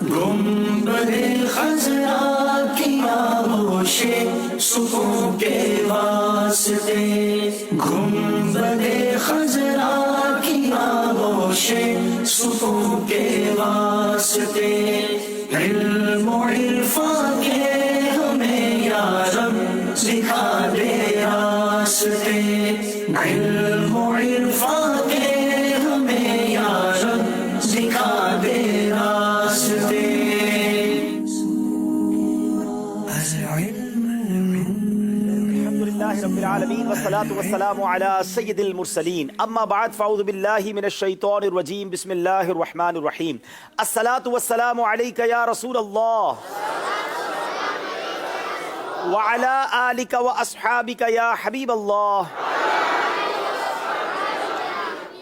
گنبدِ خضرا کی آغوش سکون کے واسطے، گنبدِ خضرا کی آغوش سکون کے واسطے، علم و عرفان کے ہمیں یا رب دکھا دے راستے، علم و عرفان کے ہمیں یا رب دکھا دے راستے۔ رب العالمین والصلاة والسلام علی سید المرسلین، اما بعد فاعوذ باللہ من الشیطان الرجیم، بسم اللہ الرحمن الرحیم۔ الصلاة والسلام علیک یا رسول اللہ وعلی آلک واصحابک یا حبیب اللہ،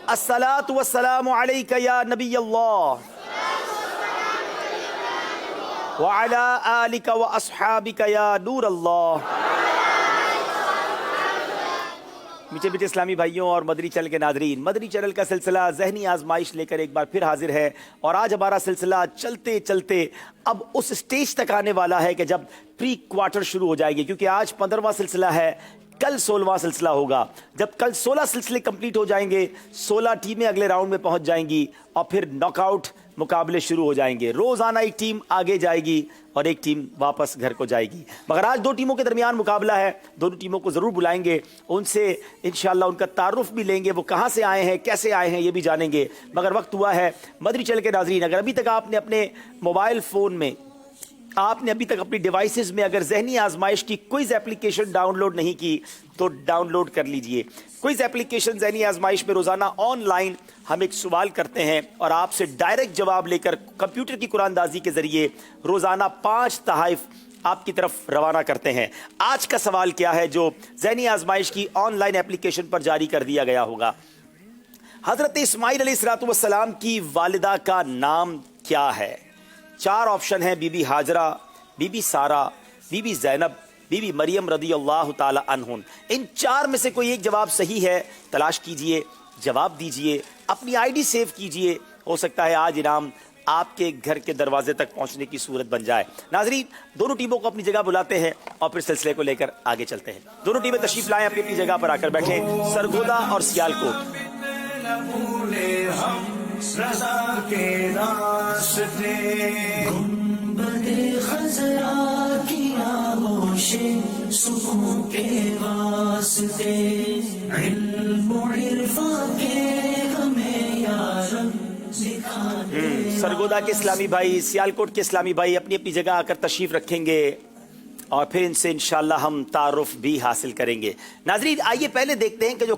الصلاة والسلام علیک یا نبی اللہ وعلی آلک واصحابک یا نور اللہ۔ میٹھے میٹھے اسلامی بھائیوں اور مدنی چینل کے ناظرین، مدنی چینل کا سلسلہ ذہنی آزمائش لے کر ایک بار پھر حاضر ہے، اور آج ہمارا سلسلہ چلتے چلتے اب اس سٹیج تک آنے والا ہے کہ جب پری کوارٹر شروع ہو جائے گی، کیونکہ آج 15واں سلسلہ ہے، کل 16واں سلسلہ ہوگا۔ جب کل 16 سلسلے کمپلیٹ ہو جائیں گے، 16 ٹیمیں اگلے راؤنڈ میں پہنچ جائیں گی، اور پھر ناک آؤٹ مقابلے شروع ہو جائیں گے۔ روزانہ ایک ٹیم آگے جائے گی اور ایک ٹیم واپس گھر کو جائے گی، مگر آج 2 ٹیموں کے درمیان مقابلہ ہے، دونوں ٹیموں کو ضرور بلائیں گے، ان سے انشاءاللہ ان کا تعارف بھی لیں گے، وہ کہاں سے آئے ہیں، کیسے آئے ہیں، یہ بھی جانیں گے۔ مگر وقت ہوا ہے مدنی چینل کے ناظرین، اگر ابھی تک آپ نے اپنے موبائل فون میں، آپ نے ابھی تک اپنی ڈیوائسز میں اگر ذہنی آزمائش کی کوئز اپلیکیشن ڈاؤن لوڈ نہیں کی تو ڈاؤن لوڈ کر لیجئے۔ کوئز اپلیکیشن ذہنی آزمائش میں روزانہ آن لائن ہم ایک سوال کرتے ہیں اور آپ سے ڈائریکٹ جواب لے کر کمپیوٹر کی قرآن اندازی کے ذریعے روزانہ 5 تحائف آپ کی طرف روانہ کرتے ہیں۔ آج کا سوال کیا ہے جو ذہنی آزمائش کی آن لائن اپلیکیشن پر جاری کر دیا گیا ہوگا؟ حضرت اسماعیل علیہ السلام کی والدہ کا نام کیا ہے؟ 4 آپشن ہیں، Bibi Bibi Hajra, Bibi Bibi Sarah, Bibi Bibi Zainab, Bibi Bibi Maryam رضی اللہ تعالی عنہن۔ ان 4 میں سے کوئی ایک جواب صحیح ہے، تلاش کیجئے، جواب دیجئے، اپنی آئی ڈی سیو کیجئے، ہو سکتا ہے آج انعام آپ کے گھر کے دروازے تک پہنچنے کی صورت بن جائے۔ ناظرین، دونوں ٹیموں کو اپنی جگہ بلاتے ہیں اور پھر سلسلے کو لے کر آگے چلتے ہیں۔ دونوں ٹیمیں تشریف لائیں، اپنی اپنی جگہ پر آ کر بیٹھیں۔ سرگودا اور سیالکوٹ، رضا کے راستے، گنبدِ خضرا کی آغوش سکون کے واسطے، علم و عرفان کے ہمیں یا رب دکھا دے۔ سرگودا کے اسلامی بھائی، سیالکوٹ کے اسلامی بھائی اپنی اپنی جگہ آ کر تشریف رکھیں گے اور پھر ان سے انشاءاللہ ہم تعارف بھی حاصل کریں گے۔ ناظرین، آئیے پہلے دیکھتے ہیں کہ جو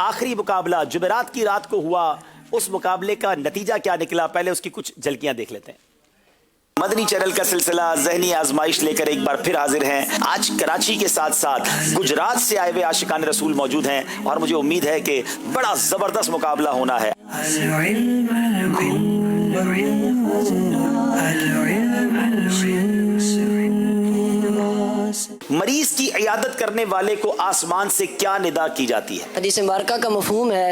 آخری مقابلہ جمعرات کی رات کو ہوا، اس مقابلے کا نتیجہ کیا نکلا۔ پہلے اس کی کچھ جھلکیاں دیکھ لیتے ہیں۔ مدنی چینل کا سلسلہ ذہنی آزمائش لے کر ایک بار پھر حاضر ہیں۔ آج کراچی کے ساتھ ساتھ گجرات سے آئے ہوئے عاشقان رسول موجود ہیں، اور مجھے امید ہے کہ بڑا زبردست مقابلہ ہونا ہے۔ مریض کی عیادت کرنے والے کو آسمان سے کیا ندا کی جاتی ہے؟ حدیث مبارکہ کا مفہوم ہے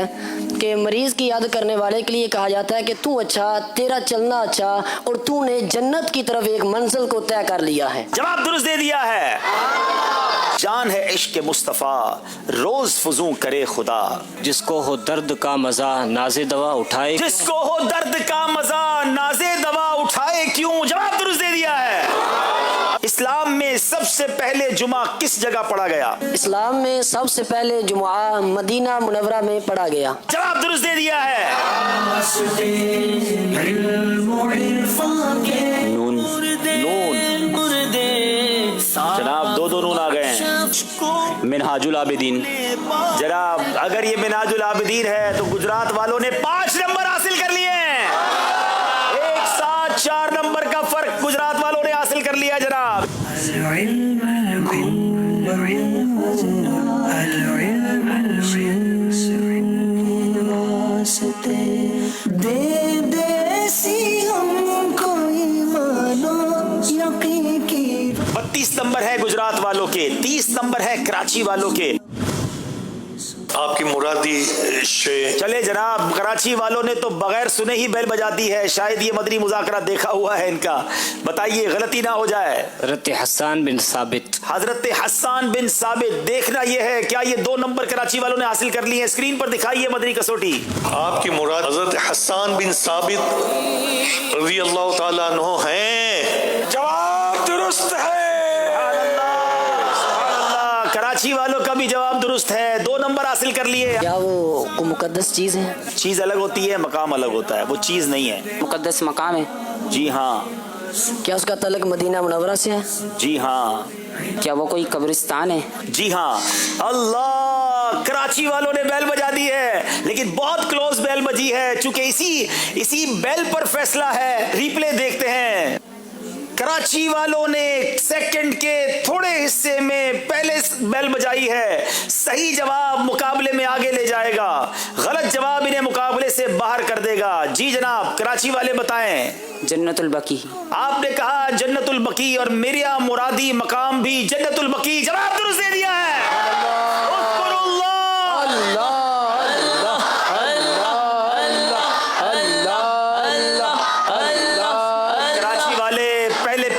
کہ مریض کی عیادت کرنے والے کے لیے کہا جاتا ہے کہ تو اچھا، تیرا چلنا اچھا، اور تو نے جنت کی طرف ایک منزل کو طے کر لیا ہے۔ جواب درست دے دیا ہے۔ جان ہے عشق مصطفیٰ، روز فزوں کرے خدا، جس کو ہو درد کا مزہ ناز دوا اٹھائے، جس کو ہو درد کا مزہ ناز دوا اٹھائے کیوں۔ جواب درست دے دیا ہے۔ اسلام میں سب سے پہلے جمعہ کس جگہ پڑھا گیا؟ اسلام میں سب سے پہلے جمعہ مدینہ منورہ میں پڑھا گیا۔ جواب درست دے دیا ہے۔ علم و عرفان کے نون، جناب 2 نون آ گئے ہیں۔ منہاج العابدین، جناب اگر یہ منہاج العابدین ہے تو گجرات والوں نے 5 نمبر حاصل کر لیے ہیں۔ 1 7 4 نمبر کا فرق گجرات والوں نے حاصل کر لیا جناب۔ دے دے سی ہم کو ایمان و یقین کی۔ 32 نمبر ہے گجرات والوں کے، 30 نمبر ہے کراچی والوں کے۔ आपकी मुरादी से चले जनाब, कराची वालों ने तो बगैर सुने ही बेल बजा दी है। शायद ये मदनी मुज़ाकरा देखा हुआ है इनका, बताइए गलती ना हो जाए। हज़रत हसन बिन साबित। हजरत हसन बिन साबित, देखना ये है क्या ये 2 नंबर कराची वालों ने हासिल कर लिए हैं। स्क्रीन पर दिखाइए मदनी कसौटी। आपकी मुराद हजरत हसन बिन साबित रज़ी अल्लाह ताला अन्हु हैं। जवाब दुरुस्त है। कराची वालों का भी जवाब दुरुस्त है, 2 नंबर हासिल कर लिए। क्या वो कोई मुकद्दस चीज़ है? चीज अलग होती है, मकाम अलग होता है, वो चीज नहीं है। मुकद्दस मकाम है? जी हाँ। क्या उसका तल्लुक मदीना मुनव्वरा से है? जी हाँ। क्या वो कोई कब्रिस्तान है? जी हाँ। अल्लाह, कराची वालों ने बेल बजा दी है, लेकिन बहुत क्लोज बेल बजी है। चूंकि इसी बेल पर फैसला है। रिप्ले देखते हैं। कराची वालों ने सेकंड के थोड़े हिस्से में पहले बेल बजाई है। सही जवाब मुकाबले में आगे ले जाएगा, गलत जवाब इन्हें मुकाबले से बाहर कर देगा। जी जनाब, कराची वाले बताएं। जन्नतुल बकी। आपने कहा जन्नतुल बकी, और मेरा मुरादी मकाम भी जन्नतुल बकी। जवाब दुरुस्त दे दिया है।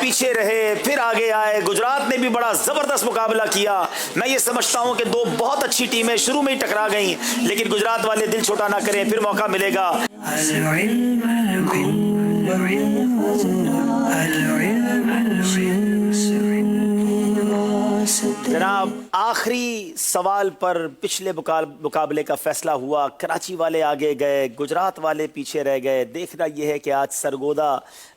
पीछे रहे फिर आगे आए। गुजरात ने भी बड़ा जबरदस्त मुकाबला किया। मैं ये समझता हूं कि 2 बहुत अच्छी टीमें शुरू में ही टकरा गईं, लेकिन गुजरात वाले दिल छोटा ना करें, फिर मौका मिलेगा। जनाब, आखिरी सवाल पर पिछले मुकाबले का फैसला हुआ। कराची वाले आगे गए, गुजरात वाले पीछे रह गए। देखना यह है कि आज सरगोदा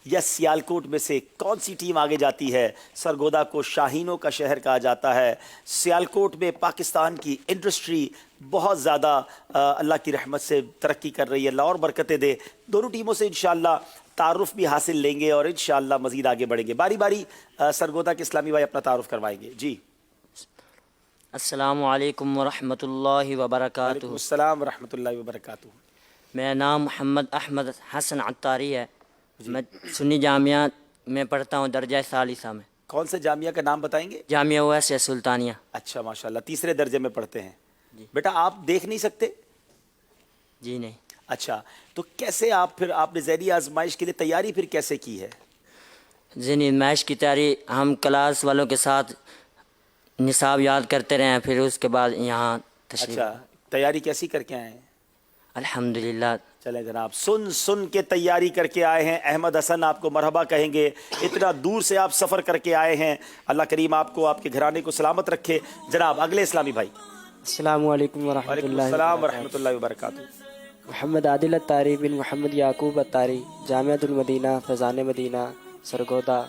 या सियालकोट में से कौन सी टीम आगे जाती है। सरगोदा को शाहीनों का शहर कहा जाता है। सियालकोट में पाकिस्तान की इंडस्ट्री बहुत ज़्यादा अल्लाह की रहमत से तरक्की कर रही है। अल्लाह और बरकतें दे। दोनों टीमों से इंशाअल्लाह तारुफ भी हासिल लेंगे और इंशाअल्लाह मज़ीद आगे बढ़ेंगे। बारी बारी सरगोदा के इस्लामी भाई अपना तारुफ करवाएंगे। जी। अस्सलामु अलैकुम वरहमतुल्लाहि वबरकातुहू। अस्सलाम वरहमतुल्लाहि वबरकातुहू। मेरा नाम मोहम्मद अहमद हसन अत्तारी है। मैं सुन्नी जामिया में पढ़ता हूँ, दर्जा सालिसा में। कौन से जामिया का नाम बताएंगे? जामिया ओवैसी सुल्तानिया। अच्छा, माशाल्लाह, 3रे दर्जे में पढ़ते हैं। बेटा आप देख नहीं सकते? जी नहीं। अच्छा, तो कैसे आपने ज़हनी आजमाइश के लिए तैयारी फिर कैसे की है? ज़हनी आजमाइश की तैयारी हम क्लास वालों के साथ निसाब याद करते रहे हैं, फिर उसके बाद यहाँ तशरीफ। अच्छा, तैयारी कैसी करके आए हैं? अल्हम्दुलिल्लाह। चले जनाब, सुन के तैयारी करके आए हैं। अहमद हसन आपको मरहबा कहेंगे, इतना दूर से आप सफ़र करके आए हैं। अल्लाह करीम आपको, आपके घराने को सलामत रखे। जनाब अगले इस्लामी भाई। अस्सलामु अलैकुम वरहमतुल्लाहि वबरकातुहू। मोहम्मद आदिल अत्तारी बिन मोहम्मद याकूब अत्तारी, जामियातुल मदीना फैज़ान मदीना सरगोदा,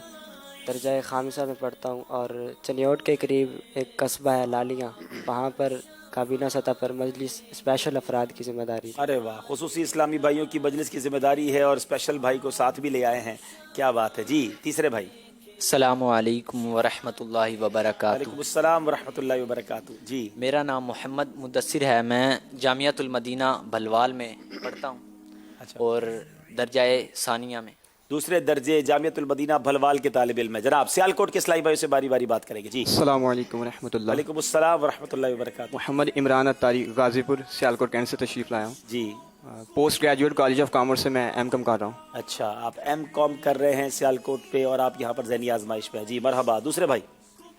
दर्जा खामिसा में पढ़ता हूँ। और चनियोट के करीब एक कस्बा है लालियाँ, वहाँ पर काबीना सतह पर मजलिस स्पेशल अफराद की जिम्मेदारी। अरे वाह, खुसूसी इस्लामी भाइयों की मजलिस की जिम्मेदारी है और स्पेशल भाई को साथ भी ले आए हैं। क्या बात है। जी, 3रे भाई। अस्सलामु अलैकुम वरहमतुल्लाहि वबरकातुहू। वालेकुम अस्सलाम वरहमतुल्लाहि वबरकातुहू। जी। मेरा नाम मोहम्मद मुदस्सिर है। मैं जामियातुल मदीना भलवाल में पढ़ता हूँ। अच्छा। और दर्जाए सानिया में। 2रे दर्जे जामियातुल मदीना भलवाल के तालिब इल्म है। जनाब सियालकोट के इस्लामी भाइयों से बारी बारी बात करेंगे। जी। अस्सलामु अलैकुम वरहमतुल्लाह। वालेकुम अस्सलाम वरहमतुल्लाहि वबरकातुहू। मोहम्मद इमरान अत्तारी, गाजीपुर सियालकोट कैंट से तशरीफ़ लाया हूँ। जी। Post graduate college of commerce से मैं एम.कॉम कर रहा हूँ। अच्छा, आप एम.कॉम कर रहे हैं सियालकोट पे और आप यहाँ पर ज़हनी आजमाइश पे हैं। जी मरहबा। 2रे भाई।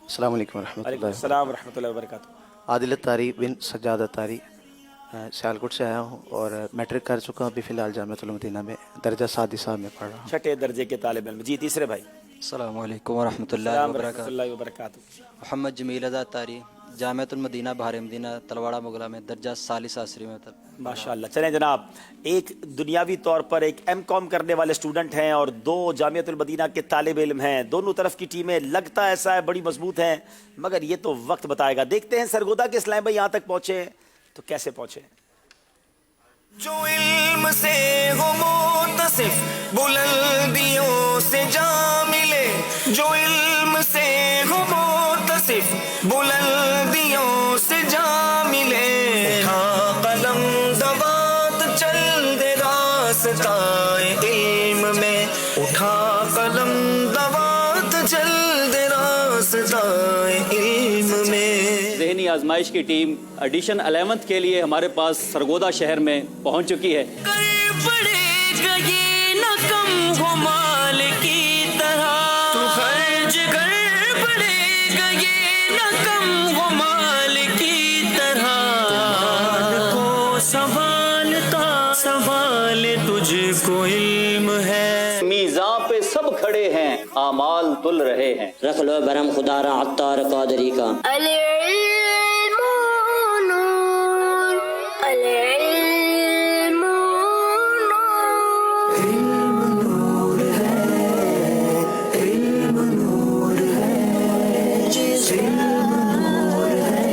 अस्सलाम वालेकुम वालेकुम अस्सलाम वरहमतुल्लाहि वबरकातुहू। आदिल अत्तारी बिन सज्जाद अत्तारी, सियालकोट से आया हूँ और मैट्रिक कर चुका हूँ। अभी फ़िलहाल जामियातुल मदीना में दर्जा सादिसा में पढ़ रहा हूँ। 6ठे दर्जे के तालिब इल्म। जी। 3रे भाई। अस्सलामु अलैकुम वरहमतुल्लाहि वबरकातुहू। मोहम्मद जमील रज़ा अत्तारी, जामियातुल मदीना बहार मदीना तलवाड़ा मुगला में दर्जा सालिसा असरी में। माशाअल्लाह। चलें जनाब, एक दुनियावी तौर पर एक एम.कॉम करने वाले स्टूडेंट हैं और 2 जामियातुल मदीना के तालिब इल्म हैं। दोनों तरफ की टीमें लगता ऐसा है बड़ी मजबूत हैं, मगर ये तो वक्त बताएगा। देखते हैं सरगोदा के इस्लाम भाई यहाँ तक पहुँचे तो कैसे पहुँचे। जो इल्म से हो मुत्तसिफ बुलंदियों से जा मिले, जो इल्म से हो मुत्तसिफ बुलंदियों से जा मिले। हाँ कलम दवात चल दे रास्ताए इल्म में, उठा कलम दवात चल दे रास्ताए इल्म में। ज़हनी آزمائش کی ٹیم ایڈیشن 11 کے لیے ہمارے پاس سرگودا شہر میں پہنچ چکی ہے. پڑے گا یہ نہ کم ہو مال کی طرح تو خرچ کر پڑے گا یہ نہ کم ہو مال کی طرح کو سنبھالتا سنبھال تجھ کو علم ہے میزاں پہ سب کھڑے ہیں اعمال تل رہے ہیں. رکھ لو برہم خدا را عطار قادری کا. العلم نور العلم نور علم نور ہے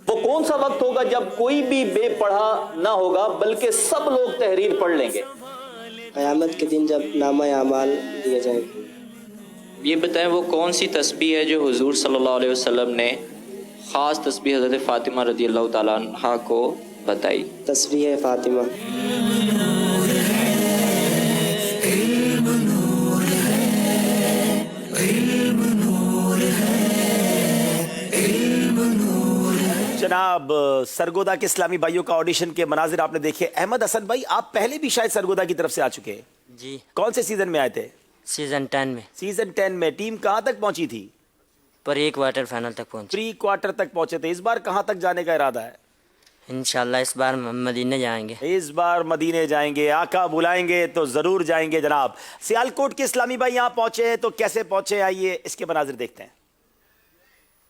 وہ کون سا وقت ہوگا جب کوئی بھی بے پڑھا نہ ہوگا بلکہ سب لوگ تحریر پڑھ لیں گے؟ قیامت کے دن جب نامہ اعمال دیا جائے گا. یہ بتائیں وہ کون سی تسبیح ہے جو حضور صلی اللہ علیہ وسلم نے خاص تسبیح حضرت فاطمہ رضی اللہ تعالیٰ عنہ کو بتائی؟ تسبیح فاطمہ. جناب سرگودا کے اسلامی بھائیوں کا آڈیشن کے مناظر آپ نے دیکھے. احمد حسن بھائی آپ پہلے بھی شاید سرگودا کی طرف سے آ چکے ہیں. جی. کون سے سیزن میں آئے تھے؟ سیزن 10 میں. سیزن 10 میں. ٹیم کہاں تک پہنچی تھی؟ پری کوارٹر فائنل تک پہنچی. پری کوارٹر تک پہنچے تھے. اس بار کہاں تک جانے کا ارادہ ہے؟ انشاءاللہ اس بار مدینے جائیں گے. اس بار مدینے جائیں گے. آقا بلائیں گے تو ضرور جائیں گے. جناب سیالکوٹ کے اسلامی بھائی یہاں پہنچے تو کیسے پہنچے؟ آئیے اس کے مناظر دیکھتے ہیں.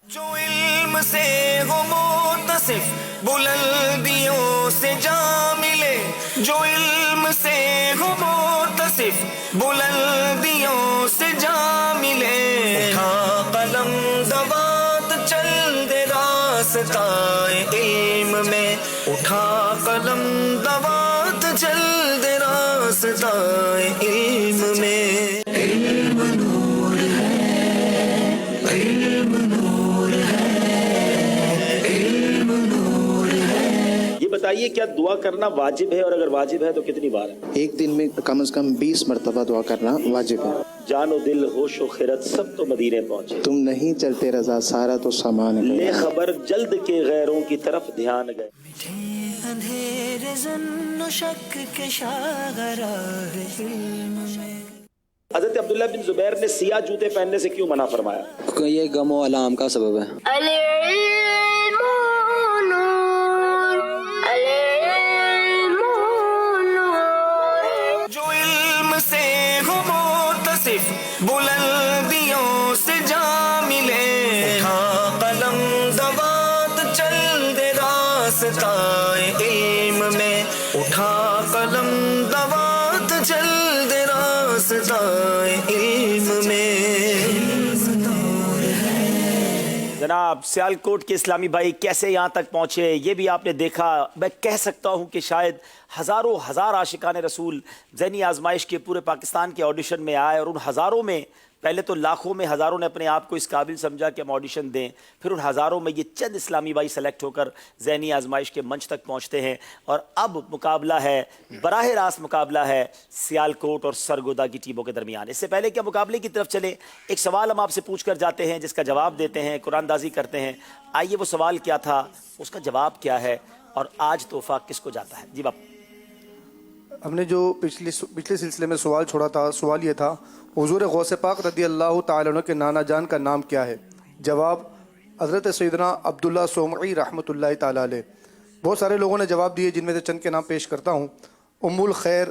جو علم سے ہو متصف بلندیوں سے جا ملے جو علم سے ہو متصف بلندیوں سے جا ملے اٹھا قلم دوات چل دے راستہ علم میں اٹھا قلم دوات چل دے راستہ علم میں علم نور ہے علم نور بتائیے کیا دعا کرنا واجب ہے اور اگر واجب ہے تو کتنی بار ہے؟ ایک دن میں کم از کم 20 مرتبہ دعا کرنا واجب ہے. جان و دل ہوش و خیرت سب تو مدینے پہنچے. تم نہیں چلتے رضا سارا تو سامان ہے. لے خبر جلد کے غیروں کی طرف دھیان گئے. اندھیرے ظن و شک کے شاہراہ علم میں. حضرت عبداللہ بن زبیر نے سیاہ جوتے پہننے سے کیوں منع فرمایا؟ کیونکہ یہ غم و علام کا سبب ہے. العلم نور العلم نور جو علم سے ہو متصف بلندیوں سے جا ملے اٹھا قلم دوات چل دے راستہ علم میں اٹھا قلم دوات چل دے راستہ علم میں. جناب سیالکوٹ کے اسلامی بھائی کیسے یہاں تک پہنچے یہ بھی آپ نے دیکھا. میں کہہ سکتا ہوں کہ شاید ہزاروں ہزار عاشقان رسول ذہنی آزمائش کے پورے پاکستان کے آڈیشن میں آئے اور ان ہزاروں میں پہلے تو لاکھوں میں ہزاروں نے اپنے آپ کو اس قابل سمجھا کہ ہم آڈیشن دیں. پھر ان ہزاروں میں یہ چند اسلامی بھائی سلیکٹ ہو کر ذہنی آزمائش کے منچ تک پہنچتے ہیں اور اب مقابلہ ہے براہ راست مقابلہ ہے سیالکوٹ اور سرگودا کی ٹیموں کے درمیان. اس سے پہلے کہ مقابلے کی طرف چلے ایک سوال ہم آپ سے پوچھ کر جاتے ہیں جس کا جواب دیتے ہیں قرآن اندازی کرتے ہیں. آئیے وہ سوال کیا تھا اس کا جواب کیا ہے اور آج تحفہ کس کو جاتا ہے؟ جی باپ. ہم نے جو پچھلے سلسلے میں سوال چھوڑا تھا سوال یہ تھا حضور غوث پاک رضی اللہ تعالیٰ عنہ کے نانا جان کا نام کیا ہے؟ جواب حضرت سیدنا عبداللہ سومعی رحمۃ اللہ تعالیٰ علیہ. بہت سارے لوگوں نے جواب دیے جن میں سے چند کے نام پیش کرتا ہوں. ام الخیر،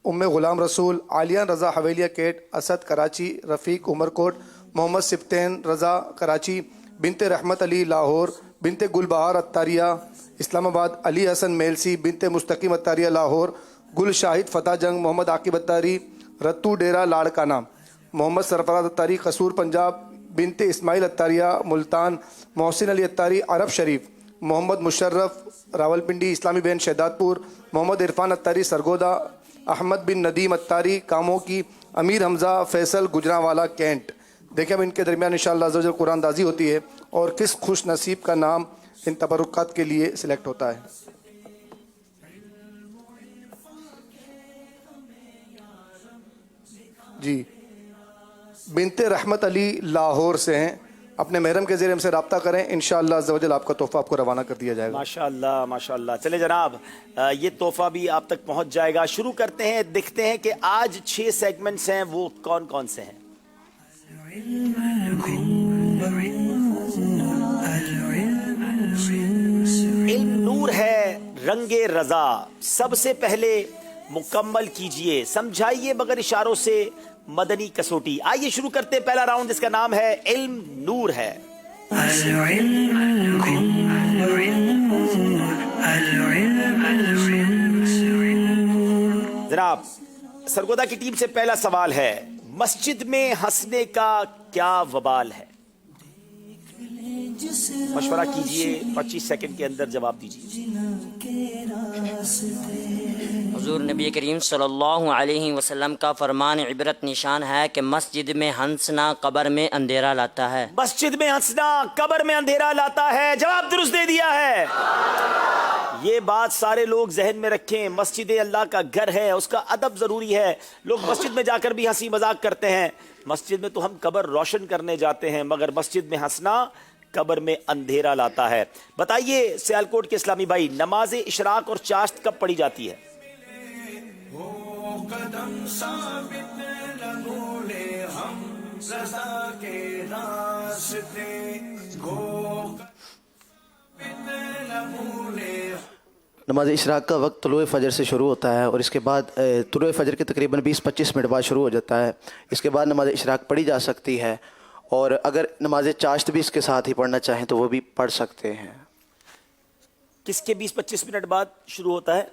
ام غلام رسول، عالیان رضا حویلیہ کیٹ، اسد کراچی، رفیق عمر کوٹ، محمد سبتین رضا کراچی، بنت رحمت علی لاہور، بنت گل بہار اتاریہ اسلام آباد، علی حسن میلسی، بنت مستقیم اتاریہ لاہور، گل شاہد فتح جنگ، محمد عاقب اتاری رتو ڈیرہ لاڑکانہ، محمد سرفراز اتاری قصور پنجاب، بنت اسماعیل اتاریہ ملتان، محسن علی اتاری عرب شریف، محمد مشرف راولپنڈی اسلامی بین شہداد پور، محمد عرفان اتاری سرگودا، احمد بن ندیم اتاری کاموں کی، امیر حمزہ فیصل گجرانوالا کینٹ. دیکھیں اب ان کے درمیان انشاءاللہ عز و جل قرآن اندازی ہوتی ہے اور کس خوش نصیب کا نام ان تبرکات کے لیے سلیکٹ ہوتا ہے. جی بنت رحمت علی لاہور سے ہیں अपने महरम के ज़रिए हमसे रब्ता करें, इंशाअल्लाह अज़्ज़ा वजल आपका तोहफ़ा आपको रवाना कर दिया जाएगा। माशाअल्लाह माशाअल्लाह। चले जनाब, ये तोहफ़ा भी आप तक पहुंच जाएगा। शुरू करते हैं, देखते हैं कि आज 6 सेगमेंट्स हैं वो कौन कौन से हैं। इल्म नूर है रंगे रजा, सबसे पहले मुकम्मल कीजिए, समझाइए मगर इशारों से मदनी कसौटी। आइए शुरू करते हैं पहला राउंड जिसका नाम है इल्म नूर है। जनाब, सरगोदा की टीम से पहला सवाल है, मस्जिद में हंसने का क्या वबाल है? मशवरा कीजिए, 25 सेकंड के अंदर जवाब दीजिए। हुजूर नबी करीम सल्लल्लाहु अलैहि वसल्लम का फरमान इबरत निशान है कि मस्जिद में हंसना कब्र में अंधेरा लाता है। मस्जिद में हंसना कब्र में अंधेरा लाता है, जवाब दुरुस्त दे दिया है। ये बात सारे लोग जहन में रखें, मस्जिद अल्लाह का घर है, उसका अदब जरूरी है। लोग मस्जिद में जाकर भी हंसी मजाक करते हैं। मस्जिद में तो हम कब्र रोशन करने जाते हैं, मगर मस्जिद में हंसना कब्र में अंधेरा लाता है। बताइए सियालकोट के इस्लामी भाई, नमाज इशराक और चाश्त कब पढ़ी जाती है? नमाज इशराक का वक्त तुलुए फ़जर से शुरू होता है और इसके बाद तुलुए फ़जर के तकरीबन 20-25 मिनट बाद शुरू हो जाता है। इसके बाद नमाज इशराक पढ़ी जा सकती है, और अगर नमाज चाश्त भी इसके साथ ही पढ़ना चाहें तो वो भी पढ़ सकते हैं। किसके 20-25 मिनट बाद शुरू होता है?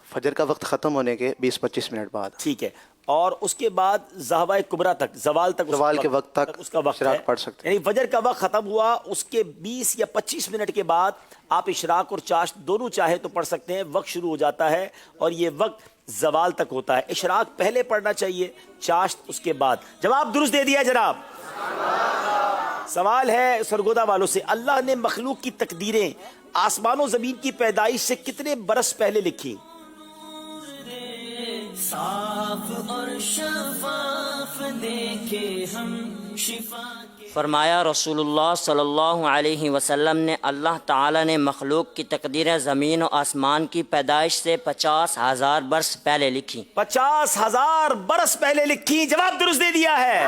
फजर का वक्त ख़त्म होने के 20-25 मिनट बाद। ठीक है, और उसके बाद ज़हवा कुबरा तक, जवाल तक, जवाल के वक्त तक उसका वक्त है, पढ़ सकते हैं। यानी फजर का वक्त खत्म हुआ, उसके 20 या 25 मिनट के बाद आप इशराक और चाश्त दोनों चाहे तो पढ़ सकते हैं। वक्त शुरू हो जाता है और ये वक्त जवाल तक होता है। इशराक पहले पढ़ना चाहिए, चाश्त उसके बाद। जवाब दुरुस्त दे दिया जनाब। सवाल है सरगोदा वालों से, अल्लाह ने मखलूक की तकदीरें आसमानों जमीन की पैदाइश से कितने बरस पहले लिखी? साफ और शफाफ देखे हम शिफा। फरमाया रसूलुल्लाह सल्लल्लाहु अलैहि वसल्लम ने, अल्लाह ताला ने मखलूक की तकदीरें ज़मीन और आसमान की पैदाइश से 50,000 बरस पहले लिखी। 50,000 बरस पहले लिखी, जवाब दुरुस्त दे दिया है।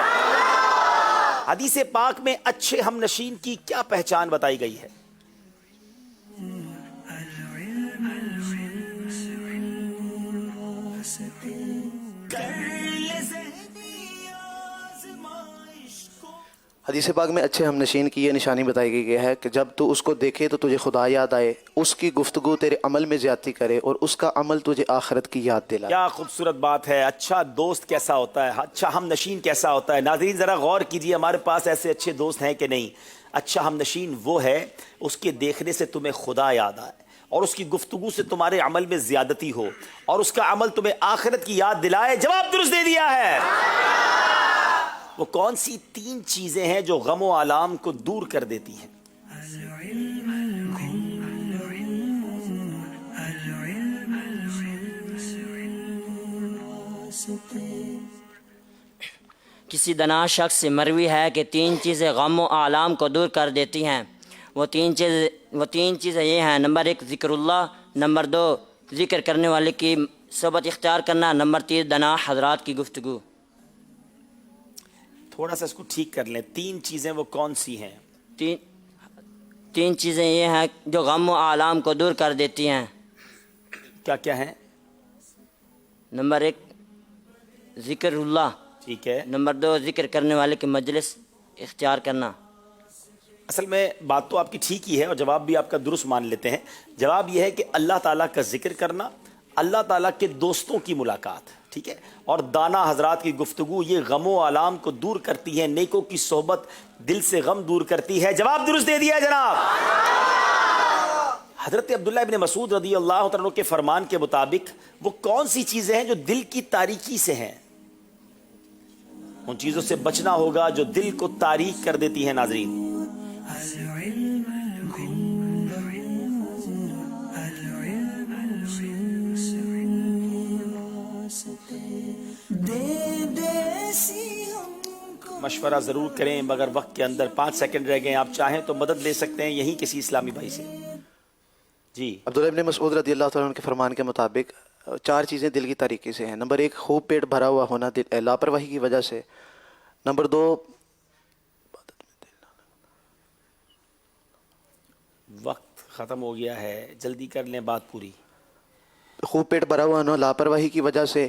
हदीस पाक में अच्छे हमनशीन की क्या पहचान बताई गई है? हदीस पाक में अच्छे हमनशीन की ये निशानी बताई गई है कि जब तू उसको देखे तो तुझे खुदा याद आए, उसकी गुफ्तगू तेरे अमल में ज्यादती करे और उसका अमल तुझे आखिरत की याद दिलाए। क्या खूबसूरत बात है। अच्छा दोस्त कैसा होता है, अच्छा हमनशीन कैसा होता है? नाज़रीन ज़रा गौर कीजिए, हमारे पास ऐसे अच्छे दोस्त हैं कि नहीं? अच्छा हमनशीन वो है उसके देखने से तुम्हें खुदा याद आए और उसकी गुफ्तगू से तुम्हारे अमल में ज्यादती हो और उसका अमल तुम्हें आखिरत की याद दिलाए। जवाब दुरुस्त दे दिया है। वो कौन सी 3 चीजें हैं जो गम और आलाम को दूर कर देती हैं? किसी दना शख्स से मरवी है कि 3 चीज़ें गम और आलाम को दूर कर देती हैं। वो तीन चीज़ें ये हैं, नंबर 1 ज़िक्रुल्लाह, नंबर 2 ज़िक्र करने वाले की सोबत इख्तियार करना, नंबर 3 दना हज़रात की गुफ्तगू। थोड़ा सा इसको ठीक कर लें। 3 चीजें वो कौन सी हैं? तीन चीज़ें ये हैं जो गम और आलाम को दूर कर देती हैं। क्या क्या हैं? नंबर 1 ज़िक्रुल्लाह, ठीक है। नंबर 2 ज़िक्र करने वाले की मजलिस इख्तियार करना। असल में बात तो आपकी ठीक ही है और जवाब भी आपका दुरुस्त मान लेते हैं। जवाब यह है कि अल्लाह ताला का जिक्र करना, अल्लाह ताला के दोस्तों की मुलाकात, ठीक है, और दाना हजरात की गुफ्तगू, ये गमो आलाम को दूर करती है। नेकों की सोहबत दिल से गम दूर करती है। जवाब दुरुस्त दे दिया जनाब। हजरत अब्दुल्लाह इब्न मसूद रदी अल्लाह तआला अन्हु के फरमान के मुताबिक वो कौन सी चीजें हैं जो दिल की तारीकी से हैं? उन चीजों से बचना होगा जो दिल को तारीक कर देती है। नाजरीन दे दे सी हमको مشورہ ضرور کریں مگر وقت کے اندر 5 سیکنڈ رہ گئے. آپ چاہیں تو مدد لے سکتے ہیں یہیں کسی اسلامی بھائی سے. جی عبداللہ ابن مسعود رضی اللہ تعالیٰ عنہ کے فرمان کے مطابق 4 چیزیں دل کی تاریکی سے ہیں. نمبر 1 خوب پیٹ بھرا ہوا ہونا لاپرواہی کی وجہ سے. نمبر 2 وقت ختم ہو گیا ہے, جلدی کر لیں بات پوری. خوب پیٹ بھرا ہوا ہونا لاپرواہی کی وجہ سے.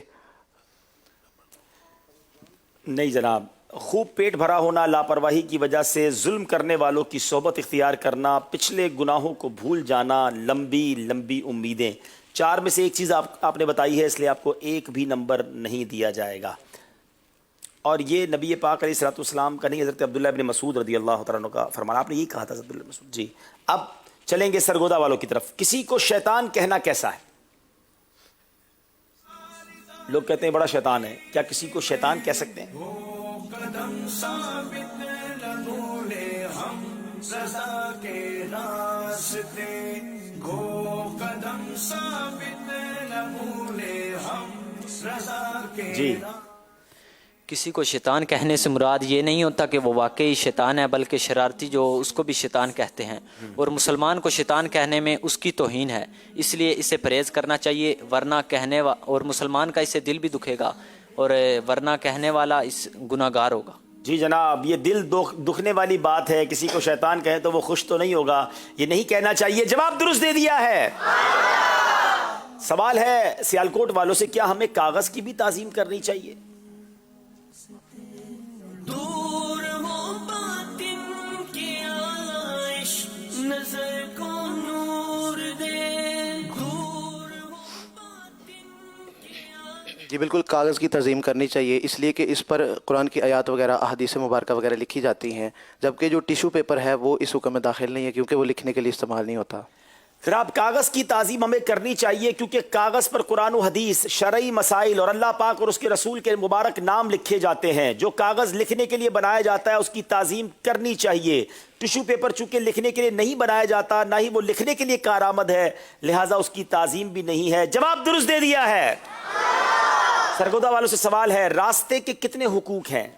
نہیں جناب, خوب پیٹ بھرا ہونا لاپرواہی کی وجہ سے, ظلم کرنے والوں کی صحبت اختیار کرنا, پچھلے گناہوں کو بھول جانا, لمبی لمبی امیدیں. 4 میں سے ایک چیز آپ نے بتائی ہے, اس لیے آپ کو ایک بھی نمبر نہیں دیا جائے گا. اور یہ نبی پاک علیہ الصلوۃ والسلام کا نہیں, حضرت عبداللہ ابن مسعود رضی اللہ تعالیٰ عنہ کا فرمان. آپ نے یہی کہا تھا حضرت عبداللہ ابن مسعود. جی اب چلیں گے سرگودا والوں کی طرف. کسی کو شیطان کہنا کیسا ہے؟ لوگ کہتے ہیں بڑا شیطان ہے, کیا کسی کو شیطان کہہ سکتے ہیں؟ جی کسی کو شیطان کہنے سے مراد یہ نہیں ہوتا کہ وہ واقعی شیطان ہے, بلکہ شرارتی جو اس کو بھی شیطان کہتے ہیں. اور مسلمان کو شیطان کہنے میں اس کی توہین ہے, اس لیے اسے پرہیز کرنا چاہیے, ورنہ کہنے اور مسلمان کا اسے دل بھی دکھے گا اور ورنہ کہنے والا اس گناہ گار ہوگا. جی جناب, یہ دل دکھنے والی بات ہے. کسی کو شیطان کہے تو وہ خوش تو نہیں ہوگا, یہ نہیں کہنا چاہیے. جواب درست دے دیا ہے. سوال ہے سیالکوٹ والوں سے, کیا ہمیں کاغذ کی بھی تعظیم کرنی چاہیے؟ دور ہو باطن کی آلائش, نظر کو نور دے. دور ہو باطن کی آلائش. جی بالکل کاغذ کی تعظیم کرنی چاہیے, اس لیے کہ اس پر قرآن کی آیات وغیرہ احادیث مبارکہ وغیرہ لکھی جاتی ہیں, جبکہ جو ٹیشو پیپر ہے وہ اس حکم میں داخل نہیں ہے کیونکہ وہ لکھنے کے لیے استعمال نہیں ہوتا. پھر آپ کاغذ کی تعظیم ہمیں کرنی چاہیے کیونکہ کاغذ پر قرآن و حدیث, شرعی مسائل اور اللہ پاک اور اس کے رسول کے مبارک نام لکھے جاتے ہیں. جو کاغذ لکھنے کے لیے بنایا جاتا ہے اس کی تعظیم کرنی چاہیے. ٹیشو پیپر چونکہ لکھنے کے لیے نہیں بنایا جاتا, نہ ہی وہ لکھنے کے لیے کارآمد ہے, لہٰذا اس کی تعظیم بھی نہیں ہے. جواب درست دے دیا ہے. سرگودا والوں سے سوال ہے, راستے کے کتنے حقوق ہیں؟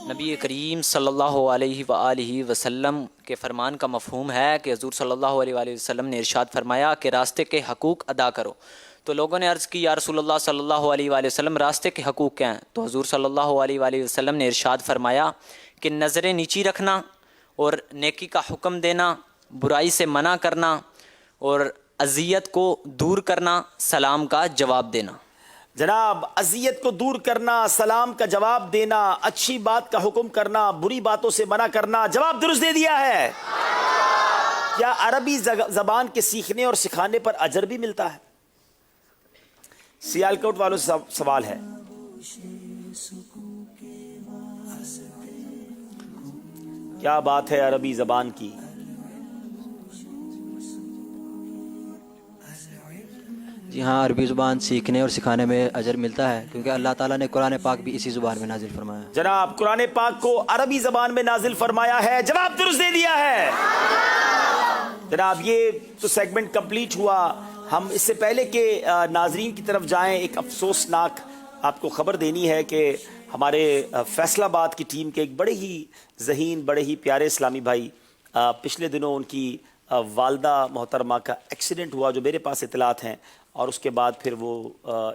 نبی کریم صلی اللہ علیہ وآلہ وسلم کے فرمان کا مفہوم ہے کہ حضور صلی اللہ علیہ وآلہ وسلم نے ارشاد فرمایا کہ راستے کے حقوق ادا کرو. تو لوگوں نے عرض کی یا رسول اللہ صلی اللہ علیہ وآلہ وسلم راستے کے حقوق کیا ہیں؟ تو حضور صلی اللہ علیہ وآلہ وسلم نے ارشاد فرمایا کہ نظریں نیچی رکھنا اور نیکی کا حکم دینا, برائی سے منع کرنا اور اذیت کو دور کرنا, سلام کا جواب دینا. جناب, اذیت کو دور کرنا, سلام کا جواب دینا, اچھی بات کا حکم کرنا, بری باتوں سے منع کرنا. جواب درست دے دیا ہے. کیا عربی زبان کے سیکھنے اور سکھانے پر اجر بھی ملتا ہے؟ سیالکوٹ والوں سے سوال ہے. کیا بات ہے عربی زبان کی؟ جی ہاں, عربی زبان سیکھنے اور سکھانے میں اجر ملتا ہے کیونکہ اللہ تعالیٰ نے قرآن پاک بھی اسی زبان میں نازل فرمایا ہے. جناب, قرآن پاک کو عربی زبان میں نازل فرمایا ہے. جواب درست دے دیا ہے. جناب, یہ تو سیگمنٹ کمپلیٹ ہوا. ہم اس سے پہلے کہ ناظرین کی طرف جائیں, ایک افسوسناک آپ کو خبر دینی ہے کہ ہمارے فیصل آباد کی ٹیم کے ایک بڑے ہی ذہین, بڑے ہی پیارے اسلامی بھائی, پچھلے دنوں ان کی والدہ محترمہ کا ایکسیڈنٹ ہوا, جو میرے پاس اطلاعات ہیں, اور اس کے بعد پھر وہ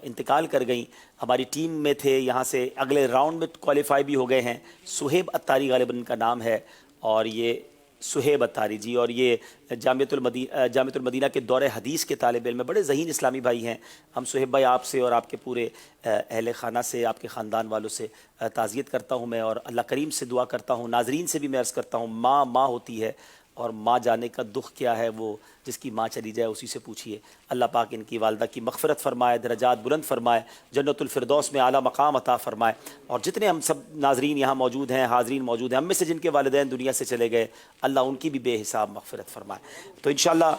انتقال کر گئیں. ہماری ٹیم میں تھے, یہاں سے اگلے راؤنڈ میں کوالیفائی بھی ہو گئے ہیں. سہیب اتاری غالباً ان کا نام ہے, اور یہ سہیب اتاری جی, اور یہ جامعۃ المدینہ کے دور حدیث کے طالب علم, بڑے ذہین اسلامی بھائی ہیں. ہم سہیب بھائی آپ سے اور آپ کے پورے اہل خانہ سے, آپ کے خاندان والوں سے تعزیت کرتا ہوں میں, اور اللہ کریم سے دعا کرتا ہوں. ناظرین سے بھی میں عرض کرتا ہوں, ماں ہوتی ہے, اور ماں جانے کا دکھ کیا ہے وہ جس کی ماں چلی جائے اسی سے پوچھیے. اللہ پاک ان کی والدہ کی مغفرت فرمائے, درجات بلند فرمائے, جنت الفردوس میں اعلیٰ مقام عطا فرمائے. اور جتنے ہم سب ناظرین یہاں موجود ہیں, حاضرین موجود ہیں, ہم میں سے جن کے والدین دنیا سے چلے گئے, اللہ ان کی بھی بے حساب مغفرت فرمائے. تو انشاءاللہ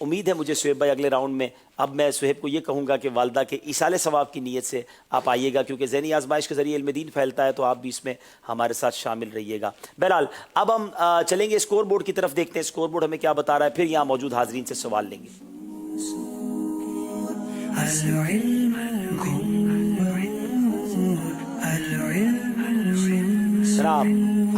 امید ہے مجھے سہیب بھائی اگلے راؤنڈ میں اب میں سہیب کو یہ کہوں گا کہ والدہ کے ایصال ثواب کی نیت سے آپ آئیے گا، کیونکہ ذہنی آزمائش کے ذریعے علم دین پھیلتا ہے، تو آپ بھی اس میں ہمارے ساتھ شامل رہیے گا۔ بہرحال اب ہم چلیں گے اسکور بورڈ کی طرف، دیکھتے ہیں اسکور بورڈ ہمیں کیا بتا رہا ہے، پھر یہاں موجود حاضرین سے سوال لیں گے۔ جناب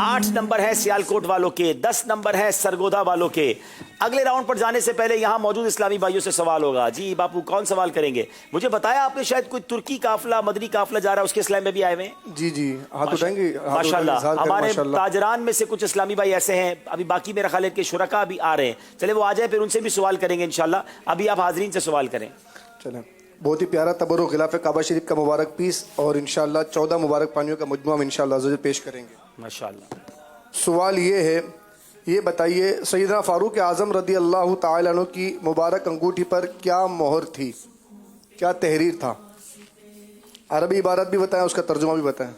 8 نمبر ہے سیالکوٹ والوں کے، 10 نمبر ہے سرگودا والوں کے۔ اگلے راؤنڈ پر جانے سے پہلے یہاں موجود اسلامی بھائیوں سے سوال ہوگا۔ جی باپو کون سوال کریں گے؟ مجھے بتایا آپ نے شاید کوئی ترکی قافلہ مدنی قافلہ جا رہا ہے، اس کے اسلام میں بھی آئے ہوئے ہیں؟ جی جی ہاتھ اٹھائیں گے، ماشاءاللہ ہمارے تاجران میں سے کچھ اسلامی بھائی ایسے ہیں، ابھی باقی میرا خیال ہے کہ شرکا بھی آ رہے ہیں، چلے وہ آ جائے پھر ان سے بھی سوال کریں گے انشاءاللہ۔ ابھی آپ حاضرین سے سوال کریں۔ چلیں، بہت ہی پیارا تبرک غلاف کعبہ شریف کا مبارک پیس اور انشاءاللہ 14 مبارک پانیوں کا مجموعہ ہم انشاءاللہ عزوجل پیش کریں گے۔ ماشاءاللہ۔ سوال یہ ہے، یہ بتائیے سیدنا فاروق اعظم رضی اللہ تعالیٰ عنہ کی مبارک انگوٹھی پر کیا مہر تھی، کیا تحریر تھا؟ عربی عبارت بھی بتائیں، اس کا ترجمہ بھی بتائیں۔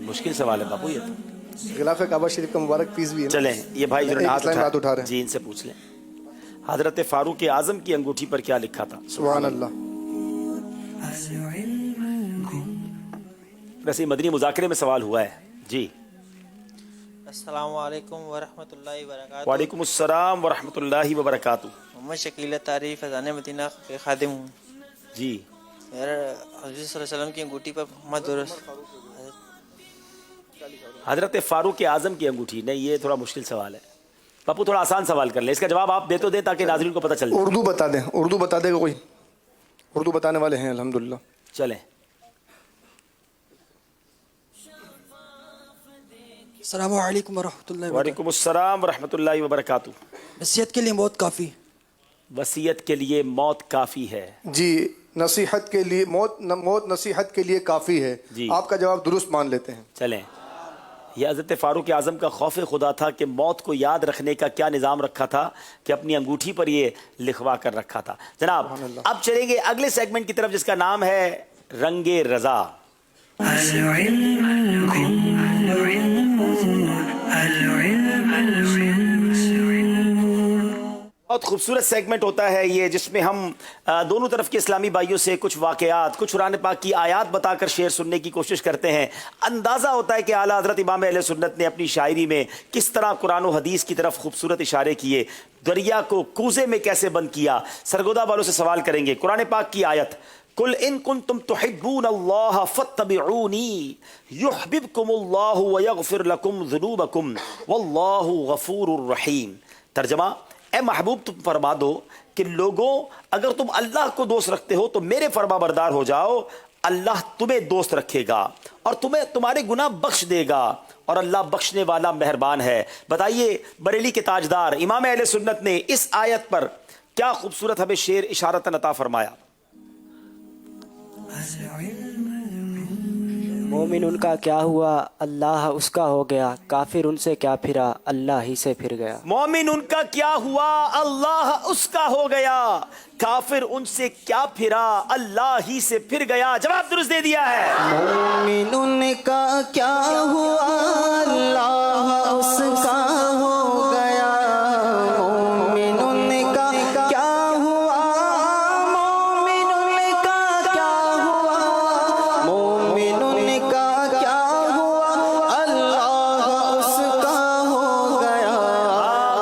مشکل سوال ہے باپو یہ تو۔ غلاف کعبہ شریف کا مبارک پیس بھی ہے۔ چلیں یہ بھائی جو ہاتھ اٹھا رہے ہیں، جی ان سے پوچھ لیں، حضرت فاروق اعظم کی انگوٹھی پر کیا لکھا تھا؟ سبحان اللہ۔ ویسے مدنی مذاکرے میں سوال ہوا ہے۔ جی السلام علیکم ورحمۃ اللہ وبرکاتہ۔ وعلیکم السلام ورحمۃ اللہ وبرکاتہ۔ محمد شکیل طاری فیضان مدینہ کے خادم ہوں۔ جی یار حضرت صلی اللہ علیہ وسلم کی انگوٹھی پر محمد حضرت فاروق اعظم کی انگوٹھی، نہیں یہ تھوڑا مشکل سوال ہے پپو، تھوڑا آسان سوال کر لیں، اس کا جواب آپ دے تو دیں تاکہ ناظرین کو پتہ چل جائے۔ اردو بتا دیں، اردو بتا دے گا کوئی؟ اردو بتانے والے ہیں الحمدللہ۔ چلیں۔ السلام علیکم ورحمۃ اللہ وبرکاتہ۔ وعلیکم السلام ورحمۃ اللہ وبرکاتہ۔ وصیت کے لیے موت کافی؟ وصیت کے لیے موت کافی ہے۔ جی نصیحت کے لیے موت نصیحت کے لیے کافی ہے۔ جی آپ کا جواب درست مان لیتے ہیں۔ چلیں، یہ حضرت فاروق اعظم کا خوف خدا تھا کہ موت کو یاد رکھنے کا کیا نظام رکھا تھا کہ اپنی انگوٹھی پر یہ لکھوا کر رکھا تھا۔ جناب اب چلیں گے اگلے سیگمنٹ کی طرف جس کا نام ہے رنگ رضا۔ بہت خوبصورت سیگمنٹ ہوتا ہے یہ، جس میں ہم دونوں طرف کے اسلامی بھائیوں سے کچھ واقعات، کچھ قرآن پاک کی آیات بتا کر شعر سننے کی کوشش کرتے ہیں۔ اندازہ ہوتا ہے کہ اعلیٰ حضرت امام اہل سنت نے اپنی شاعری میں کس طرح قرآن و حدیث کی طرف خوبصورت اشارے کیے، دریا کو کوزے میں کیسے بند کیا۔ سرگودا والوں سے سوال کریں گے، قرآن پاک کی آیت قل ان کنتم تحبون اللہ فاتبعونی یحببکم اللہ ویغفر لکم ذنوبکم واللہ غفور الرحیم۔ ترجمہ، اے محبوب تم فرما دو کہ لوگوں اگر تم اللہ کو دوست رکھتے ہو تو میرے فرما بردار ہو جاؤ، اللہ تمہیں دوست رکھے گا اور تمہیں تمہارے گناہ بخش دے گا، اور اللہ بخشنے والا مہربان ہے۔ بتائیے بریلی کے تاجدار امام اہل سنت نے اس آیت پر کیا خوبصورت ہمیں شعر اشارتاً عطا فرمایا۔ مومن ان کا کیا ہوا اللہ اس کا ہو گیا، کافر ان سے کیا پھرا اللہ ہی سے پھر گیا۔ مومن ان کا کیا ہوا اللہ اس کا ہو گیا، کافر ان سے کیا پھرا اللہ ہی سے پھر گیا۔ جواب درست دے دیا ہے۔ مومن ان کا کیا ہوا اللہ اس کا ہو گیا، مومن ان کا کیا ہوا، مومن ان کا کیا ہوا، مومن ان کا کیا ہوا اللہ اس کا ہو گیا،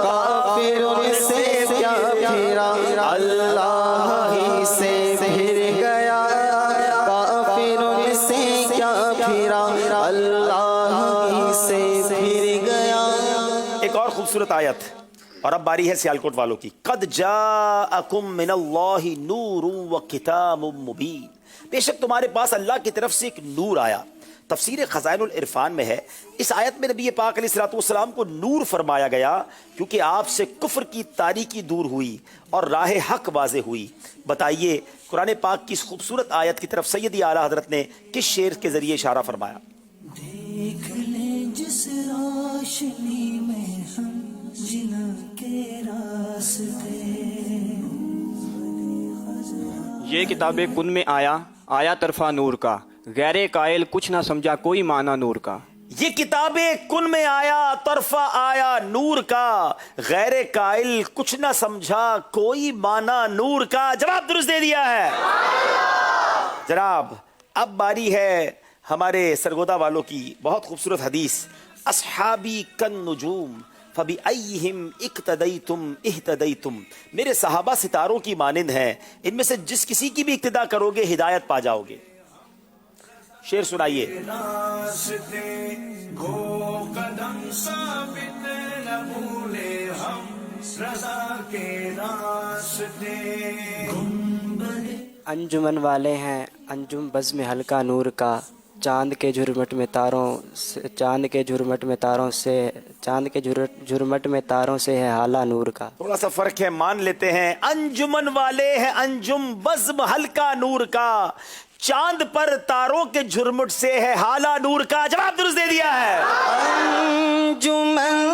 کافر ان سے کیا پھرا اللہ ہی سے پھر گیا، کافر ان سے کیا پھرا اللہ ہی سے پھر گیا۔ ایک اور خوبصورت آیت، اور اب باری ہے سیالکوٹ والوں کی۔ قد جاءکم من اللہ نور و کتاب مبین، بے شک تمہارے پاس اللہ کی طرف سے ایک نور آیا۔ تفسیر خزائن العرفان میں ہے، اس آیت میں نبی پاک علیہ الصلوۃ والسلام کو نور فرمایا گیا کیونکہ آپ سے کفر کی تاریکی دور ہوئی اور راہ حق واضح ہوئی۔ بتائیے قرآن پاک کی اس خوبصورت آیت کی طرف سیدی اعلیٰ حضرت نے کس شعر کے ذریعے اشارہ فرمایا؟ دیکھ لیں جس روشنی میں ہم جنا کے راستے، یہ کتاب کن میں آیا طرفہ نور کا، غیر قائل کچھ نہ سمجھا کوئی معنی نور کا۔ یہ کتاب کن میں آیا طرفہ آیا نور کا، غیر قائل کچھ نہ سمجھا کوئی معنی نور کا، جواب درست دے دیا ہے جناب۔ اب باری ہے ہمارے سرگودا والوں کی بہت خوبصورت حدیث، اصحابی کن نجوم فبأیہم اقتدیتم اہتدیتم، میرے صحابہ ستاروں کی مانند ہیں، ان میں سے جس کسی کی بھی اقتدا کرو گے ہدایت پا جاؤ گے۔ شعر سنائیے۔ انجمن والے ہیں انجم بزم ہلکا نور کا، چاند کے جھرمٹ میں تاروں سے ہے حالہ نور کا۔ تھوڑا سا فرق ہے، مان لیتے ہیں۔ انجمن والے ہیں انجم بزم ہلکا نور کا، چاند پر تاروں کے جھرمٹ سے ہے حالہ نور کا، جواب درست دے دیا ہے۔ انجمن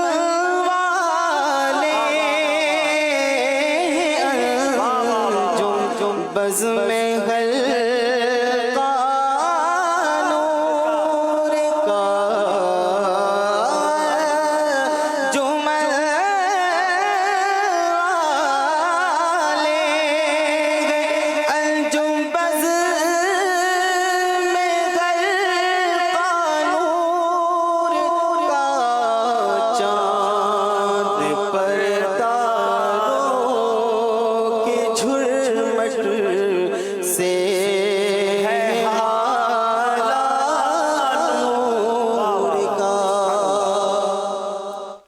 والے انجم بزم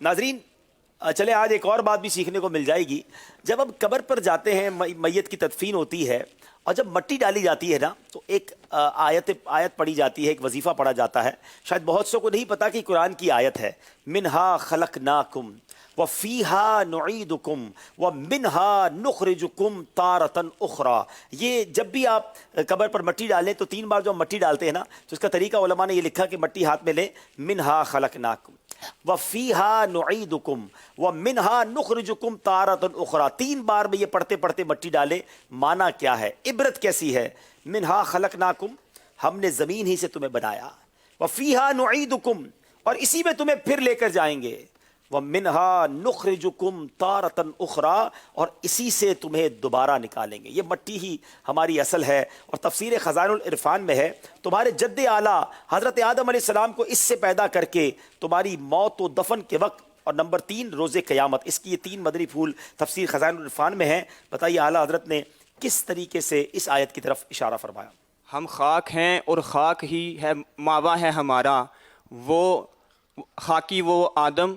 ناظرین چلے آج ایک اور بات بھی سیکھنے کو مل جائے گی۔ جب اب قبر پر جاتے ہیں، میت کی تدفین ہوتی ہے اور جب مٹی ڈالی جاتی ہے نا تو ایک آیت پڑھی جاتی ہے، ایک وظیفہ پڑھا جاتا ہے، شاید بہت سو کو نہیں پتا کہ قرآن کی آیت ہے، منہا خلقناکم وفیہا نعیدکم ومنہا نخرجکم تارۃ اخری۔ یہ جب بھی آپ قبر پر مٹی ڈالیں تو 3 بار جو مٹی ڈالتے ہیں نا تو اس کا طریقہ علماء نے یہ لکھا کہ مٹی ہاتھ میں لیں، منہا خلقناکم وفیہا نعیدکم ومنہا نخرجکم تارۃ اخری، 3 بار میں یہ پڑھتے پڑھتے مٹی ڈالے۔ معنی کیا ہے، عبرت کیسی ہے؟ منہا خلقناکم، ہم نے زمین ہی سے تمہیں بنایا، وفیہا نعیدکم، اور اسی میں تمہیں پھر لے کر جائیں گے، وَمِنْهَا نُخْرِجُكُمْ تَارَةً أُخْرَى، اور اسی سے تمہیں دوبارہ نکالیں گے۔ یہ مٹی ہی ہماری اصل ہے، اور تفسیر خزائن العرفان میں ہے تمہارے جد اعلیٰ حضرت آدم علیہ السلام کو اس سے پیدا کر کے تمہاری موت و دفن کے وقت، اور نمبر 3 روز قیامت۔ اس کی یہ 3 مدنی پھول تفسیر خزائن العرفان میں ہیں۔ بتائیے اعلیٰ حضرت نے کس طریقے سے اس آیت کی طرف اشارہ فرمایا؟ ہم خاک ہیں اور خاک ہی ہے ماوا ہے ہمارا، وہ خاکی وہ آدم،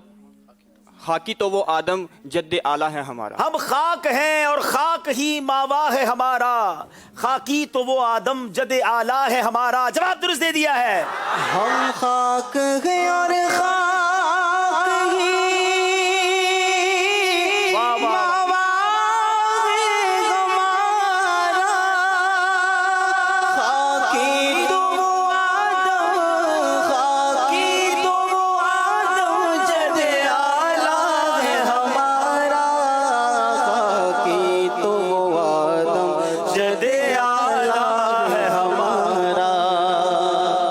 خاکی تو وہ آدم جد اعلیٰ ہے ہمارا۔ ہم خاک ہیں اور خاک ہی ماوا ہے ہمارا، خاکی تو وہ آدم جد اعلیٰ ہے ہمارا، جواب درست دے دیا ہے۔ ہم خاک ہیں اور خاک ہی ماوا ہے ہمارا، خاکی تو وہ آدم، خاکی تو وہ آدم جد اعلیٰ ہے ہمارا، خاکی تو وہ آدم جد اعلیٰ ہے ہمارا۔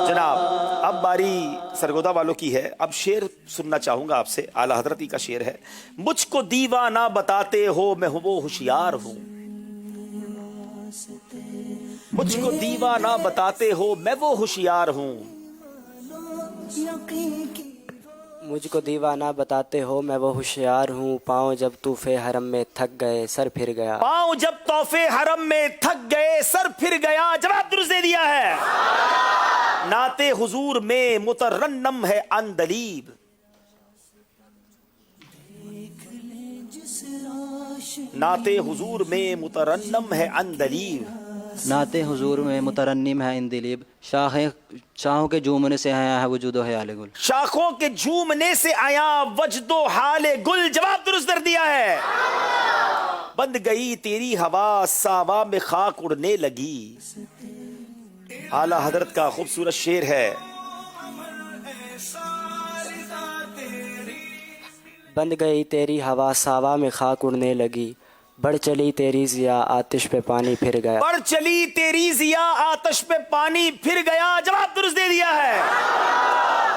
جناب اب باری سرگودا والوں کی ہے، اب شعر سننا چاہوں گا آپ سے، اعلیٰ حضرت ہی کا شعر ہے۔ مجھ کو دیوانہ بتاتے ہو میں وہ ہوشیار ہوں، مجھ کو دیوانہ بتاتے ہو میں وہ ہوشیار ہوں، مجھ کو دیوانہ بتاتے ہو میں وہ ہوشیار ہوں، پاؤں جب طوفے حرم میں تھک گئے سر پھر گیا، پاؤں جب طوفے حرم میں تھک گئے سر پھر گیا، جواب درست دے دیا ہے۔ نعت حضور میں مترنم ہے عندلیب، نعت حضور میں مترنم ہے عندلیب، نعت حضور میں مترنم ہے اندلیب، شاہوں کے جھومنے سے آیا ہے وجود و حیال گل، شاخوں کے جھومنے سے آیا وجد و حال گل، جواب درست کر دیا ہے۔ بند گئی تیری ہوا ساوا میں خاک اڑنے لگی، اعلیٰ حضرت کا خوبصورت شعر ہے۔ بند گئی تیری ہوا ساوا میں خاک اڑنے لگی، بڑھ چلی تیری ضیا آتش پہ پانی پھر گیا، بڑھ چلی تیری ضیا آتش پہ پانی پھر گیا، جواب درست دے دیا ہے۔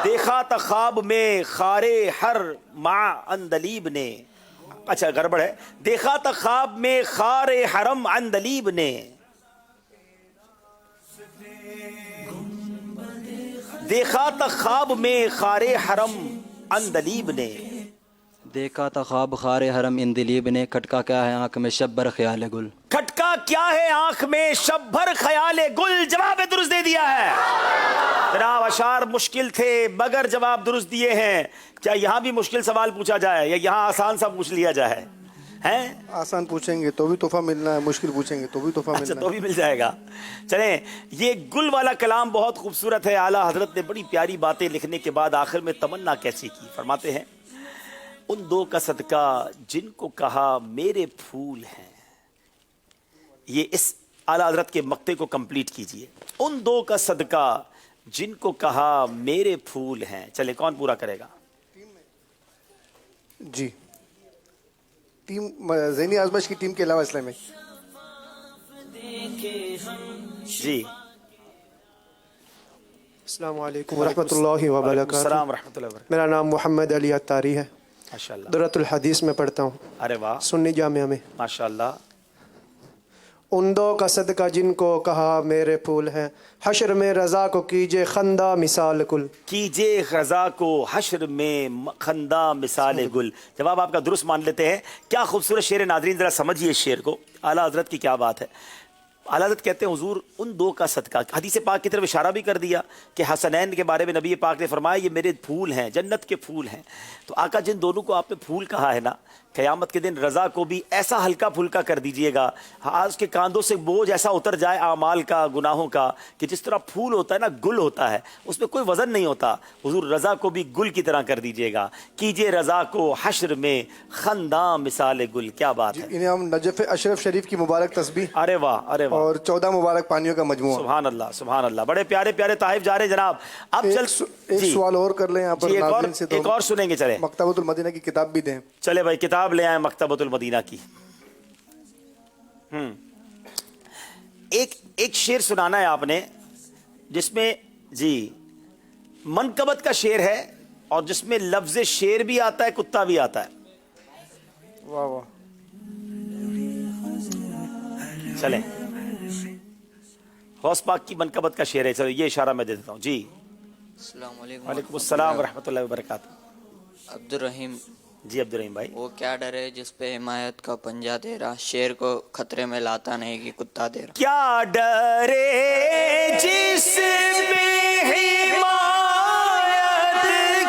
دیکھا تھا خواب میں خار ہر مع عندلیب نے، اچھا گڑبڑ ہے، دیکھا تھا خواب میں خار حرم عندلیب نے، دیکھا تھا خواب میں خار حرم عندلیب نے، دیکھا تھا خواب خار حرم اندلیب نے، کھٹکا کیا ہے آنکھ میں شب بھر خیال گل، کھٹکا کیا ہے آنکھ میں شب بھر خیال گل، جواب درست دے دیا ہے جناب۔ اشعار مشکل تھے مگر جواب درست دیے ہیں۔ کیا یہاں بھی مشکل سوال پوچھا جائے یا یہاں آسان سا پوچھ لیا جائے؟ ہیں آسان پوچھیں گے تو بھی تحفہ ملنا ہے، مشکل پوچھیں گے تو بھی تحفہ ملنا ہے، تو بھی مل جائے گا۔ چلیں، یہ گل والا کلام بہت خوبصورت ہے۔ اعلیٰ حضرت نے بڑی پیاری باتیں لکھنے کے بعد آخر میں تمنا کیسی کی، فرماتے ہیں ان دو کا صدقہ جن کو کہا میرے پھول ہیں۔ یہ اس اعلیٰ حضرت کے مقطع کو کمپلیٹ کیجئے۔ ان دو کا صدقہ جن کو کہا میرے پھول ہیں۔ چلے کون پورا کرے گا؟ جی ٹیم ذہنی آزمائش کی ٹیم کے علاوہ اسلام میں جی السلام علیکم ورحمۃ اللہ وبرکاتہ۔ السلام ورحمۃ اللہ وبرکاتہ۔ میرا نام محمد علی عطاری ہے، ماشاءاللہ، درۃ الحدیث میں پڑھتا ہوں، ارے واہ، سنی جامعہ میں۔ ماشاءاللہ۔ ان دو کا صدقہ جن کو کہا میرے پھول ہیں، حشر میں رضا کو کیجے خندہ مثال گل، کیجے رضا کو حشر میں خندہ مثال گل۔ جواب آپ کا درست مان لیتے ہیں۔ کیا خوبصورت شعر، ناظرین ذرا سمجھیے اس شعر کو، اعلیٰ حضرت کی کیا بات ہے۔ اعلیٰ حضرت کہتے ہیں حضور ان دو کا صدقہ، حدیث پاک کی طرف اشارہ بھی کر دیا کہ حسنین کے بارے میں نبی پاک نے فرمایا یہ میرے پھول ہیں، جنت کے پھول ہیں۔ تو آقا جن دونوں کو آپ نے پھول کہا ہے نا، قیامت کے دن رضا کو بھی ایسا ہلکا پھلکا کر دیجئے گا، آج کے کاندھوں سے بوجھ ایسا اتر جائے اعمال کا، گناہوں کا، کہ جس طرح پھول ہوتا ہے نا، گل ہوتا ہے، اس میں کوئی وزن نہیں ہوتا، حضور رضا کو بھی گل کی طرح کر دیجئے گا۔ کیجئے رضا کو حشر میں خنداں مثال گل۔ کیا بات ہے۔ انہیں ہم نجف اشرف شریف کی مبارک تسبیح، ارے واہ ارے واہ، اور 14 مبارک پانیوں کا مجموعہ۔ سبحان اللہ سبحان اللہ، بڑے پیارے پیارے تحائف جا رہے ہیں جناب۔ اب ایک سوال اور کر لیں یہاں پر ناظرین سے، ایک اور سنیں گے۔ چلے مکتبۃ المدینہ کی کتاب بھی دیں۔ چلے بھائی کتاب لے آئیں مکتبۃ المدینہ کی۔ ایک شعر سنانا ہے آپ نے جس میں جی منقبت کا شعر ہے اور جس میں لفظ شعر بھی آتا ہے، کتا بھی آتا ہے۔ واہ واہ، چلیں غوث پاک کی منقبت کا شعر ہے، چلو یہ اشارہ میں دے دیتا ہوں۔ جی السلام علیکم۔ وعلیکم السلام ورحمۃ اللہ وبرکاتہ۔ عبد الرحیم، جی عبد الرحیم بھائی، وہ کیا ڈر ہے جس پہ حمایت کا پنجہ دے رہا، شیر کو خطرے میں لاتا نہیں کہ کتا دے رہا۔ کیا ڈرے جس پہ حمایت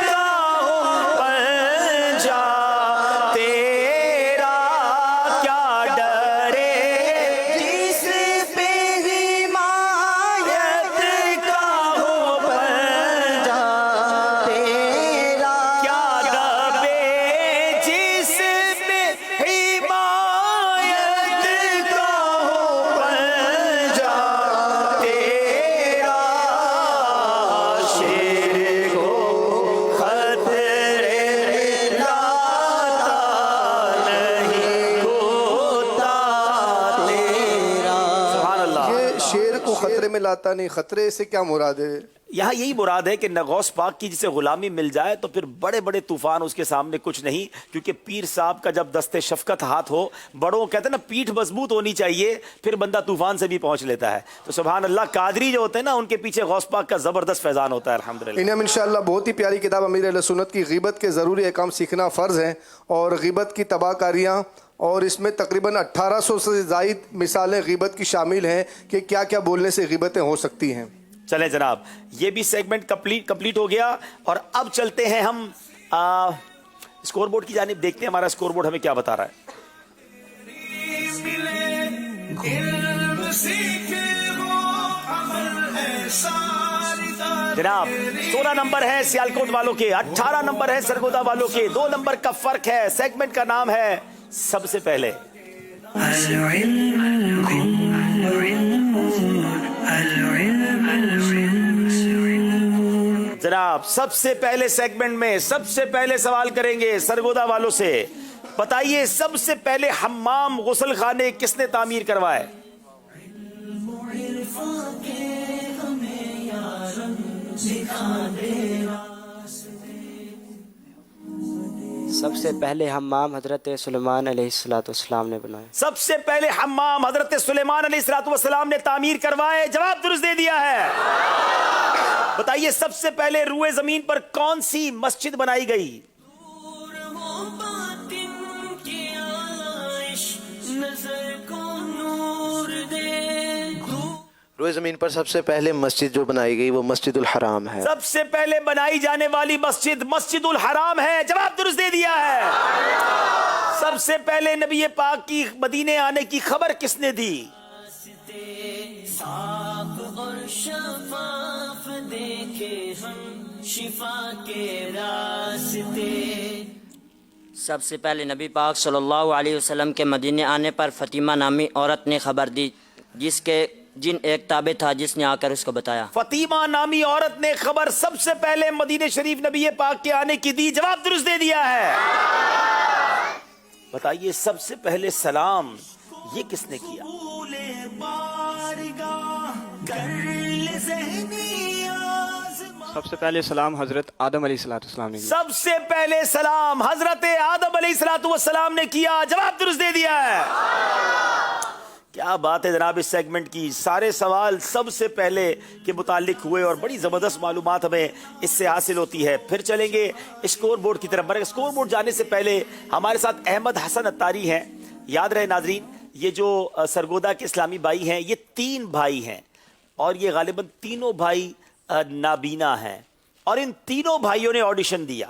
کا ہو پنجہ تیرا، کیا ڈرے جس پہ حمایت کا ہو پنجہ تیرا، کیا دبے جس پہ حمایت کا ہو پنجہ تیرا، شیر کو خطرے لاتا نہیں کتا تیرا۔ سبحان اللہ۔ یہ شیر کو خطرے میں لاتا نہیں، خطرے سے کیا مراد ہے؟ یہاں یہی مراد ہے کہ غوث پاک کی جسے غلامی مل جائے تو پھر بڑے بڑے طوفان اس کے سامنے کچھ نہیں، کیونکہ پیر صاحب کا جب دست شفقت ہاتھ ہو، بڑوں کہتے ہیں نا پیٹھ مضبوط ہونی چاہیے، پھر بندہ طوفان سے بھی پہنچ لیتا ہے۔ تو سبحان اللہ، قادری جو ہوتے ہیں نا ان کے پیچھے غوث پاک کا زبردست فیضان ہوتا ہے الحمدللہ۔ انہیں انشاءاللہ بہت ہی پیاری کتاب امیر اہل سنت کی غیبت کے ضروری احکام سیکھنا فرض ہیں، اور غیبت کی تباہ کاریاں، اور اس میں تقریباً 1800 سے زائد مثالیں غیبت کی شامل ہیں کہ کیا کیا بولنے سے غیبتیں ہو سکتی ہیں۔ چلیں جناب، یہ بھی سیگمنٹ کمپلیٹ ہو گیا، اور اب چلتے ہیں ہم اسکور بورڈ کی جانب، دیکھتے ہیں ہمارا اسکور بورڈ ہمیں کیا بتا رہا ہے۔ جناب 16 نمبر ہے سیالکوٹ والوں کے، 18 نمبر ہے سرگودا والوں کے، 2 نمبر کا فرق ہے۔ سیگمنٹ کا نام ہے سب سے پہلے جناب سب سے پہلے سیگمنٹ میں سب سے پہلے سوال کریں گے سرگودا والوں سے۔ بتائیے سب سے پہلے حمام غسل خانے کس نے تعمیر کروائے؟ سب سے پہلے حمام حضرت سلیمان علیہ السلام نے بنایا. سب سے پہلے حمام حضرت سلیمان علیہ السلام نے تعمیر کروائے. جواب درست دے دیا ہے. بتائیے سب سے پہلے روئے زمین پر کون سی مسجد بنائی گئی؟ روئے زمین پر سب سے پہلے مسجد جو بنائی گئی وہ مسجد الحرام ہے. سب سے پہلے بنائی جانے والی مسجد مسجد الحرام ہے. جواب درست دے دیا ہے. سب سے پہلے نبی پاک کی مدینے آنے کی خبر کس نے دی؟ سب سے پہلے نبی پاک صلی اللہ علیہ وسلم کے مدینے آنے پر فاطمہ نامی عورت نے خبر دی جن ایک تابع تھا جس نے آ کر اس کو بتایا. فاطمہ نامی عورت نے خبر سب سے پہلے مدینے شریف نبی پاک کے آنے کی دی. جواب درست دے دیا ہے. بتائیے سب سے پہلے سلام یہ کس نے کیا؟ سب سے پہلے سلام حضرت آدم علیہ السلام نے کیا. سب سے پہلے سلام حضرت آدم علیہ السلام نے کیا. جواب درست دے دیا ہے. کیا بات ہے جناب اس سیگمنٹ کی. سارے سوال سب سے پہلے کے متعلق ہوئے اور بڑی زبردست معلومات ہمیں اس سے حاصل ہوتی ہے. پھر چلیں گے اسکور بورڈ کی طرف. مگر اسکور بورڈ جانے سے پہلے ہمارے ساتھ احمد حسن اتاری ہیں. یاد رہے ناظرین یہ جو سرگودا کے اسلامی بھائی ہیں یہ 3 بھائی ہیں اور یہ غالباً تینوں بھائی نابینا ہیں اور ان تینوں بھائیوں نے آڈیشن دیا.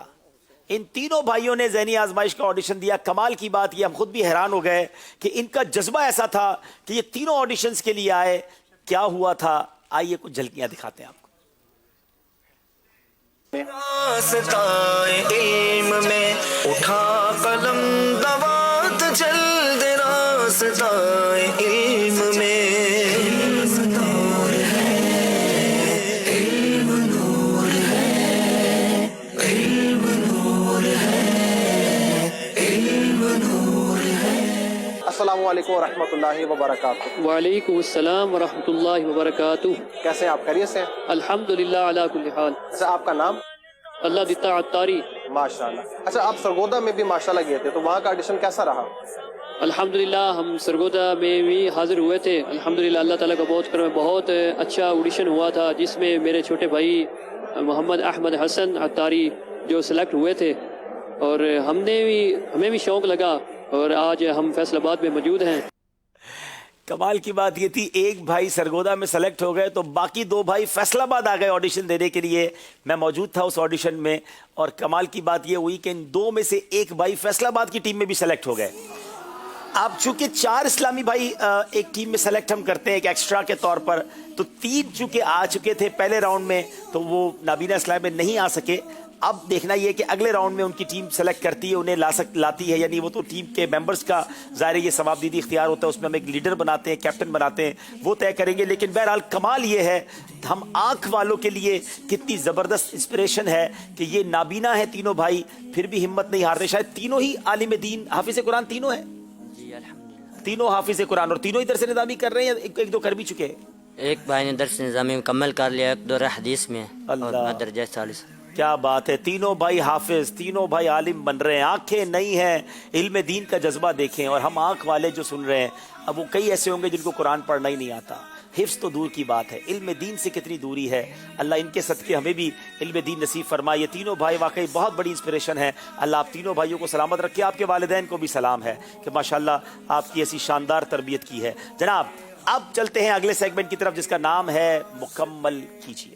ان تینوں بھائیوں نے ذہنی آزمائش کا آڈیشن دیا. کمال کی بات یہ ہم خود بھی حیران ہو گئے کہ ان کا جذبہ ایسا تھا کہ یہ تینوں آڈیشنز کے لیے آئے. کیا ہوا تھا آئیے کچھ جھلکیاں دکھاتے ہیں آپ کو. راستائے علم میں اٹھا قلم دوات چل دے راستائے علم میں. السلام علیکم ورحمۃ اللہ وبرکاتہ. وعلیکم السلام ورحمۃ اللہ وبرکاتہ. کیسے ہیں آپ؟ خیریت سے ہیں؟ الحمدللہ علی کل حال. اچھا آپ کا نام؟ اللہ دیتا عطاری. ماشاء اللہ. اچھا آپ سرگودا میں بھی ماشاءاللہ گئے تھے تو وہاں کا آڈیشن کیسا رہا؟ الحمدللہ ہم سرگودا میں بھی حاضر ہوئے تھے. الحمدللہ اللہ تعالیٰ کا بہت کرم ہے. بہت اچھا آڈیشن ہوا تھا جس میں میرے چھوٹے بھائی محمد احمد حسن عطاری جو سلیکٹ ہوئے تھے اور ہمیں بھی شوق لگا اور آج ہم فیصل آباد میں موجود ہیں. کمال کی بات یہ تھی ایک بھائی سرگودا میں سلیکٹ ہو گئے تو باقی 2 بھائی فیصل آباد آ گئے آڈیشن دینے کے لیے. میں موجود تھا اس آڈیشن میں اور کمال کی بات یہ ہوئی کہ ان 2 میں سے ایک بھائی فیصل آباد کی ٹیم میں بھی سلیکٹ ہو گئے. اب چونکہ 4 اسلامی بھائی ایک ٹیم میں سلیکٹ ہم کرتے ہیں ایک ایکسٹرا کے طور پر تو 3 چونکہ آ چکے تھے پہلے راؤنڈ میں تو وہ نابینا اسلامی میں نہیں آ سکے. اب دیکھنا یہ کہ اگلے راؤنڈ میں ان کی ٹیم سلیکٹ کرتی ہے انہیں لاتی ہے یعنی وہ تو ٹیم کے ممبرز کا ظاہر یہ ثواب دیدی اختیار ہوتا ہے. اس میں ہم ایک لیڈر بناتے ہیں کیپٹن بناتے ہیں وہ طے کریں گے. لیکن بہرحال کمال یہ ہے ہم آنکھ والوں کے لیے کتنی زبردست انسپریشن ہے کہ یہ نابینا ہے تینوں بھائی پھر بھی ہمت نہیں ہارتے. شاید تینوں ہی عالم دین حافظ قرآن تینوں ہیں. تینوں حافظ قرآن اور تینوں ہی درس نظامی کر رہے ہیں یا ایک دو کر بھی چکے ہیں؟ ایک بھائی نے درس نظامی مکمل کر لیا ایک دور حدیث میں اور درجہ 40. کیا بات ہے. تینوں بھائی حافظ تینوں بھائی عالم بن رہے ہیں. آنکھیں نہیں ہیں علم دین کا جذبہ دیکھیں. اور ہم آنکھ والے جو سن رہے ہیں اب وہ کئی ایسے ہوں گے جن کو قرآن پڑھنا ہی نہیں آتا. حفظ تو دور کی بات ہے علم دین سے کتنی دوری ہے. اللہ ان کے صدقے ہمیں بھی علم دین نصیب فرمائے. یہ تینوں بھائی واقعی بہت بڑی انسپریشن ہے. اللہ آپ تینوں بھائیوں کو سلامت رکھے. آپ کے والدین کو بھی سلام ہے کہ ماشاءاللہ آپ کی ایسی شاندار تربیت کی ہے. جناب اب چلتے ہیں اگلے سیگمنٹ کی طرف جس کا نام ہے مکمل کیجیے.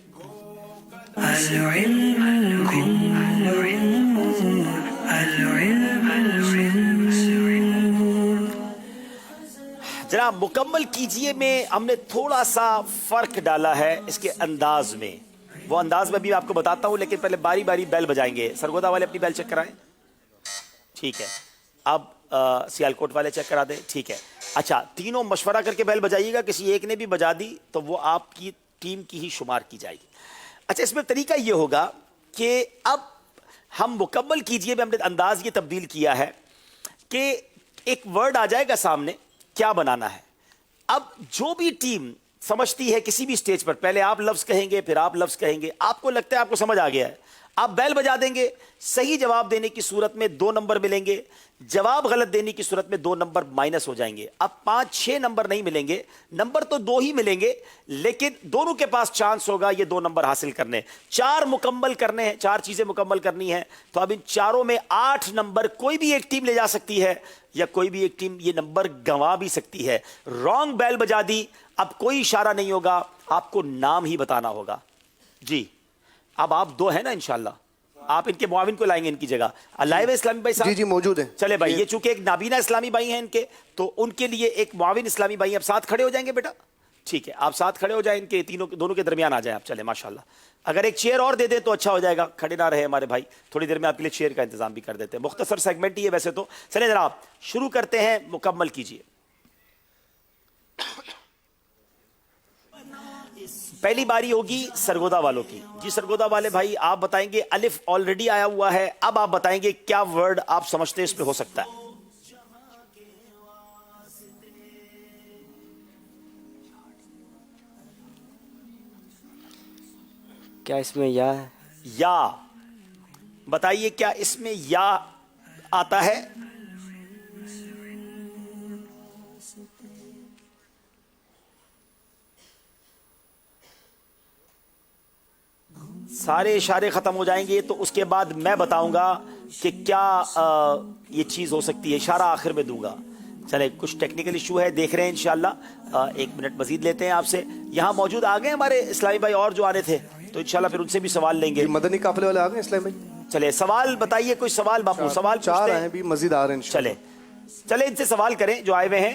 جناب مکمل کیجیے میں ہم نے تھوڑا سا فرق ڈالا ہے اس کے انداز میں. وہ انداز میں بھی آپ کو بتاتا ہوں لیکن پہلے باری باری بیل بجائیں گے. سرگودا والے اپنی بیل چیک کرائیں. ٹھیک ہے. اب سیالکوٹ والے چیک کرا دیں. ٹھیک ہے. اچھا تینوں مشورہ کر کے بیل بجائیے گا. کسی ایک نے بھی بجا دی تو وہ آپ کی ٹیم کی ہی شمار کی جائے گی. اچھا اس میں طریقہ یہ ہوگا کہ اب ہم مکمل کیجیے میں ہم نے انداز یہ تبدیل کیا ہے کہ ایک ورڈ آ جائے گا سامنے کیا بنانا ہے. اب جو بھی ٹیم سمجھتی ہے کسی بھی سٹیج پر پہلے آپ لفظ کہیں گے پھر آپ لفظ کہیں گے. آپ کو لگتا ہے آپ کو سمجھ آ گیا ہے आप बैल बजा देंगे, सही जवाब देने की सूरत में 2 नंबर मिलेंगे, जवाब गलत देने की सूरत में 2 नंबर माइनस हो जाएंगे। अब 5-6 नंबर नहीं मिलेंगे, नंबर तो 2 ही मिलेंगे, लेकिन दोनों के पास चांस होगा ये 2 नंबर हासिल करने। 4 मुकम्मल करने हैं, 4 चीजें मुकम्मल करनी है, तो अब इन चारों में 8 नंबर कोई भी एक टीम ले जा सकती है या कोई भी एक टीम ये नंबर गंवा भी सकती है। रॉन्ग बैल बजा दी, अब कोई इशारा नहीं होगा, आपको नाम ही बताना होगा। जी अब आप 2 हैं ना इंशाल्लाह, आप इनके मुआविन को लाएंगे इनकी जगह। लाइव है इस्लामी भाई साहब? जी जी मौजूद है। चले भाई, ये चूंकि एक नाबीना इस्लामी भाई हैं इनके, तो उनके लिए एक मुआविन इस्लामी भाई, आप साथ खड़े हो जाएंगे बेटा? ठीक है, आप साथ खड़े हो जाए, इनके दोनों के दरमियान आ जाए आप। चले माशाल्लाह, अगर एक चेयर और दे दे तो अच्छा हो जाएगा, खड़े ना रहे हमारे भाई, थोड़ी देर में आपके लिए चेयर का इंतजाम भी कर देते हैं। मुख्तसर सेगमेंट ही है वैसे तो। चले जनाब शुरू करते हैं, मुकम्मल कीजिए। पहली बारी होगी सरगोदा वालों की। जी सरगोदा वाले भाई, आप बताएंगे, अलिफ ऑलरेडी आया हुआ है, अब आप बताएंगे क्या वर्ड आप समझते हैं इसमें हो सकता है। क्या इसमें या है? या बताइए, क्या इसमें या आता है? सारे इशारे खत्म हो जाएंगे तो उसके बाद मैं बताऊंगा कि क्या ये चीज हो सकती है, इशारा आखिर में दूंगा। चले, कुछ टेक्निकल इशू है, देख रहे हैं इंशाल्लाह। 1 मिनट मजीद लेते हैं आपसे। यहाँ मौजूद आ गए हमारे इस्लामी भाई और जो आने थे, तो इंशाल्लाह फिर उनसे भी सवाल लेंगे। मदनी काफिले वाले आ गए इस्लामी भाई? चले सवाल बताइए, कोई सवाल बापू, सवाल 4 हैं भी, मजीद आ रहे हैं। चले इनसे सवाल करें जो आए हुए हैं।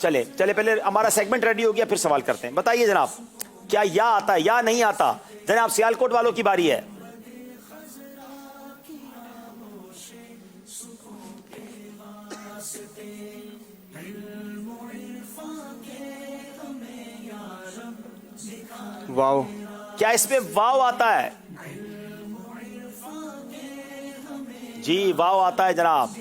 चले पहले हमारा सेगमेंट रेडी हो गया, फिर सवाल करते हैं। बताइए जनाब, क्या या आता है या नहीं आता? जनाब सियालकोट वालों की बारी है। वाव, क्या इसमें वाव आता है? जी वाव आता है जनाब।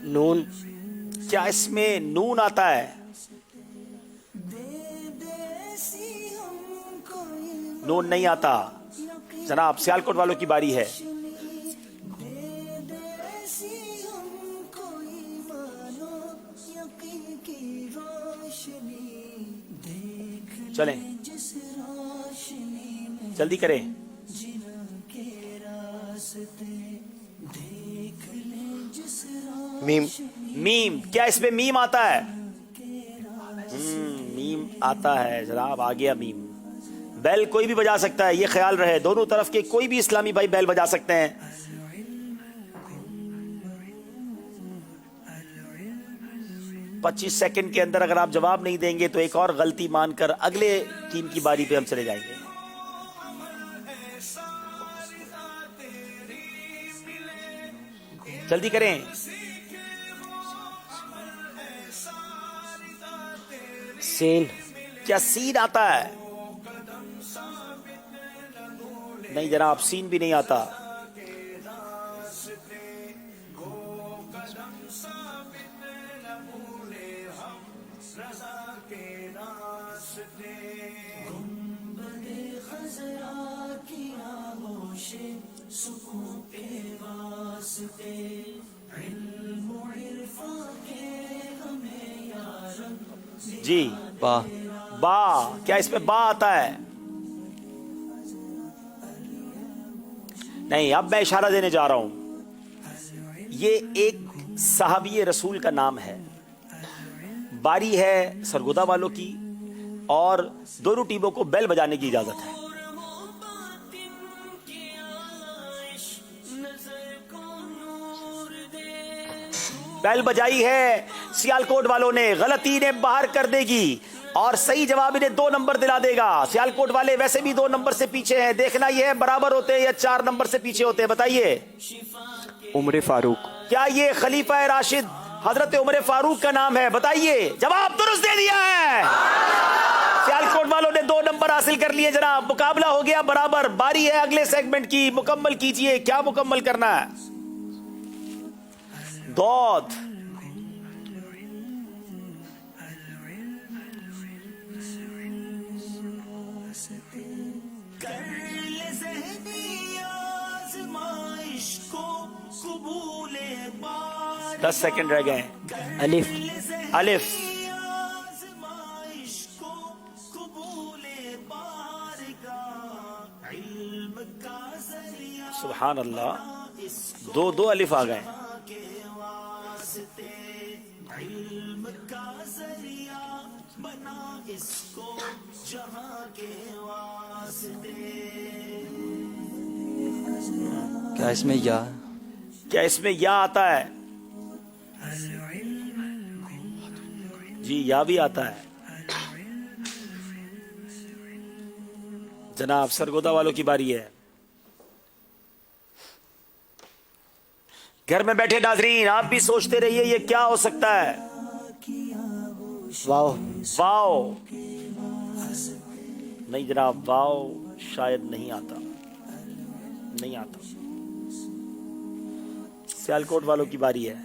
नून, क्या इसमें नून आता है? नून नहीं आता। जनाब सियालकोट वालों की बारी है। चलें, जल्दी करें। मीम, मीम, क्या इसमें मीम आता है? मीम आता है जनाब, आ गया मीम। बैल कोई भी बजा सकता है, ये ख्याल रहे, दोनों तरफ के कोई भी इस्लामी भाई बैल बजा सकते हैं। पच्चीस सेकंड के अंदर अगर आप जवाब नहीं देंगे तो एक और गलती मानकर अगले टीम की बारी पे हम चले जाएंगे। जल्दी करें। सीन, क्या सीन आता है? नहीं जनाब, सीन भी नहीं आता। जी बा, बा, क्या इसमें बा आता है? नहीं, अब मैं इशारा देने जा रहा हूं। ये एक साहबी रसूल का नाम है। बारी है सरगोदा वालों की और दोनों टीमों को बेल बजाने की इजाजत है। बेल बजाई है सियालकोट वालों ने, गलती ने बाहर कर देगी और सही जवाब इन्हें 2 नंबर दिला देगा। सियालकोट वाले वैसे भी 2 नंबर से पीछे हैं, देखना यह है बराबर होते हैं या 4 नंबर से पीछे होते हैं। बताइए। उमर फारूक। क्या ये खलीफा राशिद हजरत उमर फारूक का नाम है? बताइए। जवाब दुरुस्त दे दिया है। सियालकोट वालों ने 2 नंबर हासिल कर लिए जनाब, मुकाबला हो गया बराबर। बारी है अगले सेगमेंट की, मुकम्मल कीजिए। क्या मुकम्मल करना है? दौद। कर ले ज़हनी आज़माइश को कबूले बार 10 सेकंड रह गए। अलिफ। अलिफ। आज़माइश को कबूले बारगाह इल्म का ज़रिया सुभान अल्लाह, 2 अलिफ आ गए। के वास्ते इल्म का ज़रिया बना इसको जहां के वास्ते। क्या इसमें या? क्या इसमें या आता है? जी या भी आता है जनाब। सरगोदा वालों की बारी है। घर में बैठे नाजरीन आप भी सोचते रहिए ये क्या हो सकता है। वाओ। वाओ नहीं जनाब, वाओ शायद नहीं आता, नहीं आता। सियालकोट वालों की बारी है।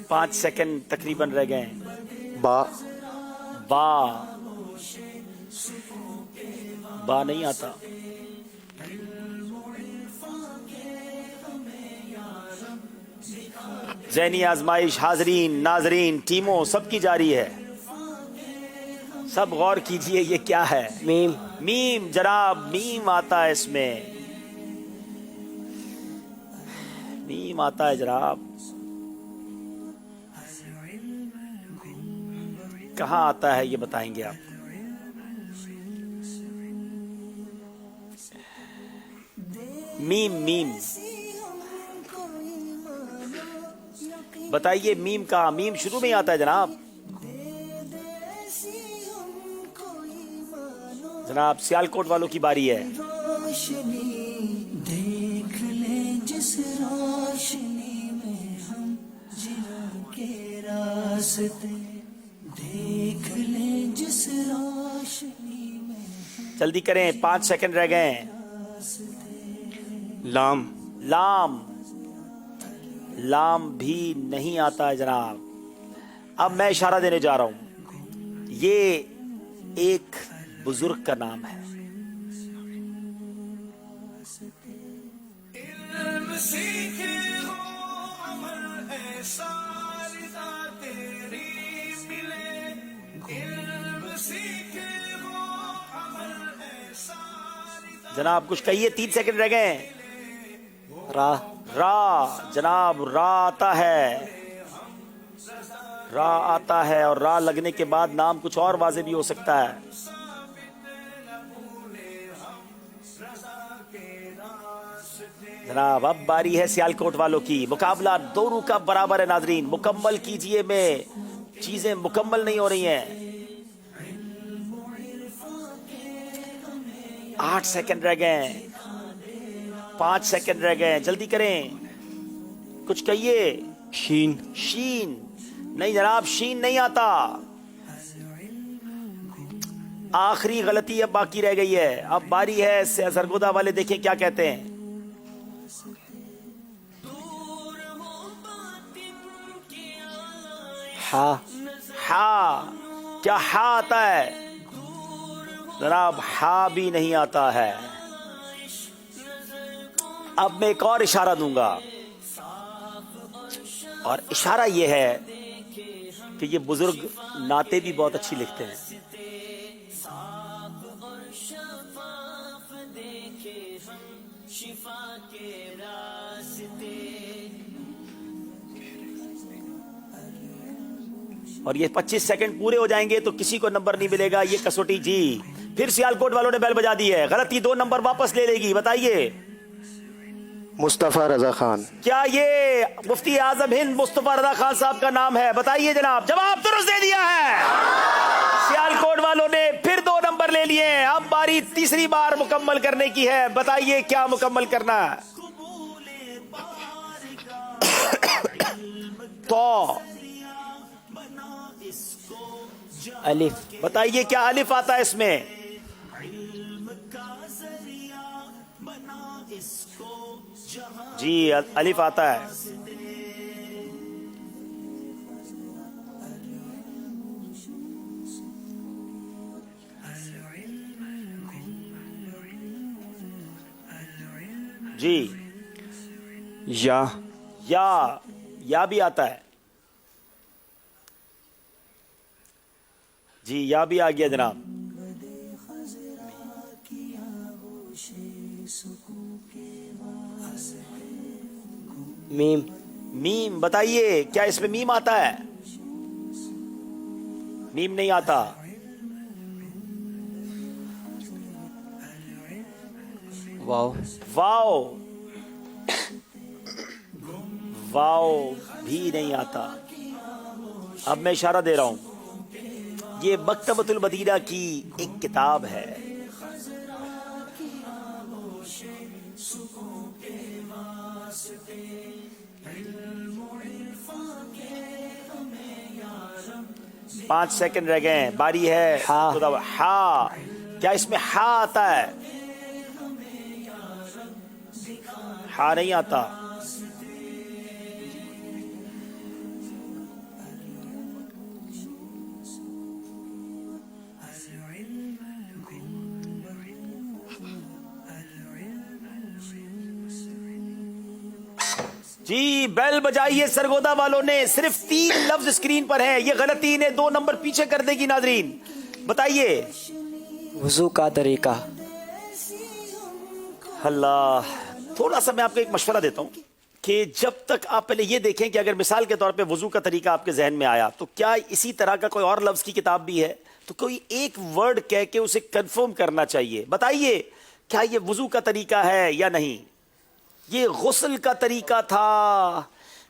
पांच सेकंड तकरीबन रह गए। बा। बा। बा नहीं आता। ज़हनी आजमाइश हाजरीन नाजरीन टीमों सबकी जारी है। सब गौर कीजिए ये क्या है। मीम। मीम जनाब, मीम आता है इसमें, मीम आता है जनाब। कहाँ आता है ये बताएंगे आप। मीम, मीम बताइए, मीम का मीम शुरू में ही आता है जनाब। जनाब सियालकोट वालों की बारी है। देख ले जिस रोशनी में हम जिनके रास्ते, देख ले जिस रोशनी में। जल्दी करें, 5 सेकंड रह गए। लाम। लाम। लाम भी नहीं आता है जनाब। अब मैं इशारा देने जा रहा हूं, ये एक बुजुर्ग का नाम है। इल्म सीखे हो अमल ऐसा रिज़ा तेरी मिले, इल्म सीखे हो अमल ऐसा। जनाब कुछ कहिए, 3 सेकंड रह गए। रा। रा जनाब, रा आता है, रा आता है। और रा लगने के बाद नाम कुछ और वाज़े भी हो सकता है। जनाब अब बारी है सियालकोट वालों की। मुकाबला दोनों का बराबर है नाजरीन। मुकम्मल कीजिए में चीजें मुकम्मल नहीं हो रही हैं। 8 सेकंड रह गए। 5 सेकंड रह गए, जल्दी करें, कुछ कहिए। शीन। शीन नहीं जनाब, शीन नहीं आता। आखिरी गलती अब बाकी रह गई है। अब बारी है सरगोदा वाले, देखें क्या कहते हैं। हा। हा। क्या हा आता है? जनाब हा भी नहीं आता है। अब मैं एक और इशारा दूंगा, और इशारा यह है कि ये बुजुर्ग नाते भी बहुत अच्छी लिखते हैं। और ये 25 सेकंड पूरे हो जाएंगे तो किसी को नंबर नहीं मिलेगा। ये कसौटी जी फिर सियालकोट वालों ने बेल बजा दी है। गलती 2 नंबर वापस ले लेगी। बताइए। मुस्तफ़ा रजा खान। क्या ये मुफ्ती आजम हिंद मुस्तफ़ा रजा खान साहब का नाम है? बताइए जनाब। जवाब दुरुस्त दे दिया है। सियालकोट वालों ने फिर 2 नंबर ले लिए हैं। अब बारी तीसरी बार मुकम्मल करने की है। बताइए क्या मुकम्मल करना है? तो अलिफ। बताइए क्या अलिफ आता है इसमें? जी अलिफ आता है। जी या भी आता है। जी या भी आ गया जनाब। मीम बताइए क्या इसमें मीम आता है? मीम नहीं आता। वाव। वाव भी नहीं आता। अब मैं इशारा दे रहा हूं, ये मकतबतुल मदीना की एक किताब है। पांच सेकंड रह गए हैं, बारी है। हा क्या इसमें हा आता है? हा नहीं आता। जी बेल बजाइए सरगोदा वालों ने। सिर्फ 3 लफ्ज स्क्रीन पर हैं। ये गलती ने 2 नंबर पीछे कर देगी नाजरीन। बताइए वुजू का तरीका। अल्लाह, थोड़ा सा मैं आपको एक मशवरा देता हूं कि जब तक आप पहले ये देखें कि अगर मिसाल के तौर पे वुजू का तरीका आपके जहन में आया तो क्या इसी तरह का कोई और लफ्ज की किताब भी है, तो कोई एक वर्ड कह के उसे कंफर्म करना चाहिए। बताइए क्या ये वुजू का तरीका है या नहीं? ये गुस्ल का तरीका था।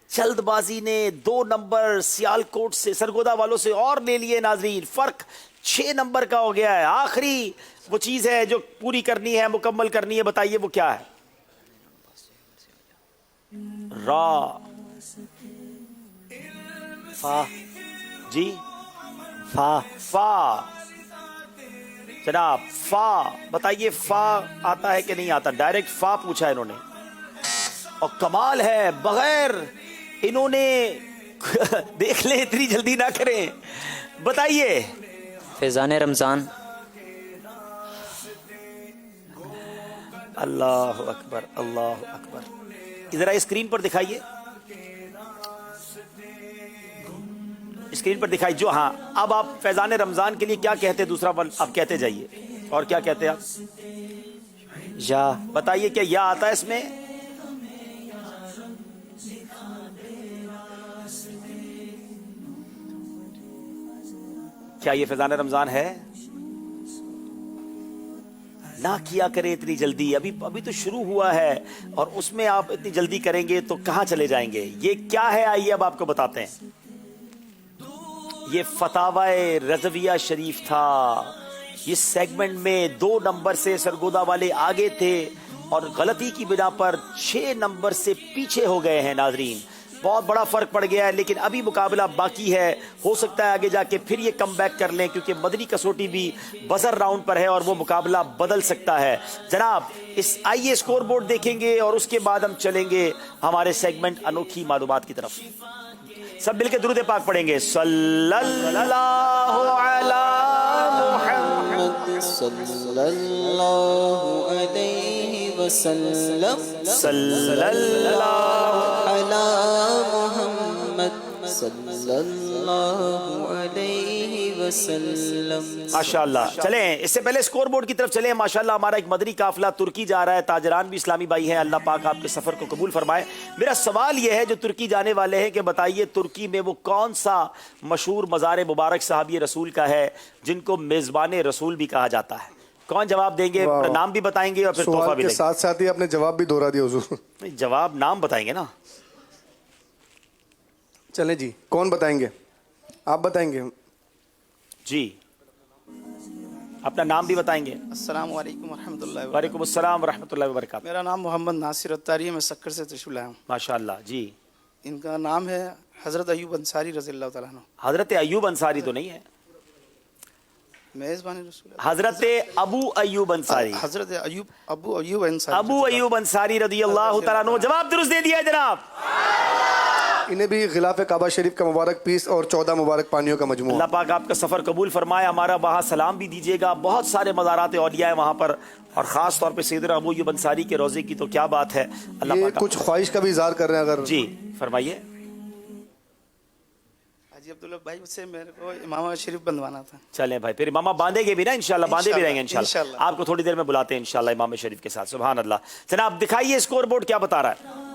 जल्दबाजी ने 2 नंबर सियालकोट से सरगोदा वालों से और ले लिए नाजरीन। फर्क 6 नंबर का हो गया है। आखिरी वो चीज है जो पूरी करनी है, मुकम्मल करनी है। बताइए वो क्या है? रा। फा। जी फा जनाब, फा बताइए फा आता है कि नहीं आता? डायरेक्ट फा पूछा है इन्होंने और कमाल है, बगैर इन्होंने देख ले, इतनी जल्दी ना करें। बताइए फैजान रमजान। अल्लाह अकबर, अल्लाह अकबर। इधर स्क्रीन पर दिखाइए, स्क्रीन पर दिखाई जो। हाँ, अब आप फैजान रमजान के लिए क्या कहते हैं? दूसरा वन आप कहते जाइए। और क्या कहते हैं आप? या। बताइए क्या या आता है इसमें? क्या ये फैजान रमजान है? ना किया करें इतनी जल्दी, अभी तो शुरू हुआ है और उसमें आप इतनी जल्दी करेंगे तो कहां चले जाएंगे। ये क्या है आइए अब आपको बताते हैं। ये फतावाए रज़विया शरीफ था। इस सेगमेंट में 2 नंबर से सरगोदा वाले आगे थे और गलती की बिना पर 6 नंबर से पीछे हो गए हैं नाजरीन। बहुत बड़ा फर्क पड़ गया है, लेकिन अभी मुकाबला बाकी है। हो सकता है आगे जाके फिर ये कम बैक कर लें, क्योंकि मदनी कसौटी भी बजर राउंड पर है और वो मुकाबला बदल सकता है। जनाब इस आइए स्कोर बोर्ड देखेंगे और उसके बाद हम चलेंगे हमारे सेगमेंट अनोखी मालूमात की तरफ। सब मिलकर दुरूद पाक पढ़ेंगे। सल्लल्लाहु अला मुहम्मद सल्लल्लाहु अलैहि वसल्लम सल्लल्लाहु अला मुहम्मद सल्लल्लाहु अलैहि वसल्लम। माशाअल्लाह। चलें इससे पहले स्कोर बोर्ड की तरफ चलें। माशाअल्लाह हमारा एक मदनी काफिला तुर्की जा रहा है। ताजरान भी इस्लामी भाई हैं। अल्लाह पाक आपके सफर को कबूल फरमाए। मेरा सवाल यह है जो तुर्की जाने वाले हैं कि बताइए तुर्की में वो कौन सा मशहूर मज़ार मुबारक साहबी रसूल का है जिनको मेज़बान रसूल भी कहा जाता है? कौन जवाब देंगे? नाम भी बताएंगे और फिर तोहफा भी देंगे। साथ साथ ही आपने जवाब भी दोहरा दिया हुजूर। जवाब नाम बताएंगे ना। चले जी, कौन बताएंगे? आप बताएंगे जी। अपना नाम भी बताएंगे। अस्सलाम वालेकुम वरहमतुल्लाहि वालेकुम अस्सलाम वरहमतुल्लाहि वबरकातुहू। मेरा नाम मोहम्मद नासिर अत्तारी है, मैं सक्कर से तशरीफ लाया हूँ। माशाअल्लाह जी। इनका नाम है हज़रत अयूब अंसारी रज़ियल्लाहु तआला अन्हु। हजरत अयूब अंसारी तो नहीं है, मेज़बान रसूल हजरत अबू अयूब अंसारी। हज़रत अबू अयूब अंसारी। अबू अयूब अंसारी रज़ियल्लाहु तआला अन्हु। जवाब दुरुस्त दे दिया है जनाब। इन्हें भी गिलाफ काबा शरीफ का मुबारक पीस और 14 मुबारक पानियों का मजमूआ। अल्लाह पाक आपका सफ़र कबूल फरमाए, हमारा वहाँ सलाम भी दीजिएगा। बहुत सारे मज़ारात औलिया है वहाँ पर, और ख़ास तौर पे सैयदना अबू अयूब अंसारी के रोज़े की तो क्या बात है। अल्लाह ये पाक कुछ ख्वाहिश का भी इज़हार कर रहे हैं, अगर जी फरमाइए। हाजी अब्दुल्ला भाई, उससे मेरे को इमामा शरीफ बंधवाना था। चलें भाई, फिर इमामा बांधेंगे भी ना इंशाल्लाह, बांधे भी रहेंगे इंशाल्लाह। इंशाल्लाह। आपको थोड़ी देर में बुलाते हैं इंशाल्लाह इमाम शरीफ के साथ। सुभान अल्लाह। जनाब दिखाइए स्कोर बोर्ड क्या बता रहा है।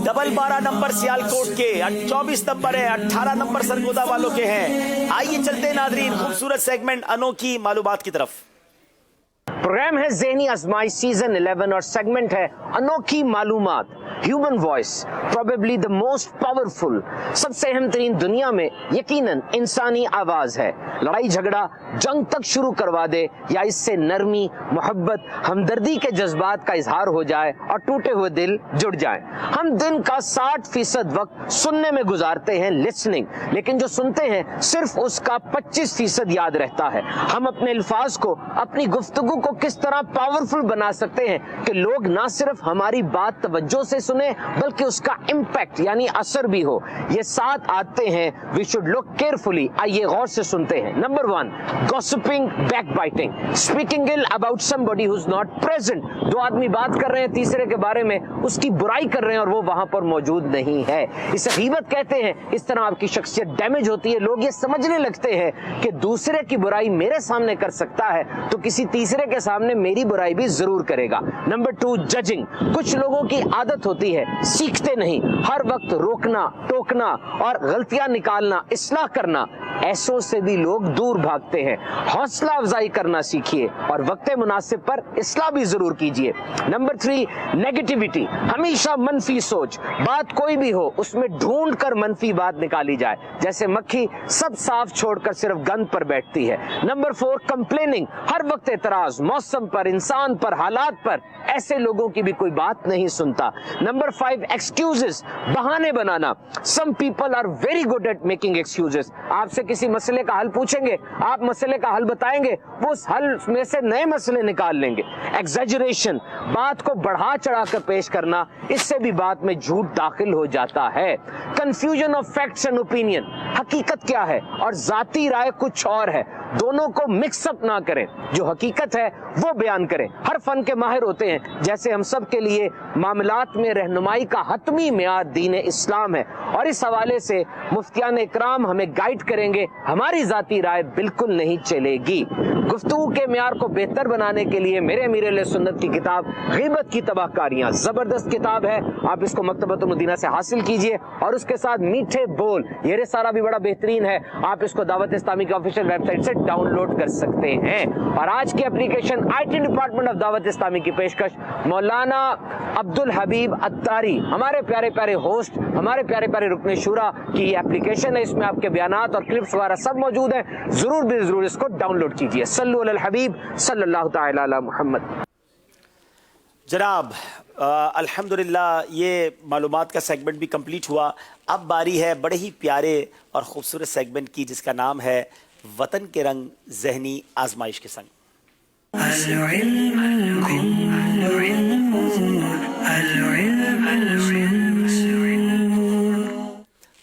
डबल 12 नंबर सियालकोट के, 24 नंबर है, 18 नंबर सरगोदा वालों के हैं। आइए चलते हैं नाज़रीन खूबसूरत सेगमेंट अनोखी मालूमात की तरफ। प्रोग्राम है ज़हनी आजमाइश सीजन 11 और सेगमेंट है अनोखी मालूमात। Human voice probably the most powerful, सबसे अहम तरीन दुनिया में यकीनन इंसानी आवाज है। लड़ाई झगड़ा जंग तक शुरू करवा दे, या इससे नरमी मोहब्बत हमदर्दी के जज्बात का इजहार हो जाए और टूटे हुए दिल जुड़ जाए। हम दिन का 60% वक्त सुनने में गुजारते हैं, लिसनिंग, लेकिन जो सुनते हैं सिर्फ उसका 25% याद रहता है। हम अपने अल्फाज को, अपनी गुफ्तगू को किस तरह पावरफुल बना सकते हैं कि लोग ना सिर्फ हमारी बात तवज्जो से सुने बल्कि उसका इम्पैक्ट यानी असर भी हो। ये 7 आदतें हैं, वी शुड लुक केयरफुली। आइए गौर से सुनते हैं। Number 1, gossiping, backbiting, speaking ill about somebody who is not present. दो आदमी बात कर रहे हैं तीसरे के बारे में, उसकी बुराई कर रहे हैं और वो वहां पर मौजूद नहीं है। इसे गीबत कहते हैं। इस तरह आपकी शख्सियत डैमेज होती है। लोग ये समझने लगते हैं कि दूसरे की बुराई मेरे सामने कर सकता है तो किसी तीसरे के सामने मेरी बुराई भी जरूर करेगा। Number 2, judging. कुछ लोगों की आदत होती है, सीखते नहीं, हर वक्त रोकना, टोकना और गलतियां निकालना, इस्लाह करना। ऐसों से भी लोग दूर भागते हैं। हौसला अफजाई करना सीखिए और वक्त मुनासिब पर इस्लाह भी जरूर कीजिए। Number 3, negativity. हमेशा मनफी सोच, बात कोई भी हो उसमें ढूंढ कर मनफी बात निकाली जाए। जैसे मक्खी सब साफ छोड़कर सिर्फ गंद पर बैठती है। Number 4, complaining. हर वक्त एतराज, मौसम पर, इंसान पर, हालात पर। ऐसे लोगों की भी कोई बात नहीं सुनता। Number 5, excuses. बहाने बनाना। Some people are very good at making excuses. आपसे किसी मसले का हल पूछेंगे, आप मसले का हल बताएंगे, वो उस हल में से नए मसले निकाल लेंगे। एग्जैजरेशन, बात को बढ़ा चढ़ाकर पेश करना, इससे भी बात में झूठ दाखिल हो जाता है। Confusion of facts and opinion. हकीकत क्या है और जाती राय कुछ और है, दोनों को मिक्स अप ना करें। जो हकीकत है वो बयान करें। हर फन के माहिर होते हैं, जैसे हम सब के लिए मामलात में रहनुमाई का हतमी मियार दीन इस्लाम है, और इस हवाले से मुफ्तियान इकराम हमें गाइड करेंगे। हमारी जाती राय बिल्कुल नहीं चलेगी। गुफ्तगू के मियार को बेहतर बनाने के लिए मेरे अमीर अहले सुन्नत की किताब गीबत की तबाहकारियां, जबरदस्त किताब है। आप इसको मकतबतुल मदीना से हासिल कीजिए, और उसके साथ मीठे बोल, ये सारा भी बड़ा बेहतरीन है। आप इसको दावत इस्लामी की ऑफिशियल वेबसाइट से डाउनलोड कर सकते हैं। और आज की application IT department of Dawat Islami की पेशकश मौलाना अब्दुल हबीब अत्तारी, हमारे प्यारे प्यारे होस्ट, हमारे प्यारे प्यारे रुकने शुरा की एप्लीकेशन है। इसमें आपके बयानात और क्लिप्स वगैरह सब मौजूद हैं। जरूर इसको डाउनलोड कीजिए। सल्लु अलल हबीब सल्लल्लाहु तआला अला मुहम्मद। जनाब अल्हम्दुलिल्लाह ये मालूमात का सेगमेंट भी कंप्लीट हुआ। अब बारी है बड़े ही प्यारे और ख़ूबसूरत सेगमेंट की, जिसका नाम है वतन के रंग ज़हनी आजमाइश के संग।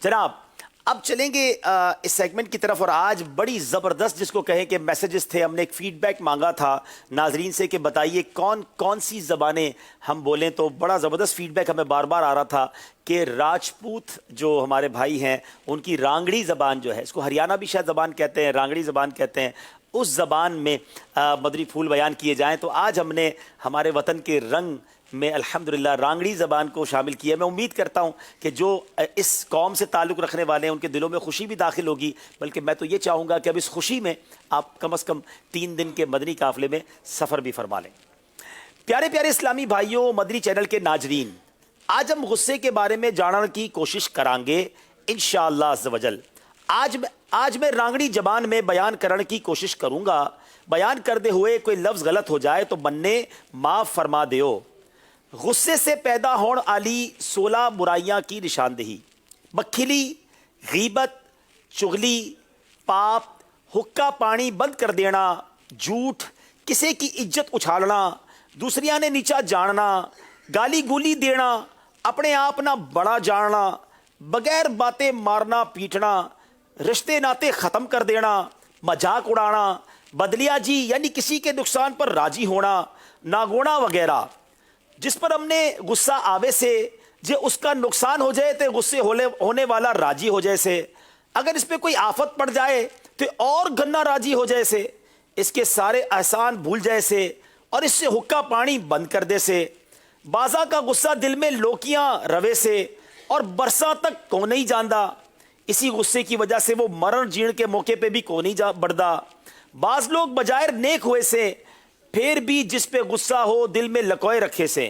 जनाब अब चलेंगे इस सेगमेंट की तरफ, और आज बड़ी ज़बरदस्त जिसको कहें कि मैसेजेस थे। हमने एक फ़ीडबैक मांगा था नाजरीन से कि बताइए कौन कौन सी ज़बानें हम बोलें, तो बड़ा ज़बरदस्त फ़ीडबैक हमें बार बार आ रहा था कि राजपूत जो हमारे भाई हैं उनकी रांगड़ी ज़बान जो है, इसको हरियाणा भी शायद ज़बान कहते हैं, रांगड़ी ज़बान कहते हैं, उस ज़बान में मदरी फूल बयान किए जाएँ। तो आज हमने हमारे वतन के रंग में अल्हम्दुलिल्लाह रांगड़ी ज़बान को शामिल किया। मैं उम्मीद करता हूँ कि जो इस कौम से ताल्लुक़ रखने वाले हैं उनके दिलों में खुशी भी दाखिल होगी, बल्कि मैं तो ये चाहूँगा कि अब इस खुशी में आप कम से कम 3 दिन के मदनी काफ़िले में सफ़र भी फरमा लें। प्यारे प्यारे इस्लामी भाइयों, मदनी चैनल के नाजरीन, आज हम गुस्से के बारे में जानने की कोशिश करांगे इंशाअल्लाह अज़्ज़ वजल। आज मैं आज मैं रांगड़ी जबान में बयान करने की कोशिश करूंगा। बयान करते हुए कोई लफ्ज़ गलत हो जाए तो बन्ने माफ़ फरमा दियो। गुस्से से पैदा होने वाली 16 बुराइयां की निशानदेही: बखिली, गीबत, चुगली, पाप, हुक्का पानी बंद कर देना, झूठ, किसी की इज्जत उछालना, दूसरिया ने नीचा जानना, गाली गुली देना, अपने आप ना बड़ा जानना, बगैर बातें मारना पीटना, रिश्ते नाते ख़त्म कर देना, मजाक उड़ाना, बदलियाजी यानी किसी के नुकसान पर राजी होना, नागोना वगैरह। जिस पर हमने गुस्सा आवे से जे उसका नुकसान हो जाए तो गुस्से होने वाला राजी हो जाए से, अगर इस पर कोई आफत पड़ जाए तो और गन्ना राजी हो जाए से, इसके सारे एहसान भूल जाए से और इससे हुक्का पानी बंद कर दे से, बाजा का गुस्सा दिल में लोकियां रवे से और बरसा तक को नहीं जानदा, इसी गुस्से की वजह से वो मरण जीण के मौके पे भी को नहीं जा बढ़दा। बाज लोग बजाय नेक हुए से फिर भी जिस पे गुस्सा हो दिल में लकोए रखे से।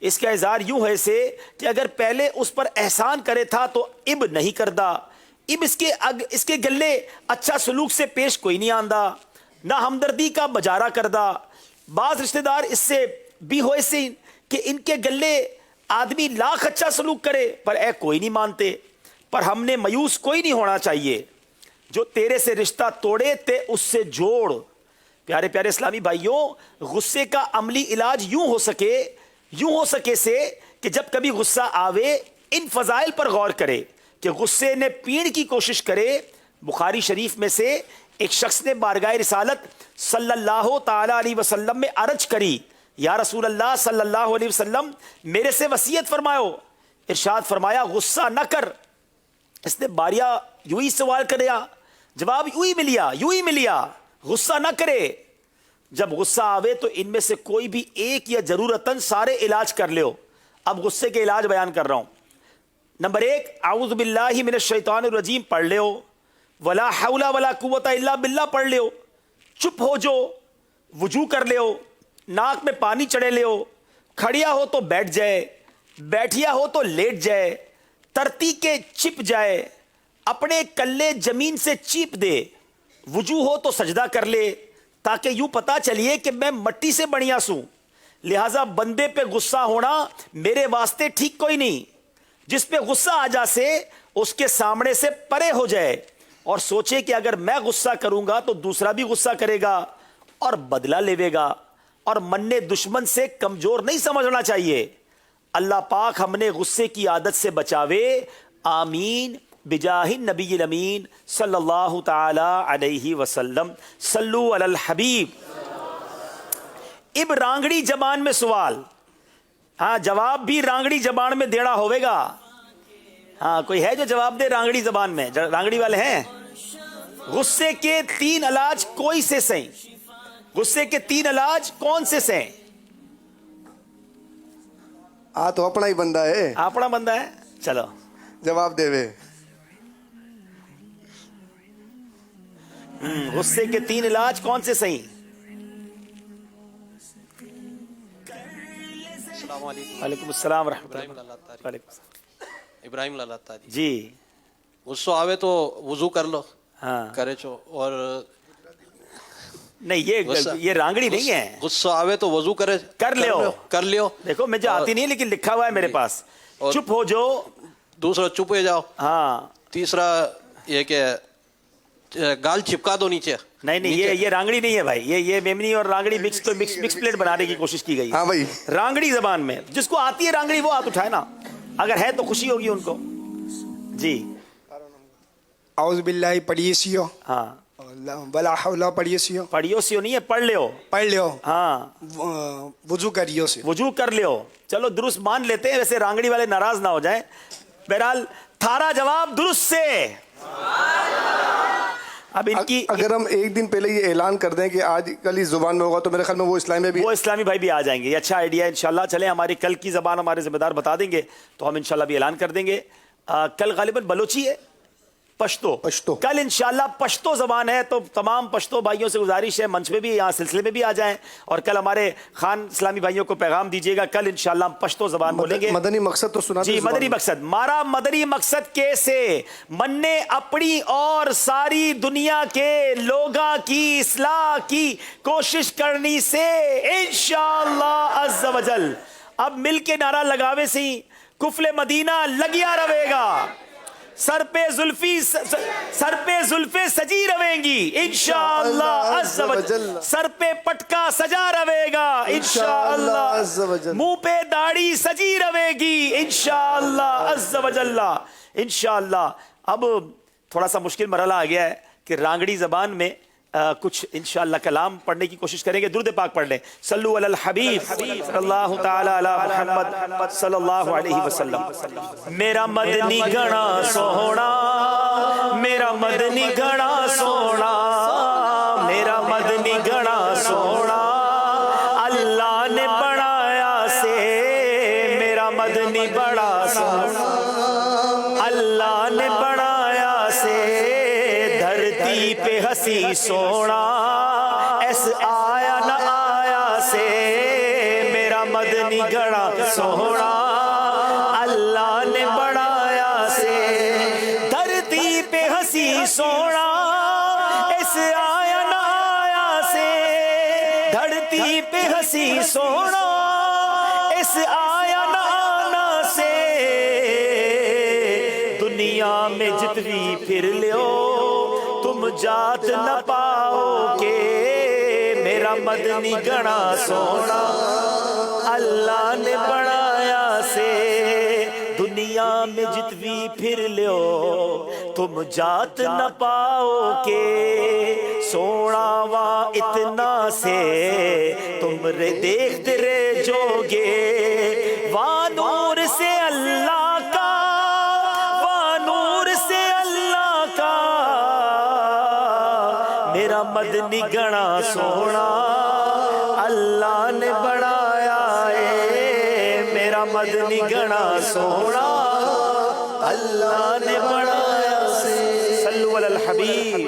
इसका इज़हार यूं है से कि अगर पहले उस पर एहसान करे था तो इब नहीं करदा, इब इसके गले अच्छा सलूक से पेश कोई नहीं आंदा, ना हमदर्दी का बजारा करदा। बाज रिश्तेदार इससे भी होए से कि इनके गले आदमी लाख अच्छा सलूक करे पर ए कोई नहीं मानते। पर हमने मायूस कोई नहीं होना चाहिए, जो तेरे से रिश्ता तोड़े ते उससे जोड़। प्यारे प्यारे इस्लामी भाइयों, गुस्से का अमली इलाज यूं हो सके से कि जब कभी गुस्सा आवे इन फजाइल पर गौर करे कि गुस्से ने पीण की कोशिश करे। बुखारी शरीफ में से एक शख्स ने बारगाह रिसालत सल्लल्लाहु ताला अलैहि वसल्लम में अर्ज करी, या रसूल अल्लाह सल्लल्लाहु अलैहि वसल्लम मेरे से वसीयत फरमाओ। इरशाद फरमाया, गुस्सा न कर। इसने बारिया यूं ही सवाल करया, जवाब यूं ही मिलिया, गुस्सा न करे। जब गुस्सा आवे तो इनमें से कोई भी एक या जरूरतन सारे इलाज कर लियो। अब गुस्से के इलाज बयान कर रहा हूं। नंबर 1, आऊज़ु बिल्लाहि मिनश शैतानिर रजीम पढ़ लियो, वला हौला वला कुव्वता इल्ला बिल्लाह पढ़ लियो, चुप हो जो, वुजू कर लियो, नाक में पानी चढ़े लियो, खड़िया हो तो बैठ जाए, बैठिया हो तो लेट जाए, तरती के चिप जाए, अपने कल्ले जमीन से चीप दे, वुजू हो तो सजदा कर ले, ताकि यूं पता चलिए कि मैं मट्टी से बढ़िया सूं। लिहाजा बंदे पे गुस्सा होना मेरे वास्ते ठीक कोई नहीं। जिस पे गुस्सा आ जा से उसके सामने से परे हो जाए और सोचे कि अगर मैं गुस्सा करूंगा तो दूसरा भी गुस्सा करेगा और बदला लेवेगा। और मन्ने दुश्मन से कमजोर नहीं समझना चाहिए। अल्लाह पाक हमने गुस्से की आदत से बचावे। आमीन बिजाहिन नबील अमीन सल्लल्लाहु ताला अलैहि वसल्लम। सल्लु अलल हबीब। इब रांगड़ी जबान में सवाल, हाँ जवाब भी रांगड़ी जबान में देना होवेगा। हाँ कोई है जो जवाब दे रांगड़ी जबान में? रांगड़ी वाले हैं? गुस्से के 3 इलाज कोई से सही? गुस्से के 3 इलाज कौन से सही? तो अपना ही बंदा है। अपना बंदा है, चलो जवाब देवे। गुस्से के 3 इलाज कौन से सही? वालेकुम अस्सलाम व रहमतुल्लाह। इब्राहिम लालातारी जी। गुस्सा आवे तो वुजू कर लो। हाँ करे चो। और नहीं ये रांगड़ी नहीं है। गुस्सा आवे तो वजू कर लियो। देखो मुझे आती नहीं लेकिन लिखा हुआ है मेरे पास। चुप हो जो। दूसरा चुप हो जाओ। हाँ। तीसरा ये कि गाल चिपका दो नीचे। नहीं ये रांगड़ी नहीं है भाई। ये मेमनी और रांगड़ी मिक्स प्लेट बनाने की कोशिश की गई। हाँ भाई। रांगड़ी जबान में जिसको आती है रांगड़ी वो हाथ उठाए ना, अगर है तो खुशी होगी उनको। जी। आउज़ बिल्लाहि पढ़िए। हाँ वला हौला पढ़ियो नहीं है, पढ़ लियो। हाँ वुजू करियो से। वुजू कर लियो। चलो दुरुस्त मान लेते हैं, वैसे रांगड़ी वाले नाराज ना हो जाएं। बहरहाल थारा जवाब दुरुस्त से। अब इनकी अगर हम एक दिन पहले ये ऐलान कर दें कि आज कल इस जुबान में होगा तो मेरे ख्याल में वो इस्लामी भाई भी आ जाएंगे। अच्छा आइडिया है इंशाल्लाह। चले हमारी कल की ज़बान हमारे ज़िम्मेदार बता देंगे तो हम इंशाल्लाह भी ऐलान कर देंगे। कल गालिबन बलोची है। पश्तो कल इंशाल्लाह पश्तो ज़बान है, तो तमाम पश्तो भाइयों से गुजारिश है मंच में भी यहाँ सिलसिले में भी आ जाएं और कल हमारे खान इस्लामी भाइयों को पैगाम दीजिएगा, कल इंशाल्लाह हम पश्तो ज़बान बोलेंगे। मदनी मकसद तो सुना जी, मदनी मकसद मारा मदनी मकसद कैसे मन्ने अपनी और सारी दुनिया के लोगा की इस्लाह की कोशिश करनी से इंशाअल्लाह अज़्ज़ वजल। अब मिल के नारा लगावे सी कुफले मदीना लगिया रहेगा, सर पे जुल्फे सजी रहेंगी इंशाअल्लाह अज़्ज़ वजल, सर पे पटका सजा रहेगा इंशाअल्लाह, मुंह पे दाढ़ी सजी रहेगी इंशाअल्लाह अज़्ज़ वजल्ला इंशाअल्लाह। अब थोड़ा सा मुश्किल मरहला आ गया है कि रांगड़ी ज़बान में कुछ इंशाअल्लाह कलाम पढ़ने की कोशिश करेंगे। दुरूद पाक पढ़ लें, सल्लु अलल हबीब सल्लल्लाहु तआला अला मुहम्मद सल्लल्लाहु अलैहि वसल्लम। मेरा मदनी घना सोहना, मेरा मदनी घना सोहना, मेरा मदनी घना सोहना, अल्लाह ने बनाया से मेरा मदनी बड़ा सोहना, अल्लाह ने बनाया से धरती पे हंसी सोना, ऐस आया न आया से मेरा मदनी घना सोना, अल्लाह ने बनाया से धरती पे हंसी सोना, ऐस आया न आया से धरती पे हंसी सोना, ऐस आया न आना से दुनिया में जितनी फिर लियो तुम जात न पाओगे, मेरा मदनी घना सोना, अल्लाह ने बनाया से दुनिया में जितनी फिर लो तुम जात न पाओगे, सोना वहाँ इतना से तुम रे देखते रह जोगे, वहाँ नूर से अल्लाह का, वहाँ नूर से अल्लाह का मेरा मदनी घना सोना, अल्लाह ने बनाया है मेरा मदनी घना सोना, अल्लाह ने बनाया से। सल्लु अलल हबीब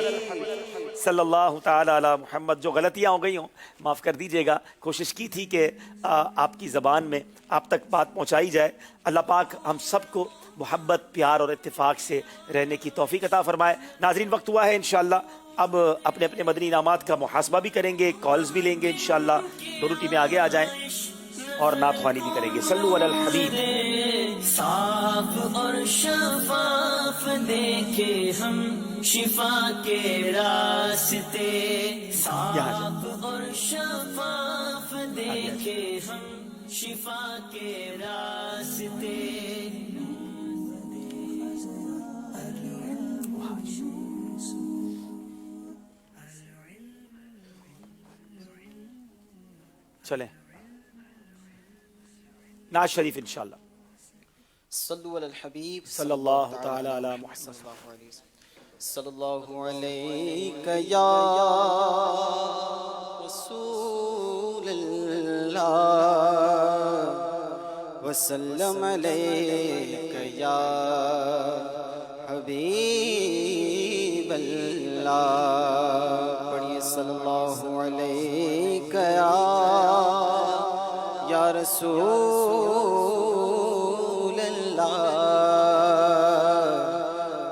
सल्लल्लाहु ताला अला मुहम्मद। जो गलतियाँ हो गई हों माफ़ कर दीजिएगा, कोशिश की थी कि आपकी ज़बान में आप तक बात पहुँचाई जाए। अल्लाह पाक हम सबको मोहब्बत प्यार और इत्तेफाक से रहने की तौफीक अता फरमाए। नाज़रीन, वक्त हुआ है इंशाअल्लाह अब अपने अपने मदनी इनामात का मुहासबा भी करेंगे, कॉल्स भी लेंगे इंशाअल्लाह। दोनों टीमें आगे आ जाएं और नातख्वानी भी करेंगे। सल्लु अलल हबीब। साफ और शफाफ देखे हम शिफा के रास्ते, साफ और शफाफ देखे हम शिफा के रास्ते। चलें नाज शरीफ इंशाअल्लाह। सल्लु अलल हबीब सल्लल्लाहु ताला अला मुहम्मद सल्लल्लाहु अलैका या रसूलल्लाह वसल्लम अलैका या हबीबल्लाह। पढ़िए सल्लल्लाहु अलैका या रसूलल्लाह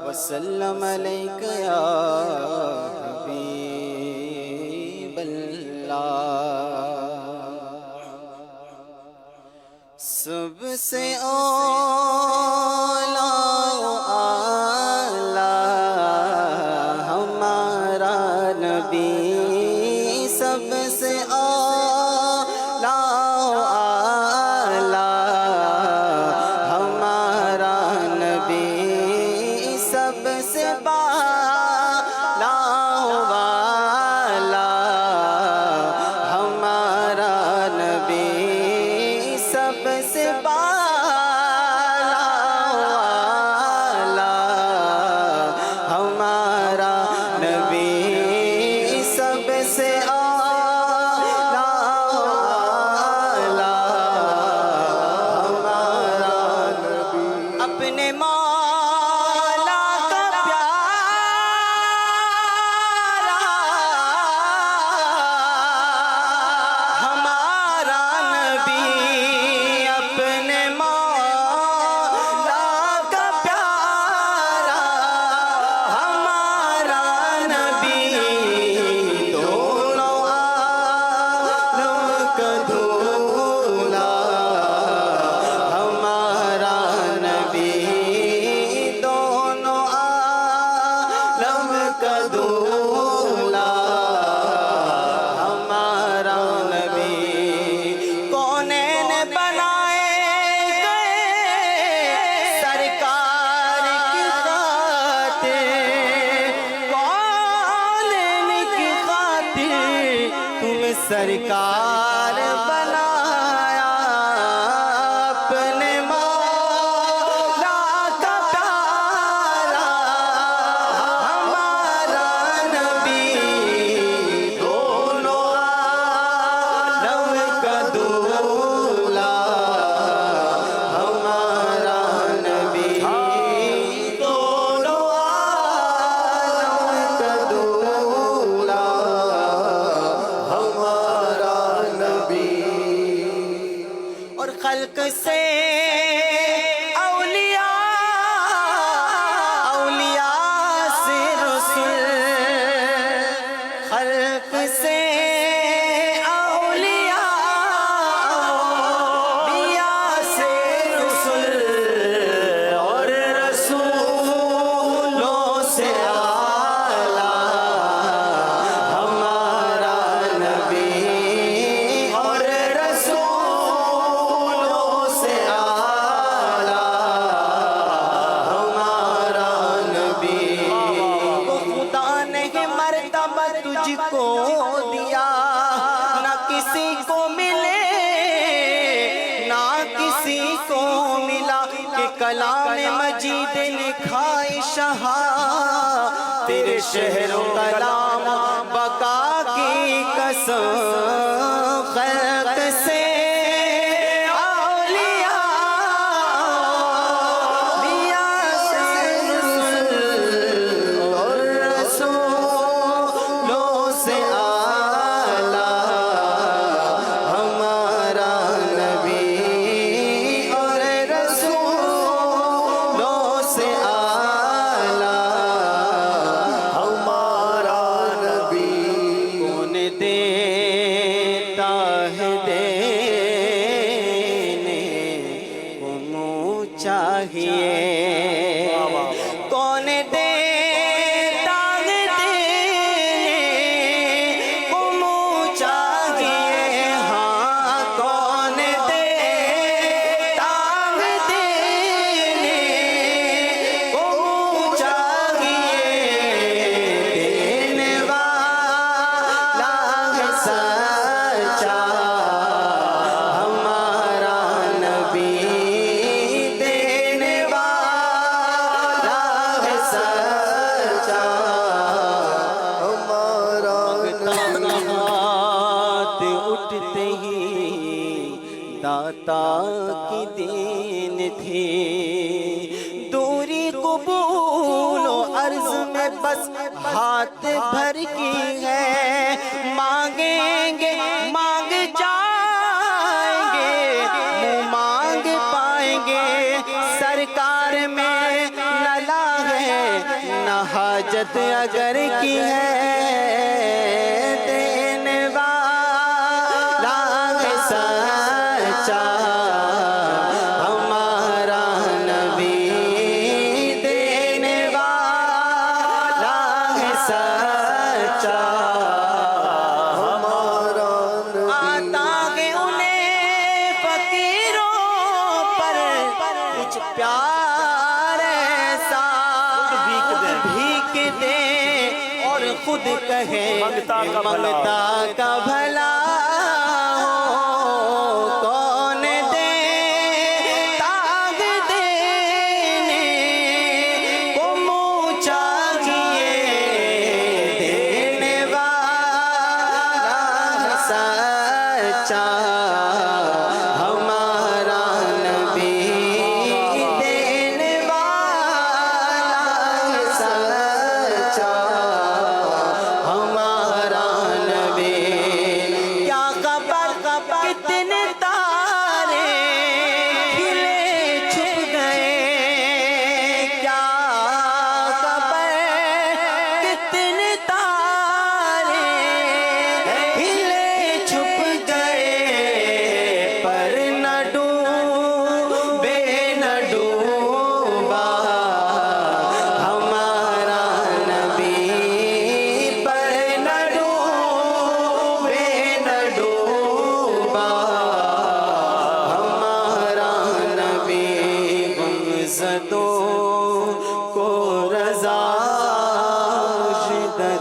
वसल्लम अलैका या हबीबल्लाह। सबसे आला आला हमारा नबी, सबसे आला आला हमारा नबी, सबसे बाला वाला हमारा नबी, सबसे बाला वाला हमारा नबी, सबसे आला वाला हमारा नबी। अपने मौला का प्यार سرکار بنایا اپنے مولا کا پیارا ہمارا نبی دونوں عالم کا دولا ہمارا نبی دونوں عالم کا دولا ہمارا نبی اور خلق سے اولیاء سے رسول خلق سے اولیاء سے رسول اور رسولوں سے اعلیٰ ہمارا نبی اور رسولوں سے اعلیٰ ہمارا نبی خدا نے مرتبہ تجھ کو دیا نہ کسی کو ملے نہ کسی کو ملا کہ کلام مجید لکھا شہا تیرے شہر و کلام بقا کی قسم خلق سے اولیاء سے رسول اور رسولوں سے اعلیٰ ہمارا نبی اور رسولوں سے اعلیٰ ہمارا نبی کون دیتا ہے دینے کو منہ چاہیے کون دیتا ہے دینے کو منہ چاہیے ہاں کون دیتا ہے دینے کو منہ چاہیے دینے والا ہے سچا ہمارا نبی دینے والا ہے سچا ہمارا ہاتھ اٹھتے ہی داتا کی دین تھی دوری قبول و عرض میں بس ہاتھ بھر کی ہے مانگیں گے مانگ جائیں گے منہ مانگ پائیں گے سرکار میں نہ لا ہے نہ حاجت اگر کی ہے دینے والا ہے سچا ہمارا نبی دینے والا ہے سچا ہمارا نبی آتا ہے انہیں فقیروں پر کچھ پیار ایسا بھیک دے اور خود کہے منگتا کا بھلا ہو کون دے تاغ دینے کو منہ چاہیے دینے والا ہے سچا ہمارا نبی دینے والا ہے سچا ہمارا نبی کیا خبر کتنے تارے کھلے چھپ گئے کیا خبر کتنے تارے کھلے چھپ گئے پر نہ ڈوبے نہ ڈوبا ہمارا نبی پر نہ ڈوبے نہ ڈوبا ہمارا نبی غمزدوں کو رضا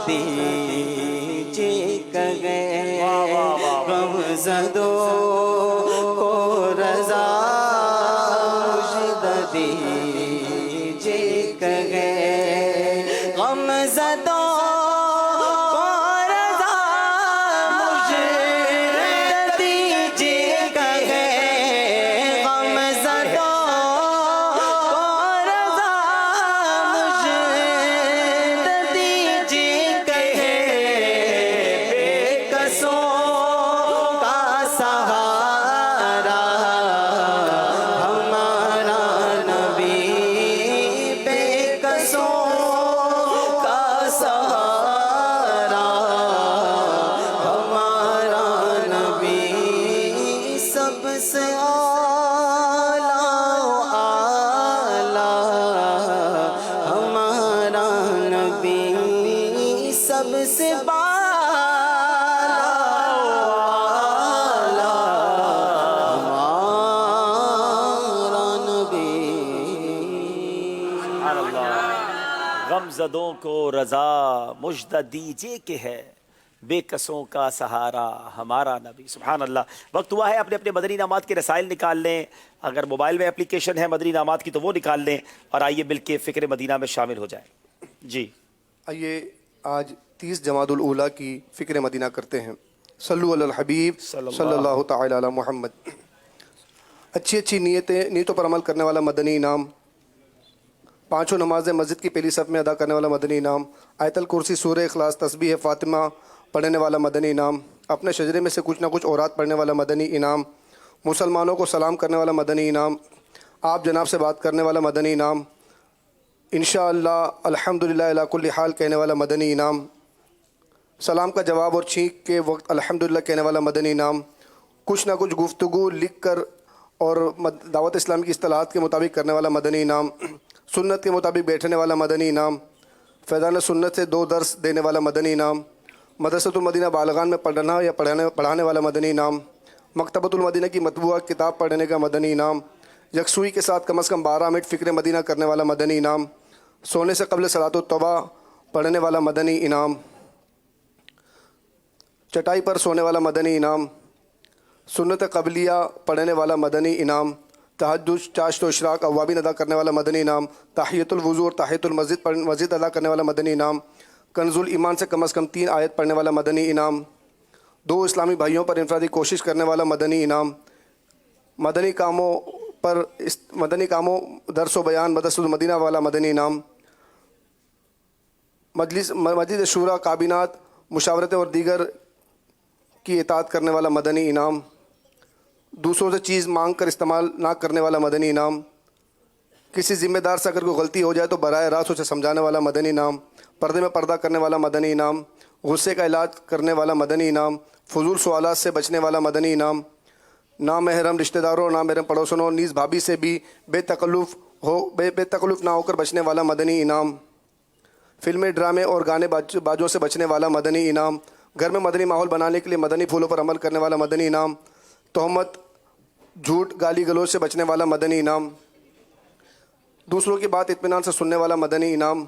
دیجیے کہ گئے دیجے کہے غم زدوں کو رضا مجھے دیجے کہے غم زدوں کو رضا مجھے دیجے کہے بے کسوں کا سہارا ہمارا نبی بے کسوں کا سہارا ہمارا نبی سب سے اعلیٰ ہمارا نبی سب سے سبحان اللہ. غم زدوں کو رضا مجدہ دیجے کہ ہے بے کسوں کا سہارا ہمارا نبی. سبحان اللہ. وقت ہوا ہے اپنے اپنے مدنی انعامات کے رسائل نکال لیں. اگر موبائل میں اپلیکیشن ہے مدنی انعامات کی تو وہ نکال لیں اور آئیے مل کے فکر مدینہ میں شامل ہو جائیں. جی آئیے آج 30 جمادی الاولیٰ کی فکر مدینہ کرتے ہیں. صلو علی الحبیب صلی اللہ تعالی علی محمد. اچھی اچھی نیتوں پر عمل کرنے والا مدنی انعام. 5 نمازیں مسجد کی پہلی صف میں ادا کرنے والا مدنی انعام. آیت الکرسی سورہ اخلاص تسبیح فاطمہ پڑھنے والا مدنی انعام. اپنے شجرے میں سے کچھ نہ کچھ اورات پڑھنے والا مدنی انعام. مسلمانوں کو سلام کرنے والا مدنی انعام. آپ جناب سے بات کرنے والا مدنی انعام. انشاءاللہ الحمدللہ علی کل حال کہنے والا مدنی انعام. سلام کا جواب اور چھینک کے وقت الحمدللہ کہنے والا مدنی انعام. کچھ نہ کچھ گفتگو لکھ کر اور دعوت اسلامی کی اصطلاحات کے مطابق کرنے والا مدنی انعام. سنت کے مطابق بیٹھنے والا مدنی انعام. فیضان سنت سے 2 درس دینے والا مدنی انعام. مدرسۃ المدینہ بالغان میں پڑھنا یا پڑھانے والا مدنی انعام. مکتبۃ المدینہ کی مطبوعہ کتاب پڑھنے کا مدنی انعام. یکسوئی کے ساتھ کم از کم 12 منٹ فکر مدینہ کرنے والا مدنی انعام. سونے سے قبل صلاۃ التوبہ پڑھنے والا مدنی انعام. چٹائی پر سونے والا مدنی انعام. سنت قبلیہ پڑھنے والا مدنی انعام. تہجد چاشت و اشراق اوابین ادا کرنے والا مدنی انعام. تحیۃ الوضو اور تحیۃ المسجد ادا کرنے والا مدنی انعام. کنز الایمان سے کم از کم 3 آیت پڑھنے والا مدنی انعام. 2 اسلامی بھائیوں پر انفرادی کوشش کرنے والا مدنی انعام. مدنی کاموں درس و بیان مدرسۃ المدینہ والا مدنی انعام. مجلس شورا کابینات مشاورتیں اور دیگر کی اطاعت کرنے والا مدنی انعام. دوسروں سے چیز مانگ کر استعمال نہ کرنے والا مدنی انعام. کسی ذمہ دار سے اگر کوئی غلطی ہو جائے تو براہ راست اسے سمجھانے والا مدنی انعام. پردے میں پردہ کرنے والا مدنی انعام. غصے کا علاج کرنے والا مدنی انعام. فضول سوالات سے بچنے والا مدنی انعام. نامحرم رشتہ داروں نامحرم پڑوسنوں نیز بھابھی سے بھی بے تکلف نہ ہو کر بچنے والا مدنی انعام. فلمیں ڈرامے اور گانے بازوں سے بچنے والا مدنی انعام. گھر میں مدنی ماحول بنانے کے لیے مدنی پھولوں پر عمل کرنے والا مدنی انعام. تہمت جھوٹ گالی گلوچ سے بچنے والا مدنی انعام. دوسروں کی بات اطمینان سے سننے والا مدنی انعام.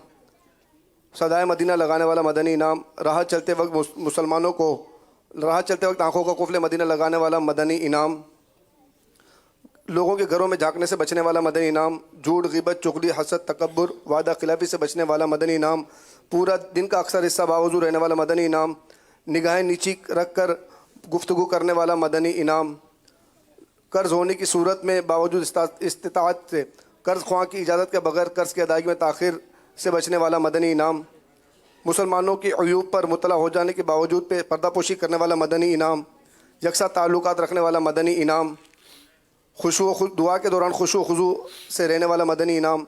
صدائے مدینہ لگانے والا مدنی انعام. راہ چلتے وقت آنکھوں کا قفل مدینہ لگانے والا مدنی انعام. لوگوں کے گھروں میں جھانکنے سے بچنے والا مدنی انعام. جھوٹ غیبت چغلی حسد تکبر وعدہ خلافی سے بچنے والا مدنی انعام. پورا دن کا اکثر حصہ باوضو رہنے والا مدنی انعام. نگاہیں نیچی رکھ کر گفتگو کرنے والا مدنی انعام. قرض ہونے کی صورت میں باوجود استطاعت سے قرض خواہ کی اجازت کے بغیر قرض کی ادائیگی میں تاخیر سے بچنے والا مدنی انعام. مسلمانوں کی عیوب پر مطلع ہو جانے کے باوجود پردہ پوشی کرنے والا مدنی انعام. یکساں تعلقات رکھنے والا مدنی انعام. دعا کے دوران خشوع و خضوع سے رہنے والا مدنی انعام.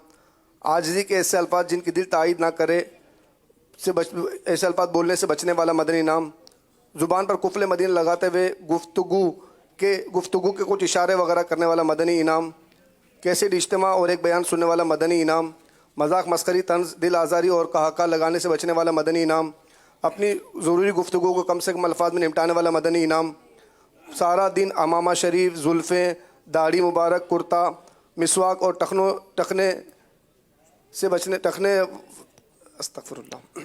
عاجزی کے ایسے الفاظ جن کی دل تائید نہ کرے ایسے الفاظ بولنے سے بچنے والا مدنی انعام. زبان پر قفل مدینہ لگاتے ہوئے گفتگو کے کچھ اشارے وغیرہ کرنے والا مدنی انعام. کیسٹ اجتماع اور ایک بیان سننے والا مدنی انعام. مذاق مسخری طنز دل آزاری اور کہا لگانے سے بچنے والا مدنی انعام. اپنی ضروری گفتگو کو کم سے کم الفاظ میں نمٹانے والا مدنی انعام. سارا دن امامہ شریف زلفیں داڑھی مبارک کرتا مسواک اور ٹخنے سے بچنے استغفر اللہ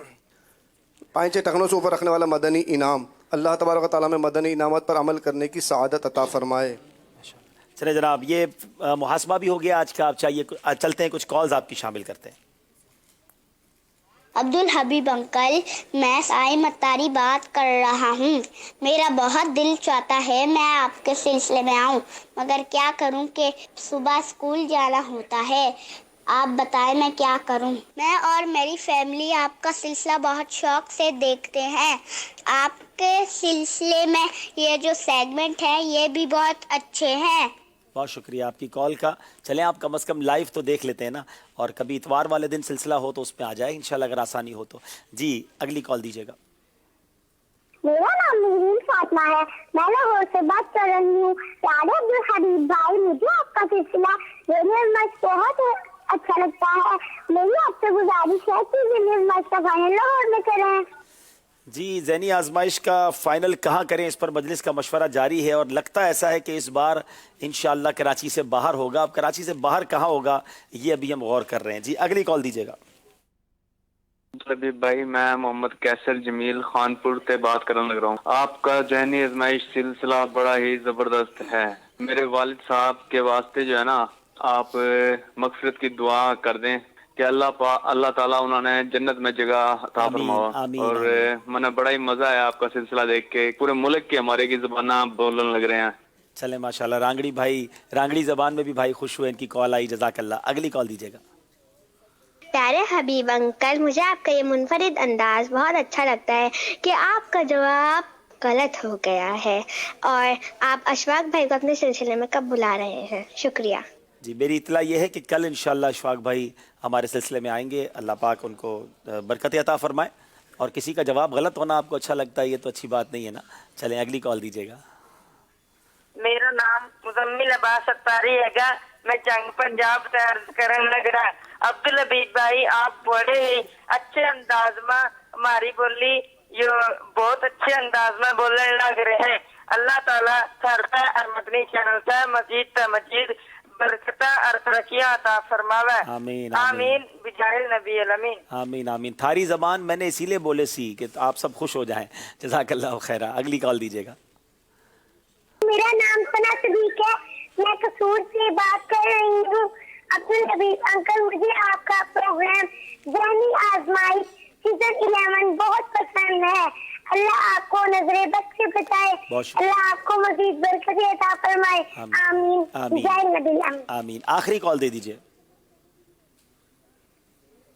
پائنچے ٹخنوں سے اوپر رکھنے والا مدنی انعام. اللہ تبارک و تعالیٰ میں مدنی انعامات پر عمل کرنے کی سعادت عطا فرمائے. चले जनाब, ये मुहासबा भी हो गया आज का। आप चाहिए चलते हैं कुछ कॉल्स आपकी शामिल करते हैं। अब्दुल हबीब अंकल, मैं साइम अत्तारी बात कर रहा हूँ। मेरा बहुत दिल चाहता है मैं आपके सिलसिले में आऊँ, मगर क्या करूँ कि सुबह स्कूल जाना होता है। आप बताएं मैं क्या करूं। मैं और मेरी फैमिली आपका सिलसिला बहुत शौक से देखते हैं। आपके सिलसिले में ये जो सेगमेंट है ये भी बहुत अच्छे हैं। बहुत शुक्रिया आपकी कॉल का। चलें, आप कम से कम लाइव तो देख लेते हैं ना, और कभी इतवार वाले दिन सिलसिला हो तो उस पर आ जाए इंशाल्लाह, अगर आसानी हो तो। जी, अगली कॉल दीजिएगा। मेरा नाम नूरीन फातिमा है, मैं लाहौर से बात कर रही हूँ। प्यारे अब्दुल हबीब भाई, मुझे आपका सिलसिला बहुत अच्छा लगता है। मेरी आपसे गुजारिश है कि का फाइनल लाहौर में करें। जी, ज़हनी आजमाइश का फाइनल कहाँ करें, इस पर मजलिस का मशवरा जारी है, और लगता ऐसा है कि इस बार इंशाअल्लाह कराची से बाहर होगा। अब कराची से बाहर कहाँ होगा ये अभी हम गौर कर रहे हैं। जी, अगली कॉल दीजिएगा। हबीब भाई, मैं मोहम्मद कैसर जमील खानपुर से बात करने लग रहा हूँ। आपका ज़हनी आजमाइश सिलसिला बड़ा ही ज़बरदस्त है। मेरे वालिद साहब के वास्ते जो है ना, आप मगफिरत की दुआ कर दें कि अल्लाह ताला उन्होंने जन्नत में जगह अता फरमाओ। और मैंने बड़ा ही मजा आया आपका सिलसिला देख के। पूरे मुल्क के हमारे की ज़बान बोलने लग रहे हैं। चले माशाल्लाह, रांगड़ी भाई, रांगड़ी ज़बान में भी भाई खुश हुए, इनकी कॉल आई, जज़ाकल्लाह। अगली कॉल दीजिएगा। प्यारे हबीब अंकल, मुझे आपका ये मुनफरिद अंदाज बहुत अच्छा लगता है कि आपका जवाब गलत हो गया है, और आप अशफाक भाई को अपने सिलसिले में कब बुला रहे हैं। शुक्रिया। जी, मेरी इतला ये है कि कल इंशाल्लाह अशफाक भाई हमारे सिलसिले में आएंगे। अल्लाह पाक उनको बरकत अता फरमाए। और किसी का जवाब गलत होना आपको अच्छा लगता है, ये तो अच्छी बात नहीं है ना। चलें, अगली कॉल दीजिएगा। मेरा नाम मुजम्मिल अब्बास अत्तारी है, मैं जंग पंजाब से अर्ज करने लग रहा। अब्दुल हबीब भाई, आप बड़े ही अच्छे अंदाज में हमारी बोली यो बहुत अच्छे अंदाज में बोलने लग रहे हैं। अल्लाह ताला सरता और मदनी चैनल से मजीद बरकता और तरक्कियां अता फरमावे। आमीन आमीन बिजाहिल नबी अमीन। आमीन आमीन। थारी ज़बान मैंने इसीलिए बोले सी कि आप सब खुश हो जाएं। जज़ाकल्लाह खैरा। अगली कॉल दीजिएगा। मेरा नाम सना सदीक है, मैं कसूर से बात कर रही हूँ। अब्दुल हबीब अंकल, मुझे आपका प्रोग्राम ज़हनी आजमाइश सीजन 11 बहुत पसंद है। अल्लाह आपको नजरे बद से बचाए, अल्लाह आपको मजीद बरकत अता फरमाए। आमीन आमीन आमीन। आखिरी कॉल दे दीजिए।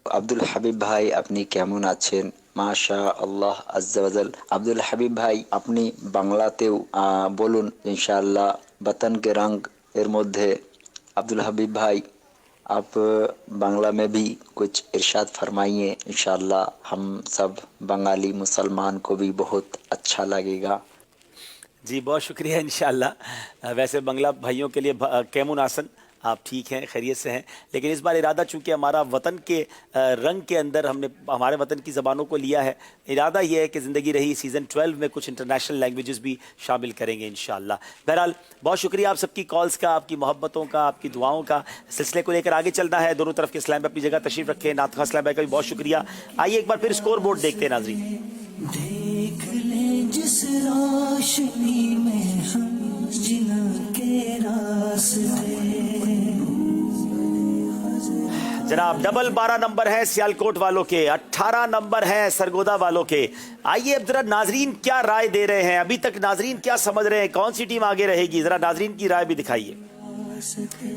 আব্দুল হাবিব ভাই, আপনি কেমন আছেন? মাশা আল্লাহ আজ্জা ওয়াজাল। আব্দুল হাবিব ভাই, আপনি বাংলাতেও বলুন ইনশাআল্লাহ। বতন কে রং এর মধ্যে আব্দুল হাবিব ভাই, आप बांग्ला में भी कुछ इरशाद फरमाइए। इंशाअल्लाह हम सब बंगाली मुसलमान को भी बहुत अच्छा लगेगा। जी, बहुत शुक्रिया। इंशाअल्लाह। वैसे बंगला भाइयों के लिए केमुन आसन, आप ठीक हैं, खैरियत से हैं, लेकिन इस बार इरादा चूँकि हमारा वतन के रंग के अंदर हमने हमारे वतन की ज़बानों को लिया है, इरादा ये है कि ज़िंदगी रही सीज़न 12 में कुछ इंटरनेशनल लैंग्वेजेस भी शामिल करेंगे इंशाअल्लाह। बहरहाल बहुत शुक्रिया आप सबकी कॉल्स का, आपकी मोहब्बतों का, आपकी दुआओं का। सिलसिले को लेकर आगे चलना है। दोनों तरफ के इस्लाम अपनी जगह तशरीफ़ रखें। नात इस्लाम भाई का भी बहुत शुक्रिया। आइए एक बार फिर स्कोर बोर्ड देखते हैं नाज़रीन। देख ले जिस रोशनी में हम जिनके रास्ते। जनाब, डबल 12 नंबर है सियालकोट वालों के, 18 नंबर है सरगोदा वालों के। आइए अब जरा नाजरीन क्या राय दे रहे हैं, अभी तक नाजरीन क्या समझ रहे हैं, कौन सी टीम आगे रहेगी, जरा नाजरीन की राय भी दिखाइए।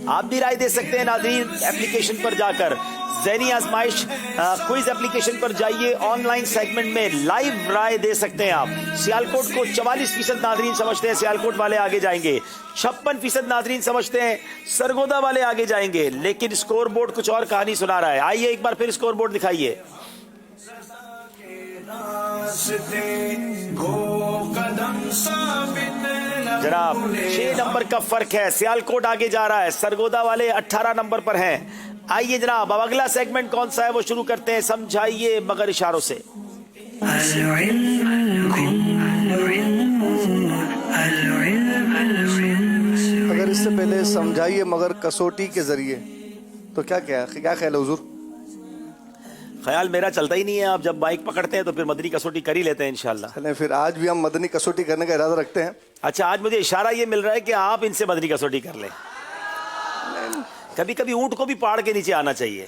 आप भी राय दे सकते हैं नाजरीन एप्लीकेशन पर जाकर। ज़हनी आजमाइश क्विज एप्लीकेशन पर जाइए, ऑनलाइन सेगमेंट में लाइव राय दे सकते हैं आप। सियालकोट को 44% नाजरीन समझते हैं सियालकोट वाले आगे जाएंगे, 56% नाजरीन समझते हैं सरगोदा वाले आगे जाएंगे, लेकिन स्कोर बोर्ड कुछ और कहानी सुना रहा है। आइए एक बार फिर स्कोर बोर्ड दिखाइए। जनाब 6 नंबर का फर्क है, सियालकोट आगे जा रहा है, सरगोदा वाले 18 नंबर पर हैं। आइए जनाब, अब अगला सेगमेंट कौन सा है वो शुरू करते हैं। समझाइए मगर इशारों से। अगर इससे पहले समझाइए मगर कसौटी के जरिए, तो क्या ख्याल है हुजूर? ख्याल मेरा चलता ही नहीं है, आप जब माइक पकड़ते हैं तो फिर मदनी कसौटी कर ही लेते हैं इंशाल्लाह। चलें फिर आज भी हम मदनी कसौटी करने का इरादा रखते हैं। अच्छा, आज मुझे इशारा ये मिल रहा है कि आप इनसे मदनी कसौटी कर लें। कभी कभी ऊंट को भी पहाड़ के नीचे आना चाहिए,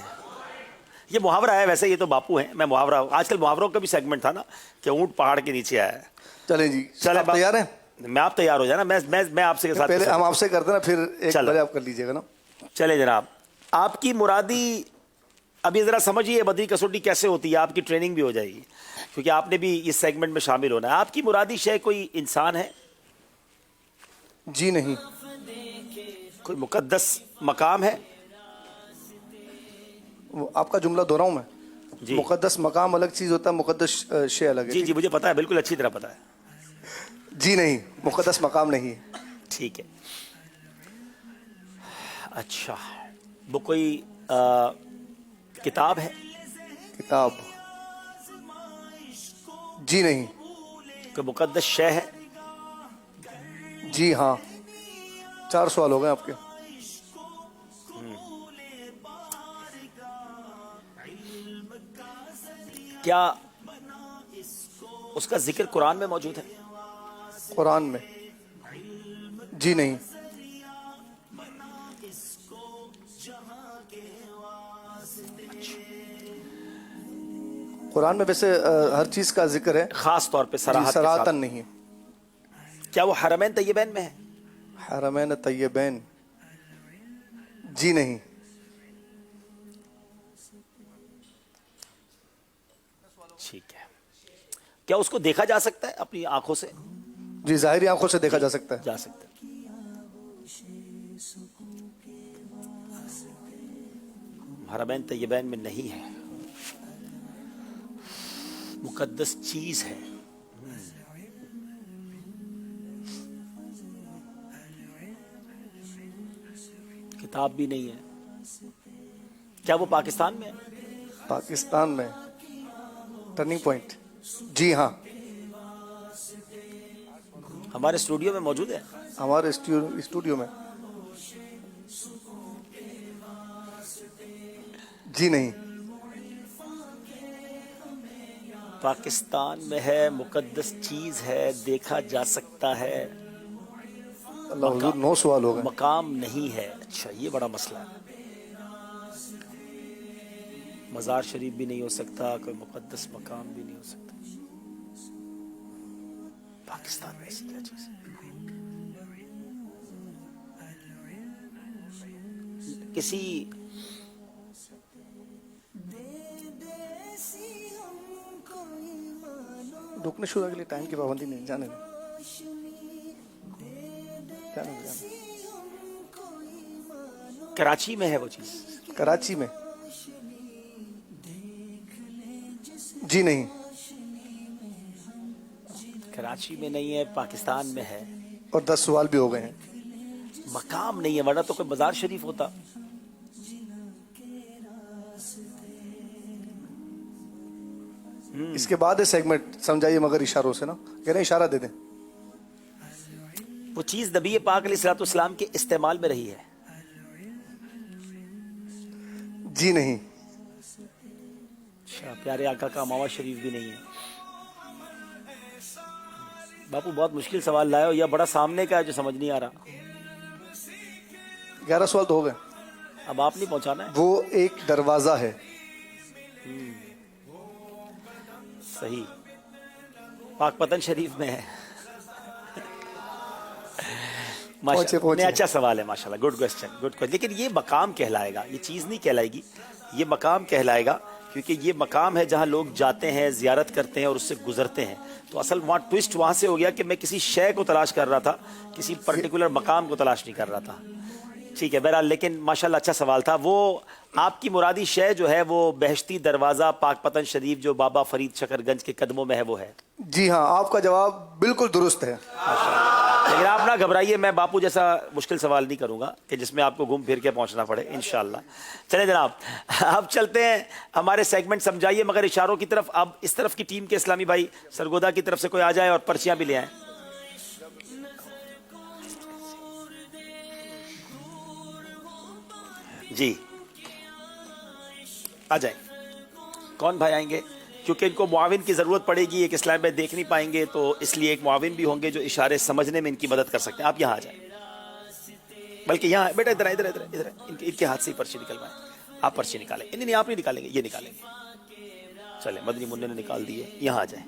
ये मुहावरा है वैसे, ये तो बापू हैं, मैं मुहावरा, आजकल मुहावरों का भी सेगमेंट था ना कि ऊंट पहाड़ के नीचे आया है। चलें जी, चले आप तैयार हैं? मैं, आप तैयार हो जाना, मैं आपसे के साथ पहले हम आपसे करते ना, फिर एक बार आप कर लीजिएगा ना। चले जनाब, आपकी मुरादी अभी ज़रा समझिए मदनी कसौटी कैसे होती है, आपकी ट्रेनिंग भी हो जाएगी क्योंकि आपने भी इस सेगमेंट में शामिल होना है। आपकी मुरादी शय कोई इंसान है? जी नहीं। कोई मुकद्दस मकाम है? वो आपका जुमला दोहराऊं मैं? जी। मुकद्दस मकाम अलग चीज़ होता है, मुकद्दस शय अलग है। जी जी, मुझे पता है, बिल्कुल अच्छी तरह पता है। जी नहीं, मुकद्दस मकाम नहीं है। ठीक है। अच्छा, वो कोई किताब है? किताब? जी नहीं। कोई मुकद्दस शय है? जी हाँ। 4 सवाल हो गए आपके। क्या उसका जिक्र कुरान में मौजूद है? कुरान में? जी नहीं। कुरान में वैसे हर चीज का जिक्र है, खास तौर पे सराहतन नहीं। क्या वो हरमैन तैयबैन में है? हरमैन तैयबैन? जी नहीं। ठीक है। क्या उसको देखा जा सकता है अपनी आंखों से? जी, जाहिरी आंखों से देखा जा सकता है। जा सकता है। हरमैन तैयबैन में नहीं है, मुकद्दस चीज है। किताब भी नहीं है। क्या वो पाकिस्तान में है? पाकिस्तान में? Turning point? जी हाँ। हमारे स्टूडियो में मौजूद है? हमारे स्टूडियो में? जी नहीं। पाकिस्तान में है, मुकद्दस चीज है, देखा जा सकता है। अल्लाह हुजूर, 9 सवाल हो गए। मकाम नहीं है। अच्छा, ये बड़ा मसला है। मज़ार शरीफ भी नहीं हो सकता, कोई मुकद्दस मकाम भी नहीं हो सकता। पाकिस्तान में ऐसी क्या चीज है? किसी रुकने शुरू के लिए टाइम की पाबंदी नहीं, जाने दो। कराची में है वो चीज? कराची में? जी नहीं। कराची में नहीं है, पाकिस्तान में है। और 10 सवाल भी हो गए हैं। मकाम नहीं है, वरना तो कोई मज़ार शरीफ होता। इसके बाद है सेगमेंट, समझाइए मगर इशारों से ना, कह रहे इशारा दे दें। वो चीज नबी पाक अलैहिस्सलाम के इस्तेमाल में रही है? जी नहीं। अच्छा, प्यारे आका का मावा शरीफ भी नहीं है। बापू बहुत मुश्किल सवाल लाए हो, या बड़ा सामने का है जो समझ नहीं आ रहा। 11 सवाल तो हो गए, अब आप नहीं पहुंचाना है। वो एक दरवाजा है। सही, पाकपतन शरीफ में है। माशाल्लाह, अच्छा सवाल है, माशाल्लाह, गुड क्वेश्चन, गुड क्वेश्चन। लेकिन ये मकाम कहलाएगा, ये चीज़ नहीं कहलाएगी, ये मकाम कहलाएगा, क्योंकि ये मकाम है जहाँ लोग जाते हैं, ज़ियारत करते हैं और उससे गुजरते हैं। तो असल वहाँ ट्विस्ट वहाँ से हो गया कि मैं किसी शय को तलाश कर रहा था, किसी पर्टिकुलर मकाम को तलाश नहीं कर रहा था। ठीक है, बहरहाल, लेकिन माशाल्लाह अच्छा सवाल था। वो आपकी मुरादी शय जो है वो बहश्ती दरवाज़ा पाकपतन शरीफ जो बाबा फरीद शकरगंज के कदमों में है, वो है? जी हाँ, आपका जवाब बिल्कुल दुरुस्त है। लेकिन आप ना घबराइए, मैं बापू जैसा मुश्किल सवाल नहीं करूंगा कि जिसमें आपको घूम फिर के पहुंचना पड़े, इंशाल्लाह। चले जनाब, अब चलते हैं हमारे सेगमेंट समझाइए मगर इशारों की तरफ। अब इस तरफ की टीम के इस्लामी भाई सरगोदा की तरफ से कोई आ जाए और पर्चियां भी ले आए। जी, आ जाए। कौन भाई आएंगे? क्योंकि इनको मुआविन की ज़रूरत पड़ेगी, एक इस्लाम में देख नहीं पाएंगे, तो इसलिए एक मुआविन भी होंगे जो इशारे समझने में इनकी मदद कर सकते हैं। आप यहाँ आ जाएं, बल्कि यहाँ बेटा इधर इधर इधर इधर इनके हाथ से ही पर्ची निकलवाएं। आप पर्ची निकालें। नहीं आप नहीं निकालेंगे, ये निकालेंगे। चले, मदनी मुन्ने ने निकाल दिए। यहाँ आ जाएं,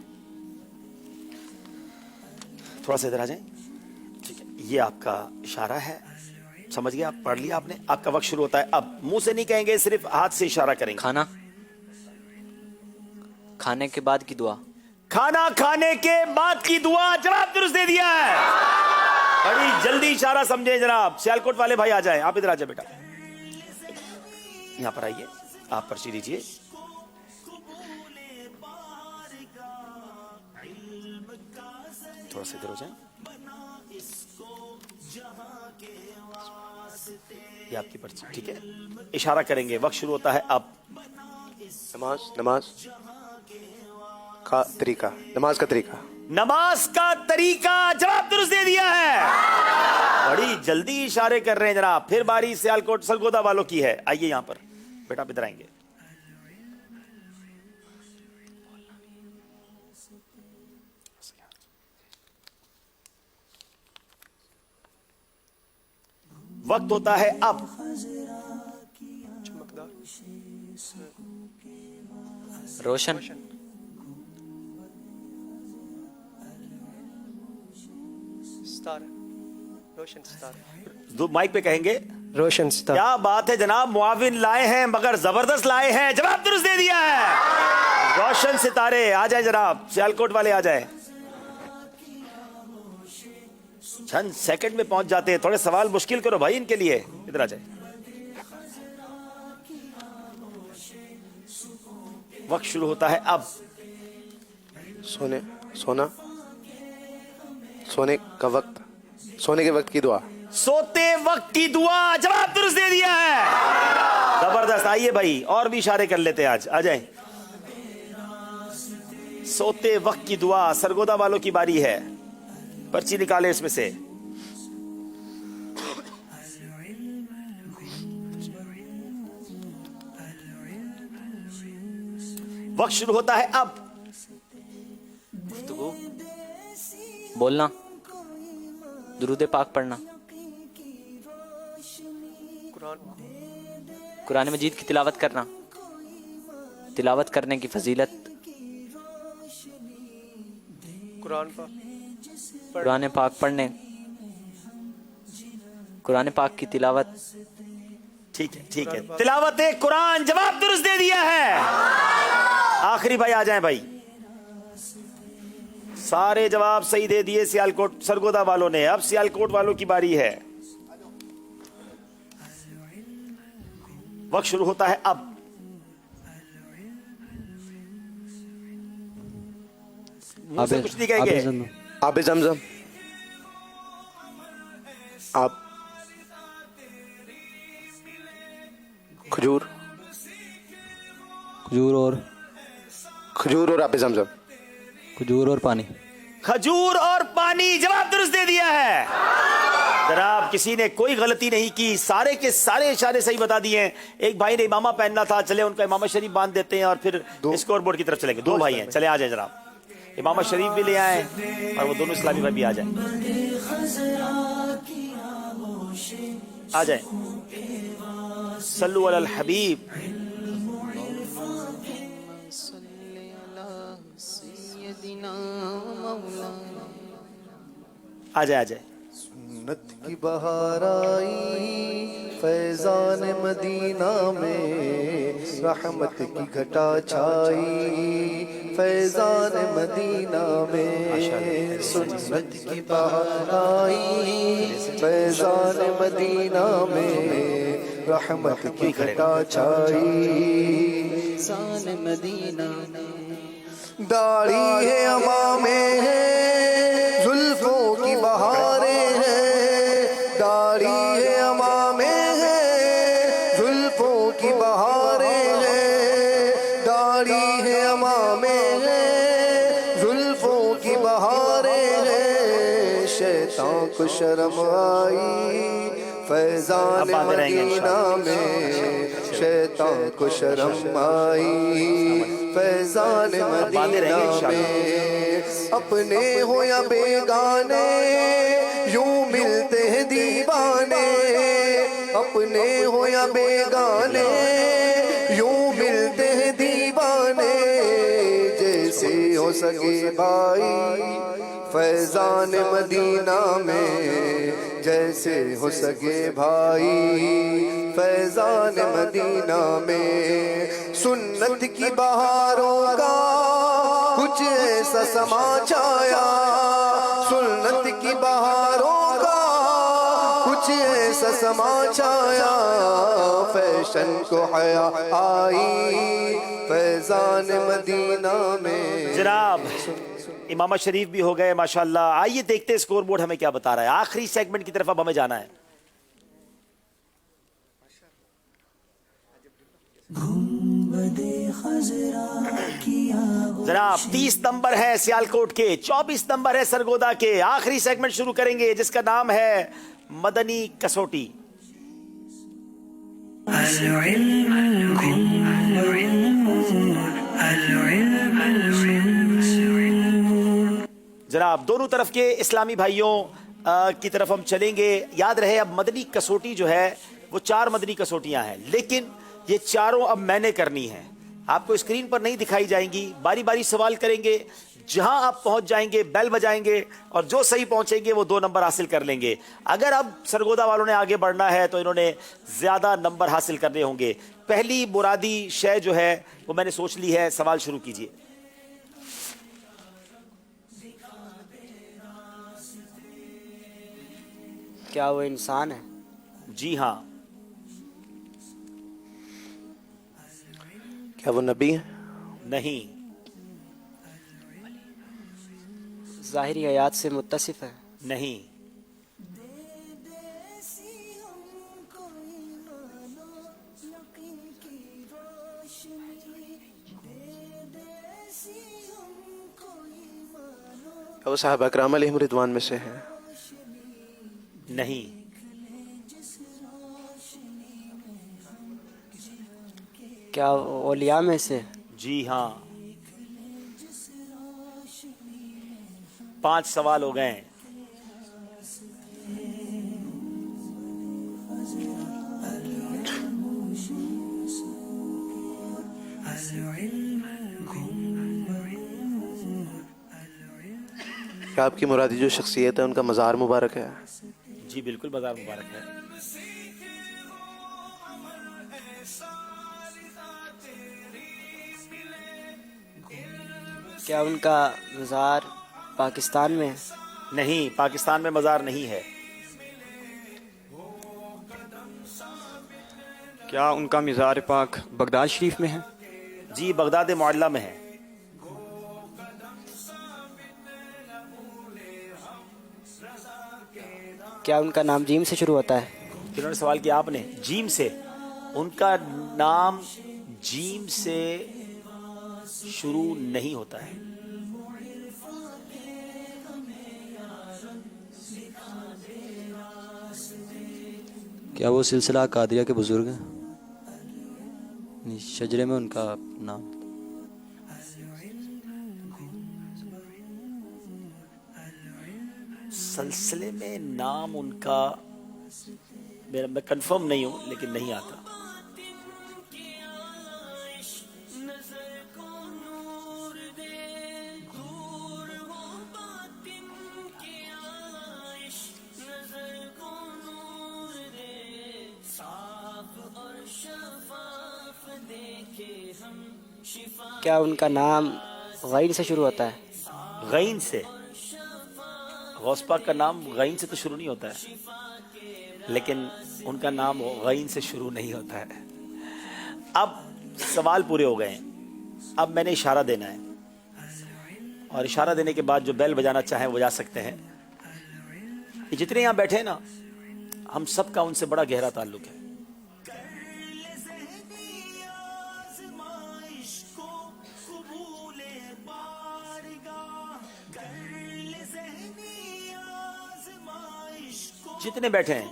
थोड़ा सा इधर आ जाएं। ठीक है, ये आपका इशारा है, समझ गया? आप पढ़ लिया आपने। आपका वक्त शुरू होता है अब। मुंह से नहीं कहेंगे, सिर्फ हाथ से इशारा करेंगे। खाना खाने के बाद की दुआ। खाना खाने के बाद की दुआ। जवाब दुरुस्त दे दिया है। बड़ी जल्दी इशारा समझे जनाब। सियालकोट वाले भाई आ जाएं। आप इधर आ जाए बेटा, यहां पर आइए। आप पर्ची लीजिए। थोड़ा सा इधर हो जाए। ये आपकी पर्ची, ठीक है? इशारा करेंगे। वक्त शुरू होता है अब। नमाज का तरीका। नमाज का तरीका। नमाज का तरीका। जवाब दुरुस्त दे दिया है। बड़ी जल्दी इशारे कर रहे हैं जनाब। फिर बारी सियालकोट सरगोदा वालों की है। आइए यहां पर बेटा, आप इधर आएंगे। वक्त होता है अब। रोशन। रोशन सितारा। दो माइक पे कहेंगे। रोशन सितारा। क्या बात है जनाब, मुआविन लाए हैं मगर जबरदस्त लाए हैं। जवाब दुरुस्त दे दिया है। रोशन सितारे। आ जाए जनाब, सियालकोट वाले आ जाए। चंद सेकंड में पहुंच जाते हैं। थोड़े सवाल मुश्किल करो भाई इनके लिए। इधर आ जाए। वक्त शुरू होता है अब। सोने का वक्त। सोने के वक्त की दुआ। सोते वक्त की दुआ। जवाब दुरुस्त दे दिया है। जबरदस्त। आइए भाई, और भी इशारे कर लेते हैं आज। आ जाए। सोते वक्त की दुआ। सरगोदा वालों की बारी है। पर्ची निकाले इसमें से। वक्त शुरू होता है अब। बोलना, दुरूद पाक पढ़ना, कुरान मजीद की तिलावत करना, तिलावत करने की फजीलत, कुरान पाक पढ़ने, कुरान पाक की तिलावत। ठीक है, ठीक है। तिलावत कुरान। जवाब दुरुस्त दे दिया है। आखिरी भाई आ जाएं भाई। सारे जवाब सही दे दिए सियालकोट सरगोदा वालों ने। अब सियालकोट वालों की बारी है। वक्त शुरू होता है अब। मुंह से कुछ नहीं कहेंगे। आबे जमजम। आप खजूर और आबे जमजम। खजूर और पानी। खजूर और पानी। जवाब दुरुस्त दे दिया है। जनाब किसी ने कोई गलती नहीं की, सारे के सारे इशारे सही बता दिए हैं। एक भाई ने इमामा पहनना था, चले उनका इमामा शरीफ बांध देते हैं और फिर स्कोर बोर्ड की तरफ चलेंगे। दो भाई हैं, चले आ जाए जनाब। इमामा शरीफ भी ले आए और वो दोनों इस्लामी भाई भी आ जाए। आ जाए। सल्लु अलल हबीब। आ जाए, आ जाए। सुन्नत की बहार आई फैजान मदीना में, रहमत की घटा छाई फैजान मदीना में। सुन्नत की बहार आई फैजान मदीना में, रहमत की घटा छाई फैजान मदीना। दाढ़ी है अमामे है, जुल्फों की बहारें हैं। दाढ़ी है अमामे है, जुल्फों की बहारें हैं। दाढ़ी है अमामे है, जुल्फों की बहारें हैं। शैतान को शर्म आई فیضان مدینہ میں شیطان کو شرم آئی، فیضان مدینہ میں اپنے ہو یا بیگانے یوں ملتے ہیں دیوانے، اپنے ہو یا بیگانے یوں ملتے ہیں دیوانے، جیسے ہو سکے بھائی فیضان مدینہ میں، جیسے ہو سکے بھائی فیضان مدینہ میں، سنت کی بہاروں کا کچھ ایسا سما چھایا، سنت کی بہاروں کا کچھ ایسا سما چھایا، فیشن کو حیا آئی فیضان مدینہ میں۔ جناب امامہ شریف بھی ہو گئے ماشاءاللہ۔ آئیے دیکھتے ہیں سکور بورڈ ہمیں کیا بتا رہا ہے۔ آخری سیگمنٹ کی طرف اب ہمیں جانا ہے۔ جناب 30 نمبر ہے سیالکوٹ کے، 24 نمبر ہے سرگودا کے۔ آخری سیگمنٹ شروع کریں گے جس کا نام ہے مدنی کسوٹی۔ جناب دونوں طرف کے اسلامی بھائیوں کی طرف ہم چلیں گے۔ یاد رہے اب مدنی کسوٹی جو ہے وہ 4 مدنی کسوٹیاں ہیں، لیکن یہ چاروں اب میں نے کرنی ہیں، آپ کو اسکرین پر نہیں دکھائی جائیں گی۔ باری باری سوال کریں گے، جہاں آپ پہنچ جائیں گے بیل بجائیں گے اور جو صحیح پہنچیں گے وہ 2 نمبر حاصل کر لیں گے۔ اگر اب سرگودا والوں نے آگے بڑھنا ہے تو انہوں نے زیادہ نمبر حاصل کرنے ہوں گے۔ پہلی مرادی شے جو ہے وہ میں نے سوچ لی ہے، سوال شروع کیجئے۔ کیا وہ انسان ہے؟ جی ہاں۔ کیا وہ نبی ہے؟ نہیں۔ ظاہری حیات سے متصف ہے؟ نہیں۔ کیا وہ صحابہ اکرام علیہم رضوان میں سے ہیں؟ نہیں۔ کیا اولیاء میں سے؟ جی ہاں۔ 5 سوال ہو گئے ہیں۔ کیا آپ کی مرادی جو شخصیت ہے ان کا مزار مبارک ہے؟ جی بالکل مزار مبارک ہے۔ کیا ان کا مزار پاکستان میں ہے؟ نہیں، پاکستان میں مزار نہیں ہے۔ کیا ان کا مزار پاک بغداد شریف میں ہے؟ جی بغداد معلیٰ میں ہے۔ کیا ان کا نام جیم سے شروع ہوتا ہے؟ کنہوں نے سوال کیا آپ نے؟ جیم سے؟ ان کا نام جیم سے شروع نہیں ہوتا ہے۔ کیا وہ سلسلہ قادریہ کے بزرگ ہیں؟ شجرے میں ان کا نام۔ سلسلے میں نام ان کا میں کنفرم نہیں ہوں لیکن نہیں آتا۔ کیا ان کا نام غین سے شروع ہوتا ہے؟ غین سے؟ غوث پاک کا نام غین سے تو شروع نہیں ہوتا ہے، لیکن ان کا نام غین سے شروع نہیں ہوتا ہے۔ اب سوال پورے ہو گئے ہیں، اب میں نے اشارہ دینا ہے اور اشارہ دینے کے بعد جو بیل بجانا چاہیں وہ جا سکتے ہیں۔ یہ جتنے یہاں بیٹھے ہیں نا، ہم سب کا ان سے بڑا گہرا تعلق ہے۔ جتنے بیٹھے ہیں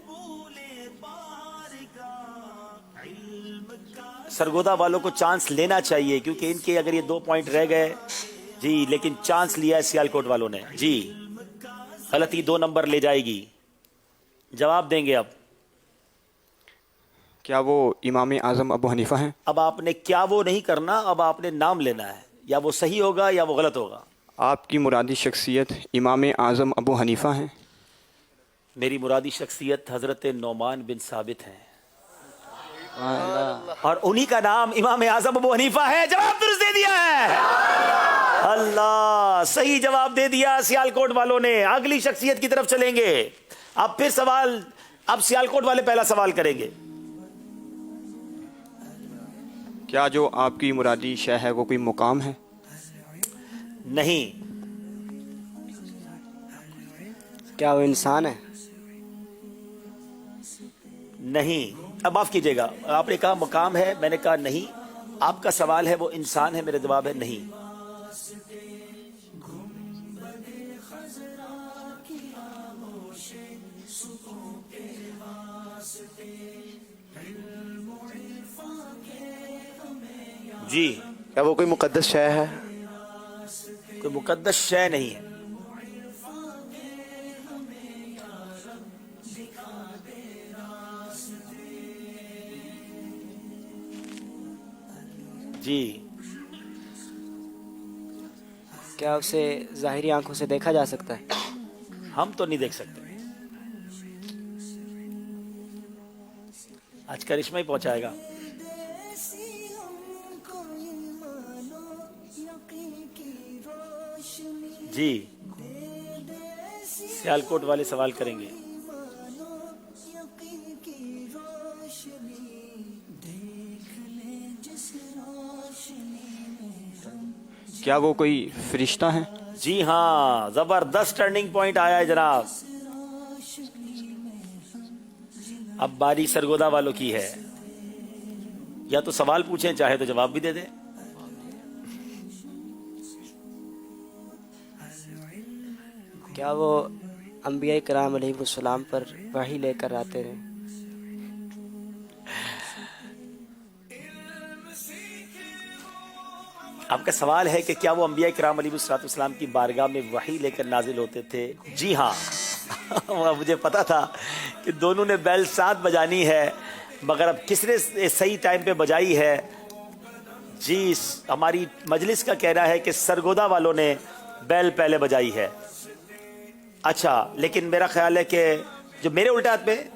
सरगोदा वालों को चांस लेना चाहिए क्योंकि इनके अगर ये 2 पॉइंट रह गए जी, लेकिन चांस लिया है सियालकोट वालों ने जी। गलती 2 नंबर ले जाएगी। जवाब देंगे अब। क्या वो इमाम आज़म अबू हनीफ़ा हैं? अब आपने क्या वो नहीं करना, अब आपने नाम लेना है, या वो सही होगा या वो गलत होगा। आपकी मुरादी शख्सियत इमाम आज़म अबू हनीफ़ा हैं? मेरी मुरादी शख्सियत हज़रत नौमान बिन साबित हैं और उन्हीं का नाम इमाम आज़म अबू हनीफा है। जवाब दुरुस्त दे दिया है। अल्लाह, सही जवाब दे दिया सियालकोट वालों ने। अगली शख्सियत की तरफ चलेंगे। अब फिर सवाल, अब सियालकोट वाले पहला सवाल करेंगे। क्या जो आपकी मुरादी शह है वो कोई मुकाम है? नहीं। क्या वो इंसान है? नहीं। अब माफ कीजिएगा, आपने कहा मुकाम है, मैंने कहा नहीं। आपका सवाल है वो इंसान है, मेरा जवाब है नहीं। जी। क्या वो कोई मुकद्दस शय है? कोई मुकद्दस शय नहीं है। जी। क्या उसे ज़ाहिरी आंखों से देखा जा सकता है? हम तो नहीं देख सकते। आज करिश्मा ही पहुंचाएगा। जी। सियालकोट वाले सवाल करेंगे। क्या वो कोई फरिश्ता है? जी हाँ, जबरदस्त टर्निंग पॉइंट आया है जनाब। अब बारी सरगोदा वालों की है। या तो सवाल पूछें, चाहे तो जवाब भी दे दें। क्या वो अंबिया कराम अलैहिस्सलाम पर वही लेकर आते रहे? आपका सवाल है कि क्या वो अंबिया किराम अलैहिस्सलाम की बारगाह में वही लेकर नाजिल होते थे? जी हाँ। मुझे पता था कि दोनों ने बेल साथ बजानी है, मगर अब किसने सही टाइम पे बजाई है? जी, हमारी मजलिस का कहना है कि सरगोदा वालों ने बेल पहले बजाई है। अच्छा, लेकिन मेरा ख्याल है कि जो मेरे उल्टे हाथ में,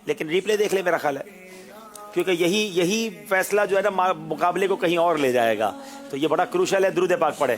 लेकिन रिप्ले देख ले, मेरा ख्याल है क्योंकि यही फैसला जो है ना मुकाबले को कहीं और ले जाएगा, तो ये बड़ा क्रूशल है। दुरूद पाक पढ़े।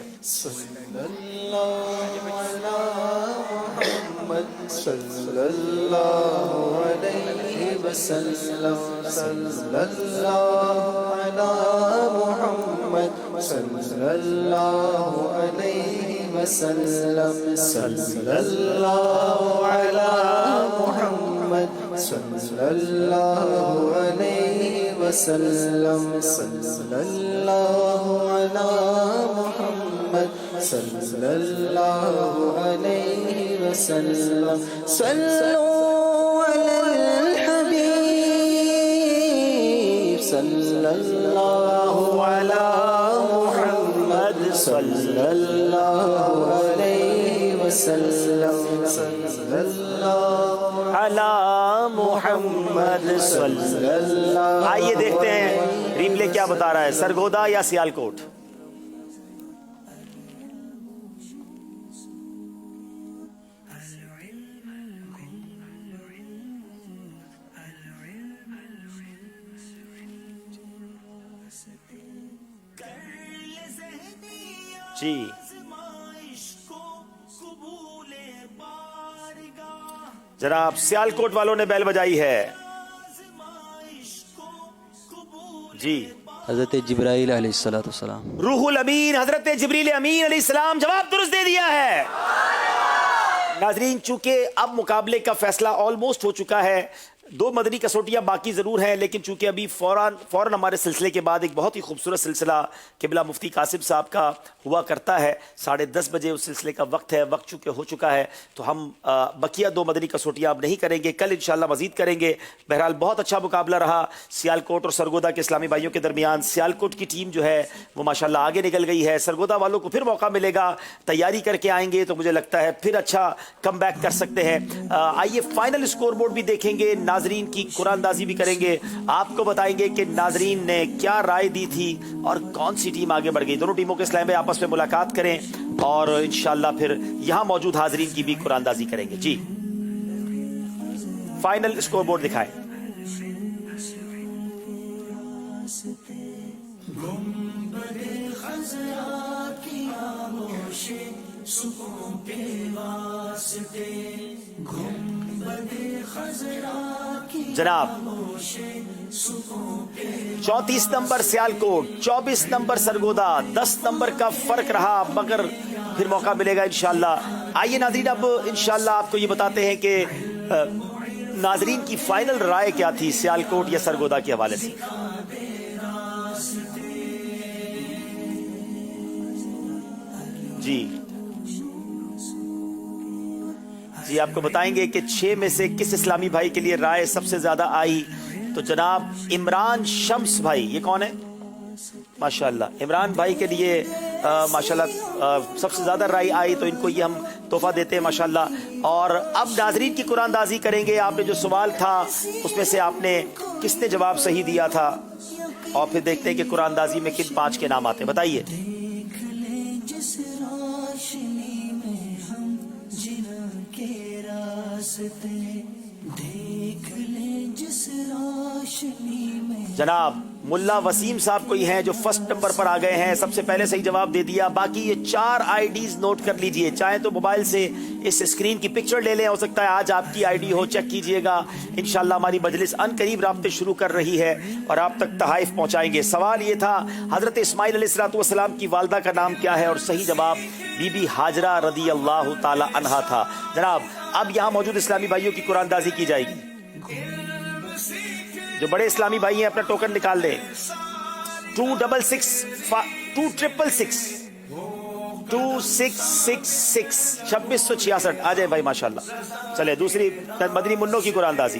आइए देखते हैं रिप्ले क्या बता रहा है, सरगोदा या सियालकोट। जी, जनाब सियालकोट वालों ने बैल बजाई है। जी, हज़रत जिब्राइल अलैहिस्सलाम, रूहुल अमीन, हजरत जिब्रील अमीन अलैहिस्सलाम। जवाब दुरुस्त दे दिया है। नाजरीन, चूंकि अब मुकाबले का फैसला ऑलमोस्ट हो चुका है, दो मदनी कसौटियाँ बाकी ज़रूर हैं, लेकिन चूंकि अभी फ़ौरन हमारे सिलसिले के बाद एक बहुत ही खूबसूरत सिलसिला क़िबला मुफ्ती कासिम साहब का हुआ करता है, 10:30 बजे उस सिलसिले का वक्त है, वक्त चूँकि हो चुका है, तो हम बकिया दो मदनी कसौटियाँ अब नहीं करेंगे, कल इंशाअल्लाह मज़ीद करेंगे। बहरहाल बहुत अच्छा मुकाबला रहा सियालकोट और सरगोदा के इस्लामी भाइयों के दरमियान। सियालकोट की टीम जो है वो माशाल्लाह आगे निकल गई है, सरगोदा वालों को फिर मौका मिलेगा, तैयारी करके आएंगे तो मुझे लगता है फिर अच्छा कम बैक कर सकते हैं। आइए फाइनल स्कोर बोर्ड भी देखेंगे, नाजरीन की कुरानदाजी भी करेंगे, आपको बताएंगे कि नाजरीन ने क्या राय दी थी और कौन सी टीम आगे बढ़ गई। दोनों टीमों के इस्लाम में आपस में मुलाकात करें और इंशाअल्लाह फिर यहाँ मौजूद हाजरीन की भी कुरानदाजी करेंगे। जी फाइनल स्कोर बोर्ड दिखाएं। जनाब 34 number Sialkot, 24 number Sargodha, 10 number का फर्क रहा, मगर फिर मौका मिलेगा इंशाअल्लाह। आइए नाज़रीन अब इंशाअल्लाह आपको ये बताते हैं कि नाज़रीन की फाइनल राय क्या थी सियालकोट या सरगोदा के हवाले से। जी आपको बताएंगे कि 6 में से किस इस्लामी भाई के लिए राय सबसे ज्यादा आई। तो जनाब इमरान शम्स भाई, ये कौन है? माशाल्लाह इमरान भाई के लिए माशाल्लाह सबसे ज्यादा राय आई, तो इनको ये हम तोहफा देते हैं माशाल्लाह। और अब नाजरीन की कुरानदाजी करेंगे। आपने जो सवाल था उसमें से आपने किसने जवाब सही दिया था, और फिर देखते हैं कि कुरानदाजी में किन 5 के नाम आते हैं। बताइए। जनाब मुल्ला वसीम साहब कोई हैं जो फर्स्ट नंबर पर आ गए हैं, सबसे पहले सही जवाब दे दिया। बाकी ये 4 आईडीज नोट कर लीजिए, चाहे तो मोबाइल से इस स्क्रीन की पिक्चर ले लें, हो सकता है आज आपकी आईडी हो, चेक कीजिएगा। इंशाल्लाह हमारी मजलिस अनकरीब राब्ते शुरू कर रही है और आप तक तहाइफ पहुंचाएंगे। सवाल ये था हजरत इस्माइल अलैहिस्सलाम की वालदा का नाम क्या है, और सही जवाब बीबी हाजरा रदी अल्लाह ताला अन्हा था। जनाब अब यहाँ मौजूद इस्लामी भाइयों की कुरानदाजी की जाएगी। जो बड़े इस्लामी भाई हैं अपना टोकन निकाल लें। 2666 2666 आ जाए भाई माशाल्लाह। चले दूसरी मदनी मुन्नों की कुरानदाजी।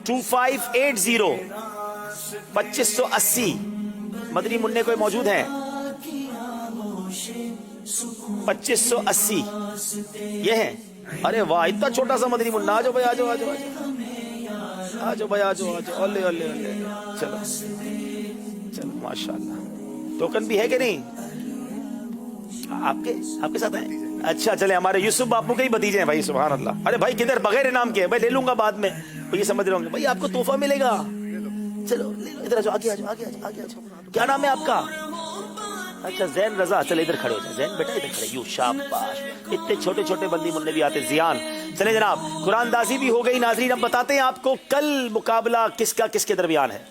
2580 2580 मदनी मुन्ने कोई मौजूद हैं? 2580 ये है। अरे वाह इतना छोटा सा मदनी मुन्ना, आ जाओ भाई, आ जाओ आ जाओ आ जाओ भाई, आ जाओ आ जाओ। ओले ओले ओले, चलो चलो माशाल्लाह। टोकन भी है कि नहीं आपके साथ है? अच्छा चले, हमारे यूसुफ बापू के ही भतीजे हैं भाई, सुभान अल्लाह। अरे भाई किधर बगैर इनाम के? भाई ले लूंगा बाद में, तो ये समझ रहे होंगे भाई आपको तोहफा मिलेगा। चलो इधर आ जाओ, आगे आ जाओ, आगे आ जाओ। क्या नाम है आपका? अच्छा जैन रजा, चले इधर खड़े हो जाए। जैन बेटा इधर खड़े, यू शाबाश। इतने छोटे छोटे बंदी मुन्ने भी आते। जियान चले जनाब, कुरानदाजी भी हो गई। नाजरीन अब बताते हैं आपको कल मुकाबला किसका किसके दरमियान है।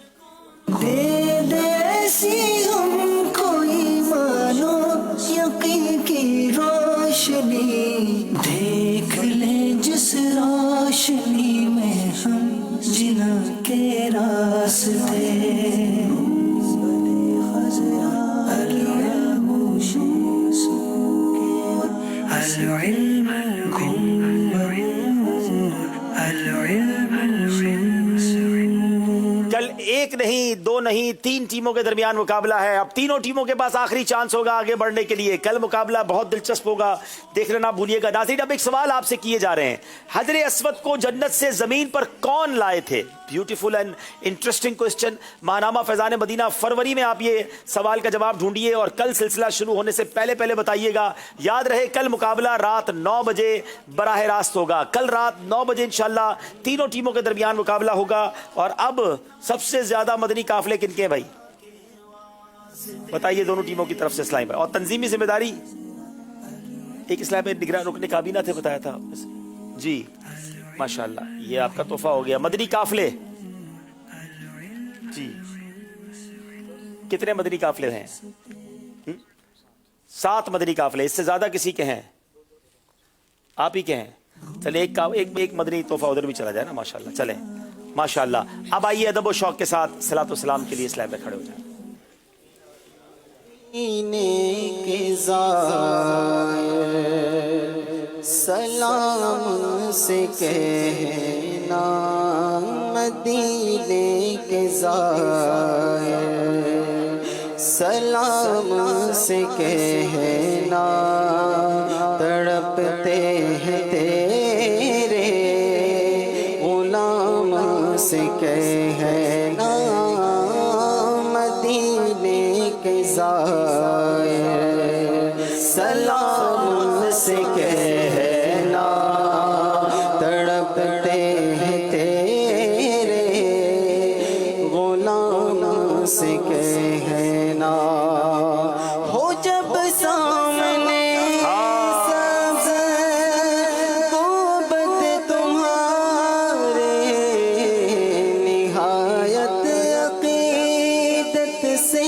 दे दे ऐसी हमको ईमानो यकीन की रोशनी, देख ले जिस रोशनी में हम जिना के रास्ते। कल 1 नहीं 2 नहीं 3 टीमों के दरमियान मुकाबला है। अब तीनों टीमों के पास आखिरी चांस होगा आगे बढ़ने के लिए। कल मुकाबला बहुत दिलचस्प होगा, देखना ना भूलिएगा। नाज़रीन अब एक सवाल आपसे किए जा रहे हैं, हजरे अस्वद को जन्नत से जमीन पर कौन लाए थे? Beautiful and interesting question. Mahnama Faizan Madina फरवरी में आप ये सवाल का जवाब ढूंढिए और कल सिलसिला शुरू होने से पहले पहले बताइएगा। याद रहे कल मुकाबला रात 9 बजे बराह रास्त होगा। कल रात 9 बजे इंशाल्लाह तीनों टीमों के दरमियान मुकाबला होगा। और अब सबसे ज्यादा मदनी काफिले किनके हैं भाई, बताइए दोनों टीमों की तरफ से। इस्लामी भाई और तंजीमी जिम्मेदारी एक इस्लाम में निगरान रुकने काबीना थे, बताया था जी माशाल्लाह। ये आपका तोहफा हो गया। मदनी काफिले जी, कितने मदनी काफिले हैं? 7 मदनी काफिले, इससे ज्यादा किसी के हैं? آپ ہی کے ہیں؟ چلے ایک مدنی تحفہ ادھر بھی چلا جائے نا. ماشاءاللہ. چلیں ماشاءاللہ. اب آئیے ادب و شوق کے ساتھ صلاۃ و سلام کے لیے اسلام میں کھڑے ہو جائیں. سلام سے کہنا مدینے کے زائر، سلام سے کہنا تڑپتے ہیں تیرے غلام سے کہنا مدینے کے زائر، سلام سے کہنا تڑپتے ہیں تیرے غلام سے کہنا، ہو جب سامنے سبز قربت تمہارے، نہایت عقیدت سے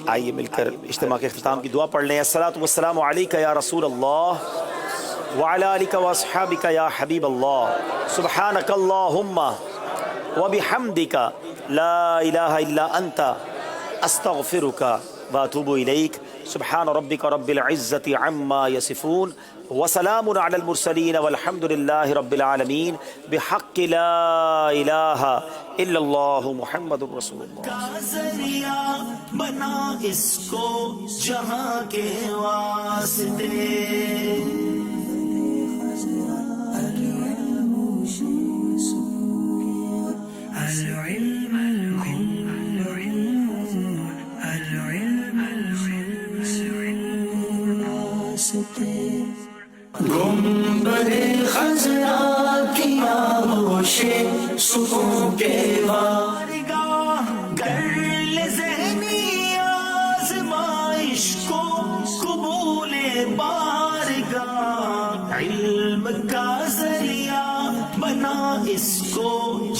آئیے مل کر اجتماع کے اختتام کی دعا پڑھ لیں. الصلاۃ والسلام علیکہ یا رسول اللہ وعلی آلک واصحابک یا حبیب اللہ، سبحانک اللہم وبحمدک لا الہ الا انت استغفرک واتوب الیک. سبحان ربک رب العزة عما یصفون وسلام علی المرسلین والحمد للہ رب العالمین بحق لا الہ الا اللہ محمد رسول اللہ. کا ذریعہ بنا اس کو جہاں کے واسطے، گنبد خضرا کی آغوش سکون کے وارگاہ، گر لے ذہنی آزمائش کو قبول بارگاہ، علم کا ذریعہ بنا اس کو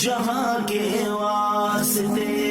جہاں کے واسطے.